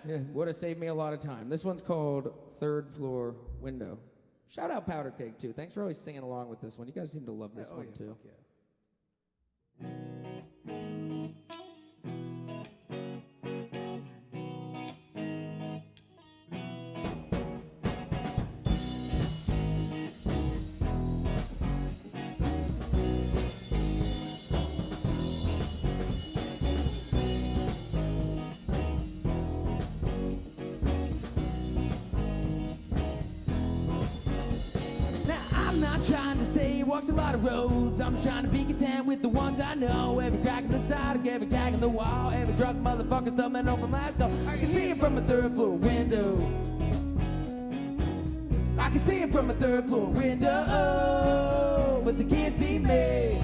Yeah, would have saved me a lot of time. This one's called Third Floor Window. Shout out Powder Cake too. Thanks for always singing along with this one. You guys seem to love this one too. Trying to say you walked a lot of roads. I'm trying to be content with the ones I know. Every crack in the side, every tag in the wall, every drunk motherfucker stumbling home from Glasgow. I can see it from a 3rd floor window. I can see it from a 3rd floor window, but they can't see me.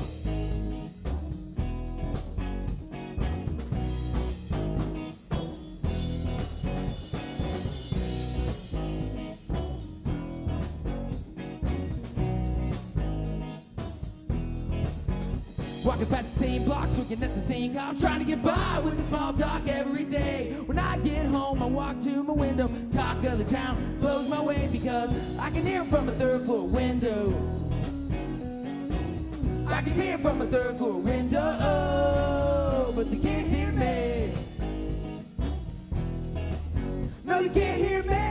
Walking past the same blocks, looking at the same cops, trying to get by with the small talk every day. When I get home, I walk to my window, talk of the town blows my way because I can hear from a third floor window. I can hear from a third floor window, but they can't hear me. No, they can't hear me.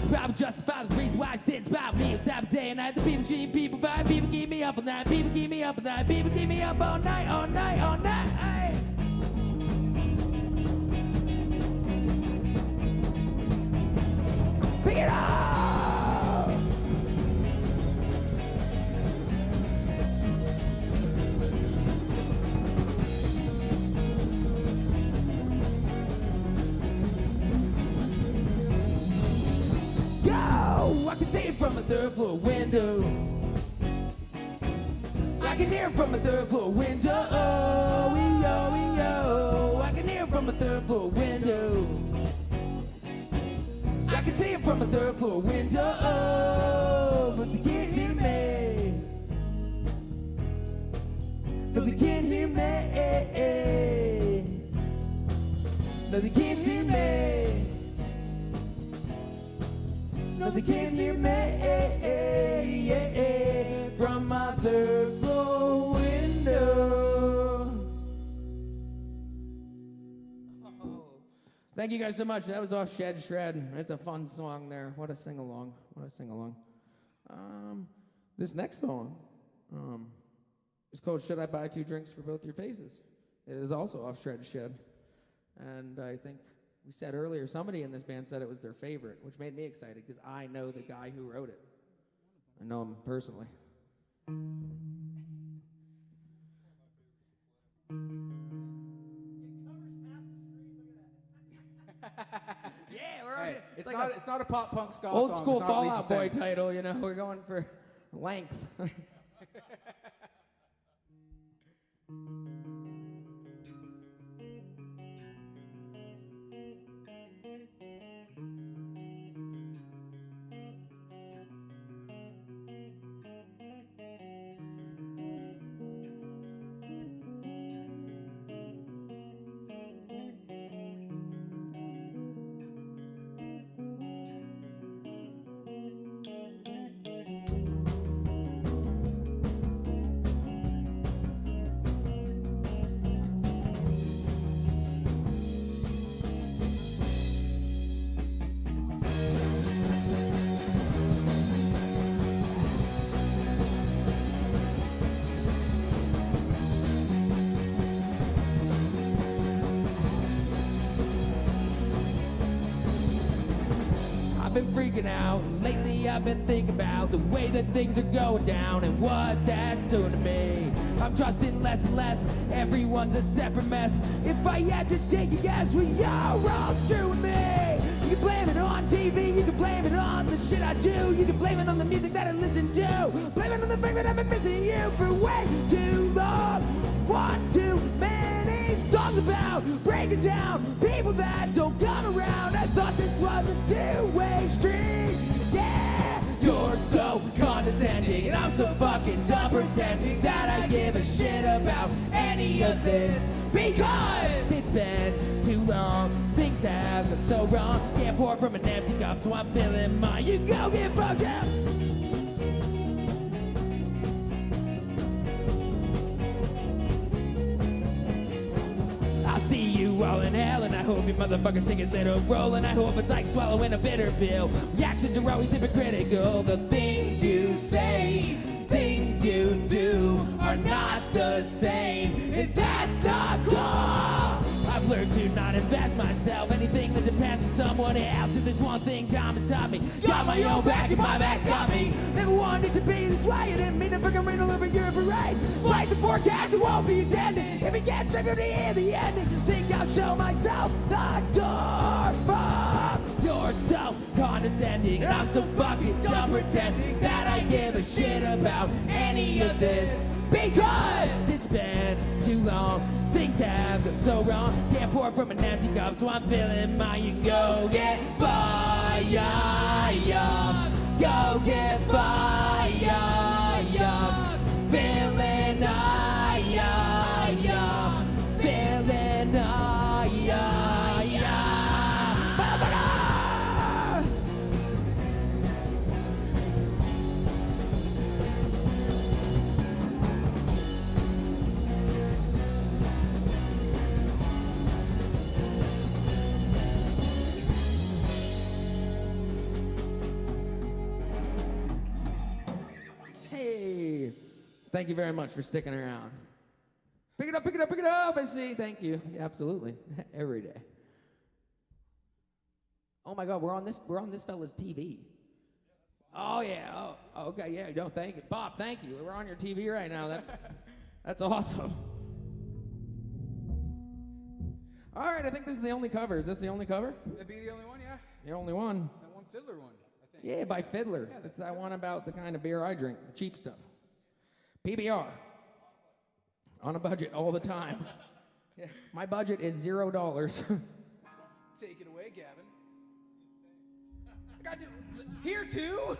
Probably justify the reason why I sit by me on time of day and night. The people scream, people fight, people keep me up all night, people keep me up all night, people keep me up all night, all night, all night. Pick it up! Go! I can see it from a third floor window. I can hear it from a third floor window. I can hear it from a third floor window. I can see it from a third floor window, but they can't hear me. No, they can't hear me. No, they can't hear me. No, they can't hear me from my third floor window. Thank you guys so much. That was off Shed Shred. It's a fun song there. What a sing-along. What a sing-along. This next song is called Should I Buy 2 Drinks for Both Your Faces? It is also off Shred Shed. And I think we said earlier, somebody in this band said it was their favorite, which made me excited because I know the guy who wrote it. I know him personally. Yeah, we're Hey, it's it's not a pop punk ska old song. school It's not Fall Lisa Out Boy Sings. title, you know. We're going for length. I've been freaking out. Lately I've been thinking about the way that things are going down and what that's doing to me. I'm trusting less and less. Everyone's a separate mess. If I had to take a guess, well, you're all screwing me. You can blame it on TV. You can blame it on the shit I do. You can blame it on the music that I listen to. Blame it on the fact that I've been missing you for way too long. One too many songs about breaking down people that don't come around. I thought this was a two-way street. Yeah, you're so condescending, and I'm so fucking done pretending that I give a shit about any of this. Because it's been too long, things have gone so wrong. Can't pour from an empty cup, so I'm filling mine. You go get fucked up. I'll see you all in hell, and I hope you motherfuckers take a little roll, and I hope it's like swallowing a bitter pill. Reactions are always hypocritical. The things you say, things you do are not the same, and that's not cool. I've learned to not invest myself, anything that depends on someone else. If there's one thing time has taught me, got my own back and my back's got me. Never wanted to be this way, I didn't mean to fucking rain all over your parade. Like the forecast, it won't be attended. If it gets trivial to hear the ending, think I'll show myself the door. Fuck, you're so condescending, and I'm so fucking done pretending that I give a shit about any of this. Because it's been too long, things have gone so wrong. Can't pour from an empty cup, so I'm filling mine. You go get fire, go get fire, filling filling Hey, thank you very much for sticking around. Pick it up, pick it up, pick it up. I see. Thank you. Yeah, absolutely. Every day. Oh my God, we're on this fella's TV. Oh yeah. Oh, okay. Yeah. No, thank you, Bob. Thank you. We're on your TV right now. That's awesome. All right. I think this is the only cover. Is this the only cover? That'd be the only one, yeah. The only one. That one Fiddler one, I think. Yeah, by Fiddler. Yeah, That's that one about the kind of beer I drink, the cheap stuff. PBR. On a budget all the time. Yeah, my budget is $0. Take it away, Gavin. I got to here too.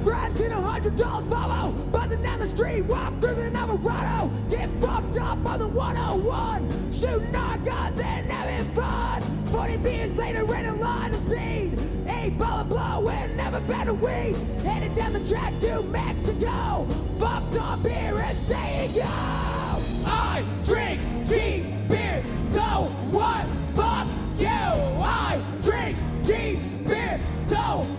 Friends in $100 Volvo, buzzing down the street, walk through the Alvarado, get fucked up on the 101, shooting our guns and having fun. 40 beers later in a line of speed, 8 ball of blow and never better weed. Headed down the track to Mexico, fucked on beer and staying go. I drink cheap beer, so what? Fuck you. I drink cheap beer, so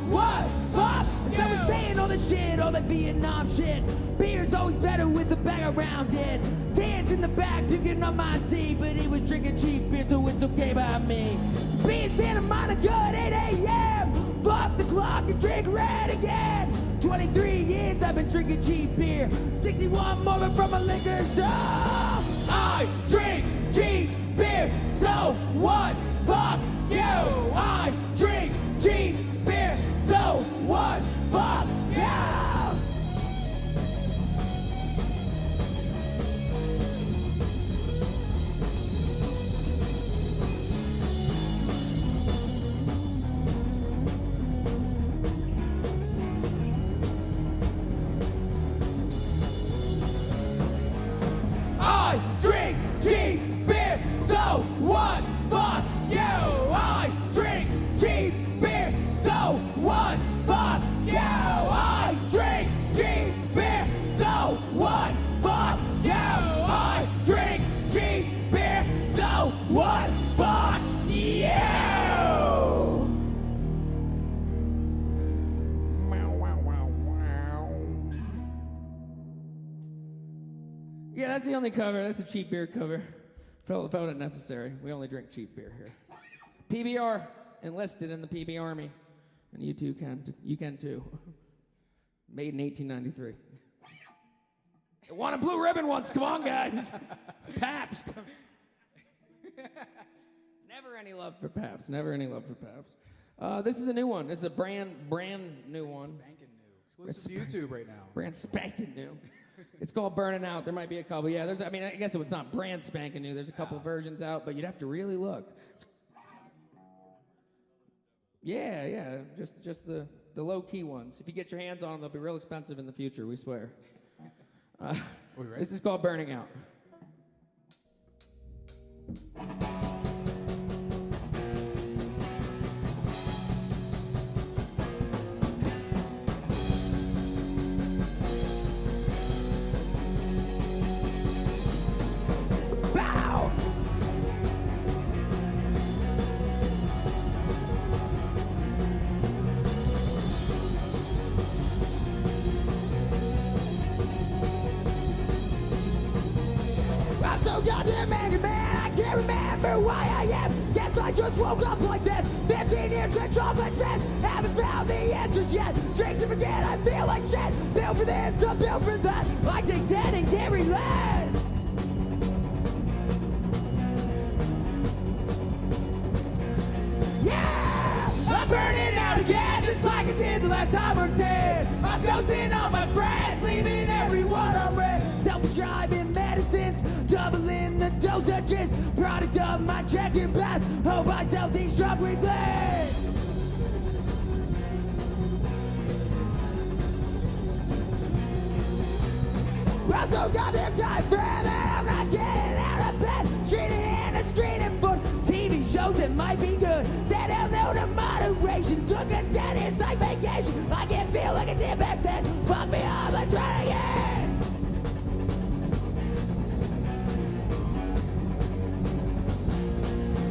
what? Fuck. I was saying all the shit, all that Vietnam shit. Beer's always better with the bag around it. Dan's in the back picking up my seat, but he was drinking cheap beer, so it's okay by me. Being Santa Monica at 8 a.m. Fuck the clock and drink red again. 23 years I've been drinking cheap beer. 61 more from a liquor store. I drink cheap beer, so what? Fuck you. I drink cheap beer, so what? Fuck you! I drink cheap beer, so what? Fuck you! I drink cheap beer, so what? Fuck you! I drink cheap beer, so what? Fuck you! I drink cheap beer, so what? Fuck you! Yeah, that's the only cover. That's a cheap beer cover. Felt it necessary. We only drink cheap beer here. PBR enlisted in the PB Army. And you too you can too. Made in 1893. I won a blue ribbon once, come on guys. Pabst. Never any love for Pabst, never any love for Pabst. This is a new one, this is a brand new one. Spanking new. Exclusive to YouTube right now. Brand spanking new. It's called Burning Out, there might be a couple, yeah, I guess it's not brand spanking new, there's a couple versions out, but you'd have to really look. Yeah, just the low-key ones. If you get your hands on them, they'll be real expensive in the future, we swear. This is called Burning Out. Bow! goddamn angry man. I can't remember why I am. Guess I just woke up like this. 15 years been chocolate fest. Haven't found the answers yet. Drink to forget, I feel like shit. Built for this, I'm built for that. I take 10 and carry less. Yeah! I'm burning out again, just like I did the last time I did. I'm ghosting all my friends, leaving everyone on red. Self-prescribing medicines, doubling the dosages. Product of my check-in pass, hope I self-destruct with lead. I'm so goddamn tired, friend, and I'm not getting out of bed. Street in the street and foot. TV shows that might be good. Said hell no to moderation. Took a 10-year like vacation. I can't feel like I did back then. Fuck me up, let's try it again.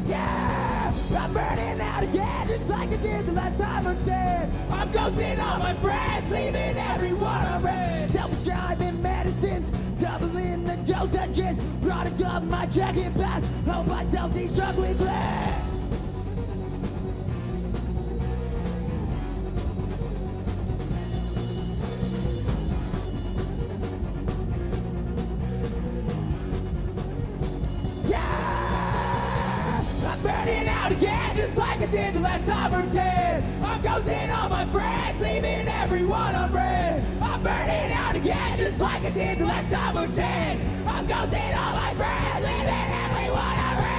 Yeah, I'm burning out again, just like I did the last time I did. I'm ghosting all my friends, leaving everyone on red. Self-prescribing medicines, doubling the dosages. Product of my check-in pass, hope I self-destruct with lead. Burning out again, just like I did the last time I did. I'm ghosting all my friends, leaving everyone on red. I'm burning out again, just like I did the last time I did. I'm ghosting all my friends, leaving everyone on red.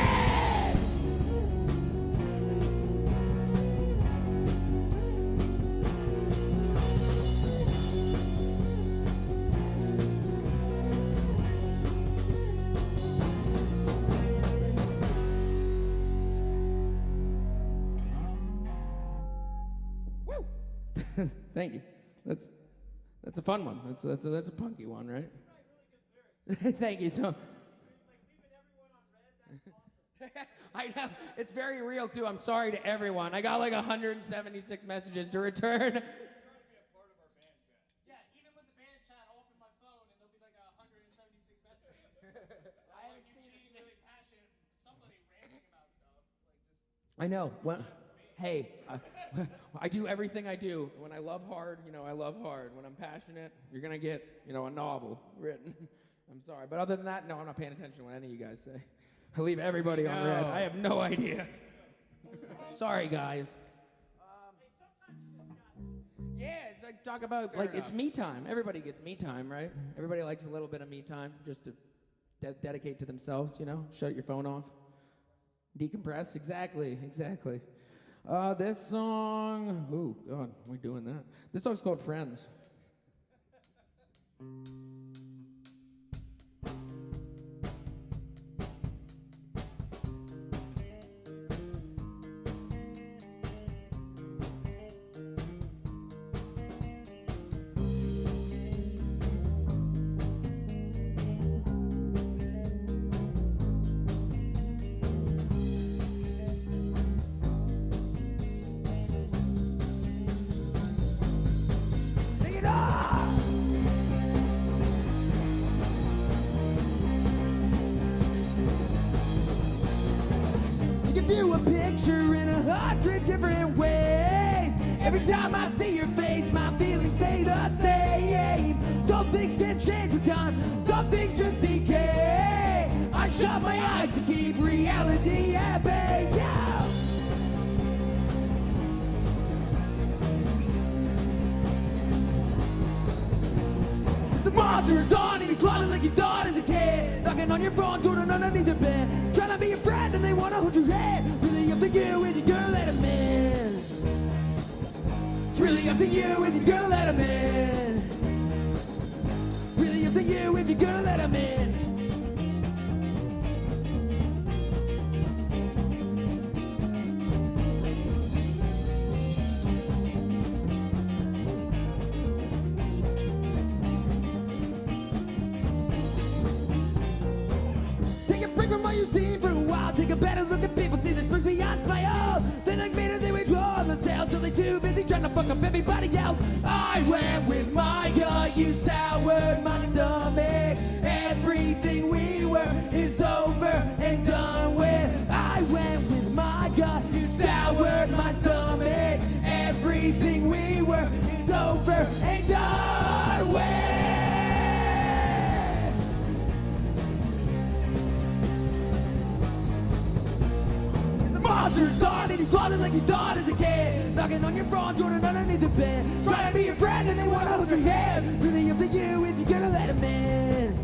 Thank you. That's a fun one. That's a punky one, right? Thank you. So I know it's very real too. I'm sorry to everyone. I got like 176 messages to return. I know. Well, hey, I do everything I do. When I love hard, I love hard. When I'm passionate, you're going to get, a novel written. I'm sorry. But other than that, no, I'm not paying attention to what any of you guys say. I leave everybody on red. I have no idea. Sorry, guys. Yeah, it's like talk about, it's me time. Everybody gets me time, right? Everybody likes a little bit of me time just to dedicate to themselves, Shut your phone off. Decompress. Exactly. This song, oh God, we're doing that. This song's called Friends. View a picture in 100 different ways. Every time I see your face, my feelings stay the same. Some things can change with time, some things just decay. I shut my eyes to keep reality at bay. Yeah. The monster's on in your closet like you thought as a kid. Knocking on your front door and underneath the bed. Trying to be your friend and they want to hold your hand. Really up to you if you're gonna let them in. It's really up to you if you're gonna let them in. Really up to you if you're gonna let them in. From what you've seen for a while, take a better look at people, see the smirks beyond smile. Then like me, they withdraw themselves, so they too busy trying to fuck up everybody else. I went with my gut, you soured my stomach. Everything we were is over. hurt my stomach. Everything we were is over and done with. The monster's on in your closet like you thought as a kid. Knocking on your front door and underneath the bed. Trying to be your friend and they wanna hold your hand. Really up to you if you're gonna let him in.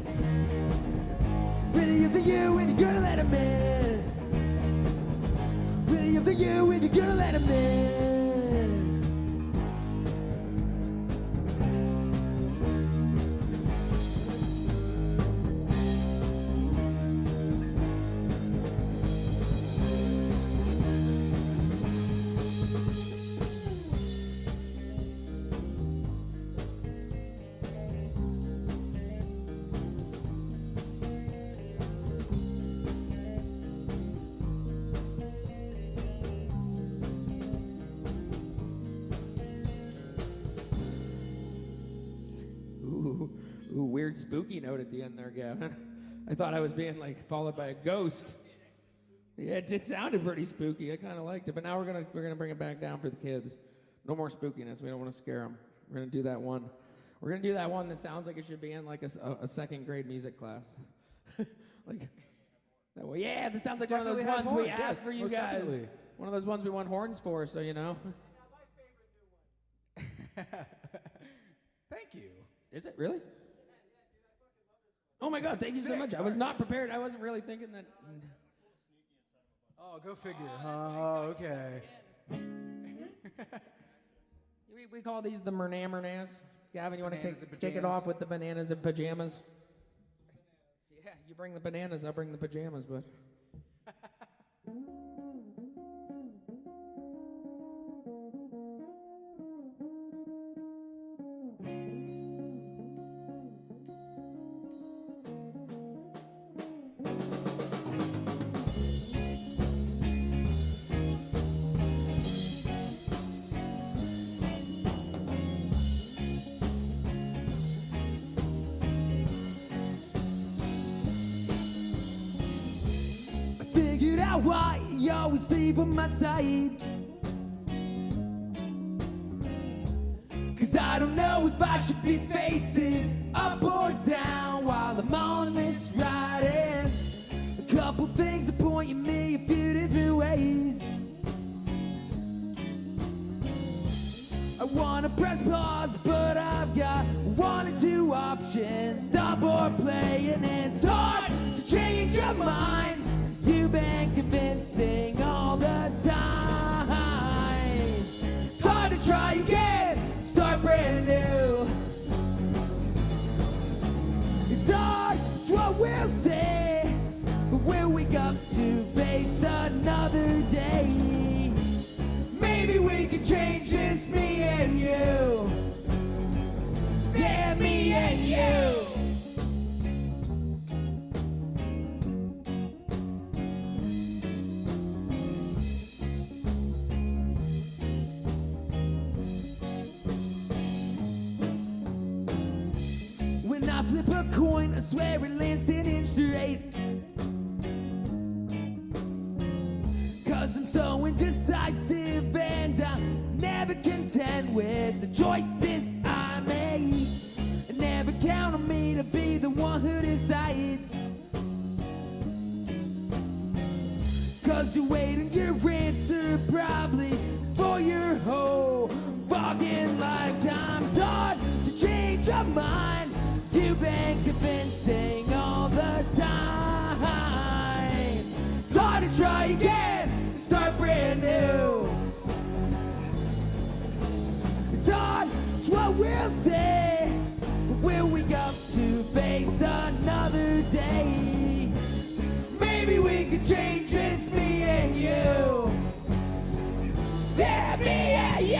Really up to you if you're gonna let him in. Really up to you if you're gonna let him in. Ooh, weird spooky note at the end there, Gavin. I thought I was being like followed by a ghost. Yeah, it sounded pretty spooky. I kind of liked it, but now we're gonna bring it back down for the kids. No more spookiness. We don't want to scare them. We're gonna do that one. We're gonna do that one that sounds like it should be in like a second grade music class. Like that way. Yeah, that sounds like Definitely one of those have ones we horns, asked yes, for you most guys. definitely. One of those ones we want horns for, so you know. Thank you. Is it really? Oh my God! Thank you so much. I was not prepared. I wasn't really thinking that. Oh, go figure. Oh, okay. We call these the Mernamernaz. Gavin, you want to Bananas and kick it pajamas. off with the bananas and pajamas? Yeah, you bring the bananas, I'll bring the pajamas, but. Figured out why you always sleep on my side. Cause I don't know if I should be facing up or down while I'm on this ride. And a couple things are pointing me a few different ways. I wanna press pause, but I've got one or two options. Stop or play, and it's hard to change your mind. You've been convincing all the time. It's hard to try again, start brand new. It's hard, it's what we'll say, but we'll wake up to face another day. Maybe we could change this, me and you. Yeah, me and you. When I flip a coin, I swear it lands 10 inch straight. Cause I'm so indecisive and I'm never content with the choices I made. And never count on me to be the one who decides. Cause you're waiting your answer probably for your whole fucking lifetime. It's hard to change your mind. You've been convincing all the time. It's hard to try again and start brand new. It's hard, it's what we'll say, but we'll wake up to face another day. Maybe we could change this, me and you. Yeah, me and you.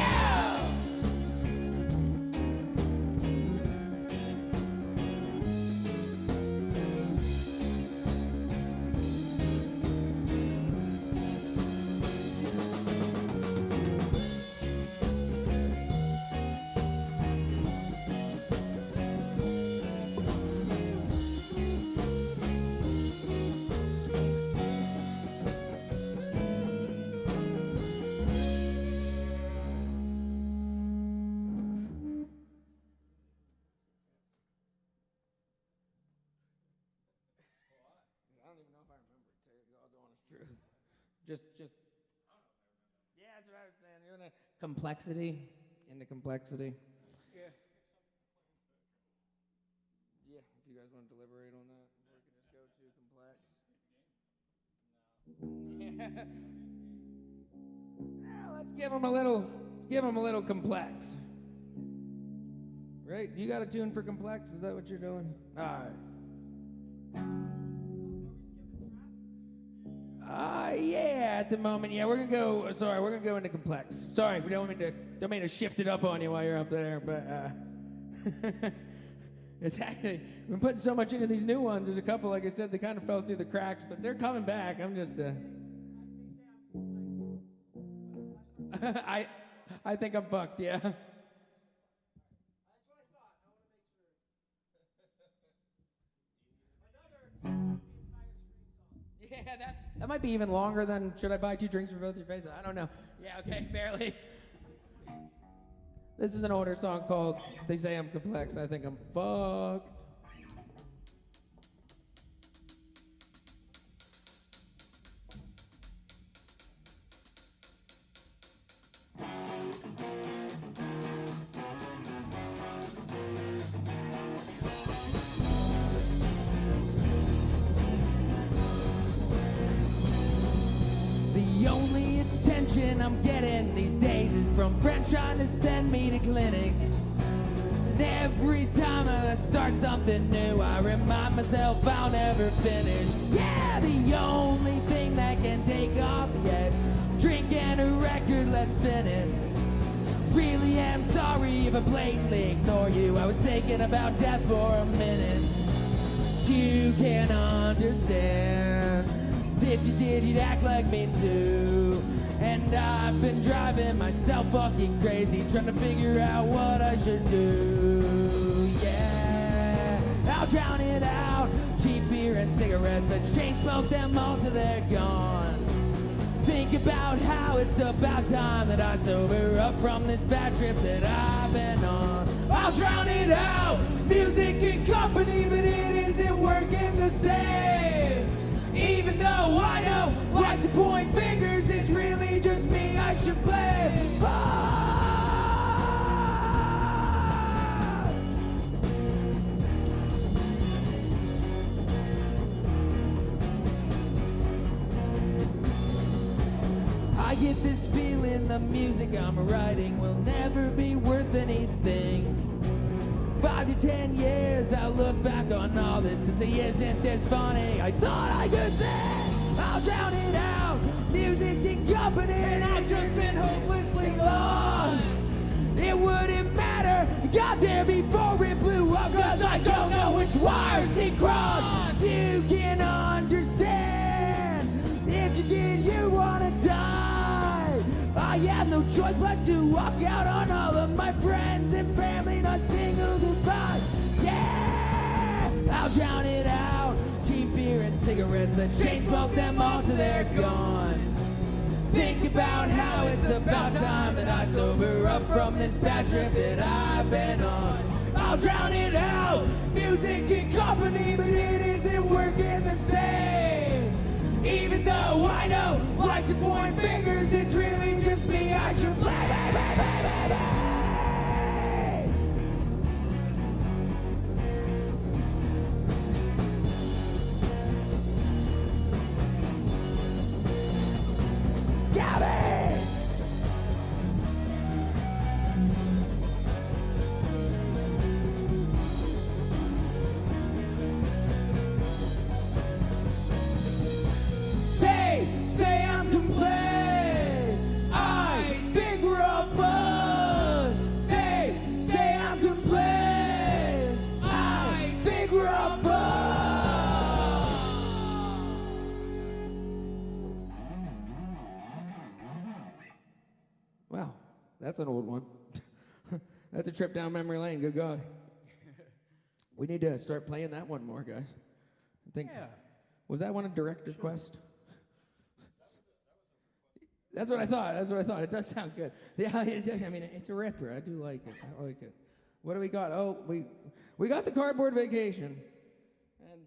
Just. Yeah, that's what I was saying. You're in a complexity. Into complexity. Yeah. Yeah. Do you guys want to deliberate on that? Or we can just go to complex. No. Yeah, let's give them a little complex. Right? You got a tune for complex? Is that what you're doing? All right. Yeah, at the moment, yeah, we're gonna go into complex. Sorry, we don't mean to shift it up on you while you're up there, but it's actually, we've been putting so much into these new ones. There's a couple, like I said, they kind of fell through the cracks, but they're coming back. I'm just, I think I'm fucked, yeah. Yeah, that might be even longer than should I buy 2 drinks for both your faces? I don't know. Yeah, okay, barely. This is an older song called They Say I'm Complex, I Think I'm Fucked. The only attention I'm getting these days is from friends trying to send me to clinics. And every time I start something new, I remind myself I'll never finish. Yeah, the only thing that can take off yet, drink and a record, let's spin it. Really am sorry if I blatantly ignore you. I was thinking about death for a minute. You can't understand. If you did, you'd act like me too. And I've been driving myself fucking crazy, trying to figure out what I should do. Yeah, I'll drown it out. Cheap beer and cigarettes, let's chain smoke them all till they're gone. Think about how it's about time that I sober up from this bad trip that I've been on. I'll drown it out. Music and company, but it isn't working the same. Even though I know, like to point fingers, it's really just me I should blame. I get this feeling the music I'm writing will never be worth anything. 5 to 10 years, I'll look back on all this and say, isn't this funny? I thought I could say, I'll drown it out. Music and company, and I've just been hopelessly lost. It wouldn't matter, got there before it blew up, cause I don't know which wires they crossed. You can understand, if you did, you wanna die. I have no choice but to walk out on all of my friends and family, not single goodbye. Yeah, I'll drown it out. Cheap beer and cigarettes, let's chain smoke them all till they're gone. Think about how it's about time that I sober up from this bad trip that I've been on. I'll drown it out. Music and company, but it isn't working the same. Even though I know, like to point fingers, it's really just me I should blame. Gabby! They say I'm complex. I think we're all fun. They say I'm complex. I think we're all fun. Wow, that's an old one. That's a trip down memory lane. Good God. We need to start playing that one more, guys. I think. Yeah. Was that one a direct request? That's what I thought. It does sound good. Yeah, it does. I mean, it's a ripper. I do like it. I like it. What do we got? Oh, we got the Cardboard Vacation. And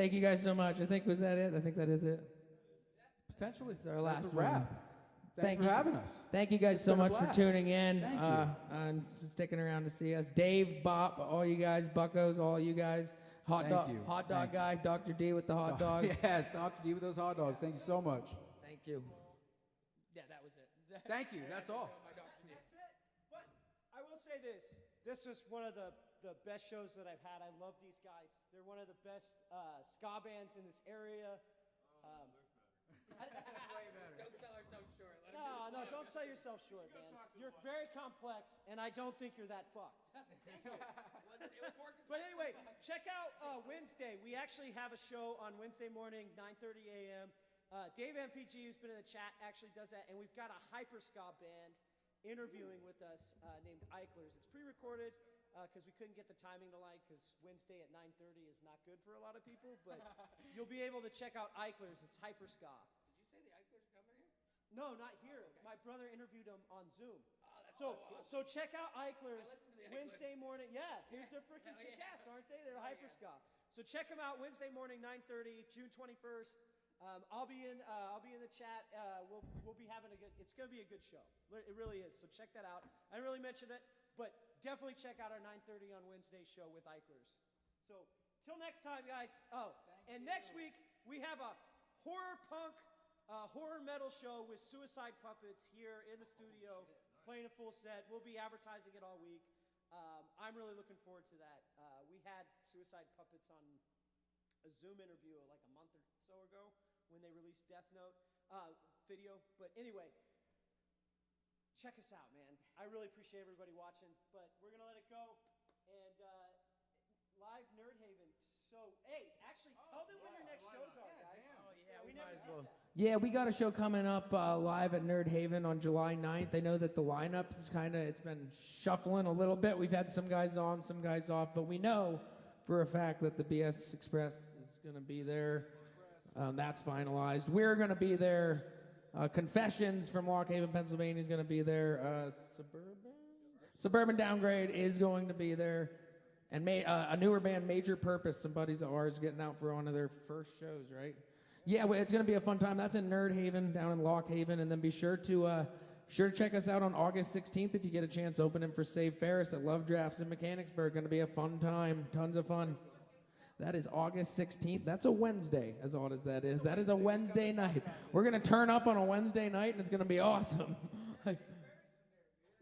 Thank you guys so much. I think, was that it? I think that is it. Potentially. It's our last That's a wrap. one. Thanks for having us. Thank you guys It's so been a much for blast. tuning in. Thank you. And sticking around to see us. Dave, Bop, all you guys, Buccos, all you guys. Hot Thank you. Hot dog Thank you. guy, Dr. D with the hot dogs. Yes, Dr. D with those hot dogs. Thank you so much. Thank you. Yeah, that was it. Thank you. That's all. That's it. But I will say this. This is one of the best shows that I've had. I love these guys. They're one of the best ska bands in this area. Don't sell ourselves short. No, don't sell yourself short, man. You're very complex, and I don't think you're that fucked. But anyway, check out Wednesday. We actually have a show on Wednesday morning, 9:30 a.m. Dave MPG, who's been in the chat, actually does that, and we've got a hyper ska band interviewing with us named Eichlers. It's pre-recorded because we couldn't get the timing to like, because Wednesday at 9:30 is not good for a lot of people, but you'll be able to check out Eichlers. It's hyper ska. Did you say the Eichlers are coming here? No, not here. Okay. My brother interviewed him on Zoom. Oh, that's So awesome. so check out Eichlers I listened to the Wednesday morning. Yeah, dude, they're freaking Hell yeah. kick-ass, aren't they? They're Hell hyper ska. So check them out Wednesday morning, 9:30, June 21st. I'll be in the chat. We'll be having a good. It's gonna be a good show. It really is. So check that out. I didn't really mention it, but definitely check out our 9:30 on Wednesday show with Eichlers. So till next time, guys. Oh, and next week we have a horror punk, horror metal show with Suicide Puppets here in the studio, playing a full set. We'll be advertising it all week. I'm really looking forward to that. We had Suicide Puppets on a Zoom interview like a month or so ago when they released Death Note video. But anyway, check us out, man. I really appreciate everybody watching, but we're gonna let it go. And live Nerd Haven. So hey, actually, tell them when your next shows are, guys. Oh yeah, we never did that. Yeah, we got a show coming up live at Nerd Haven on July 9th. I know that the lineup is it's been shuffling a little bit. We've had some guys on, some guys off, but we know for a fact that the BS Express is going to be there. That's finalized. We're going to be there. Confessions from Lock Haven, Pennsylvania is going to be there. Suburban Downgrade is going to be there. And a newer band, Major Purpose, some buddies of ours getting out for one of their first shows, right? Yeah, well, it's going to be a fun time. That's in Nerd Haven, down in Lock Haven. And then be sure to check us out on August 16th if you get a chance, opening for Save Ferris at Love Drafts in Mechanicsburg. Going to be a fun time. Tons of fun. That is August 16th. That's a Wednesday, as odd as that is. That is a Wednesday night. We're going to turn up on a Wednesday night, and it's going to be awesome.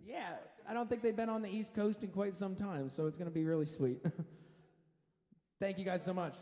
Yeah, I don't think they've been on the East Coast in quite some time, so it's going to be really sweet. Thank you guys so much.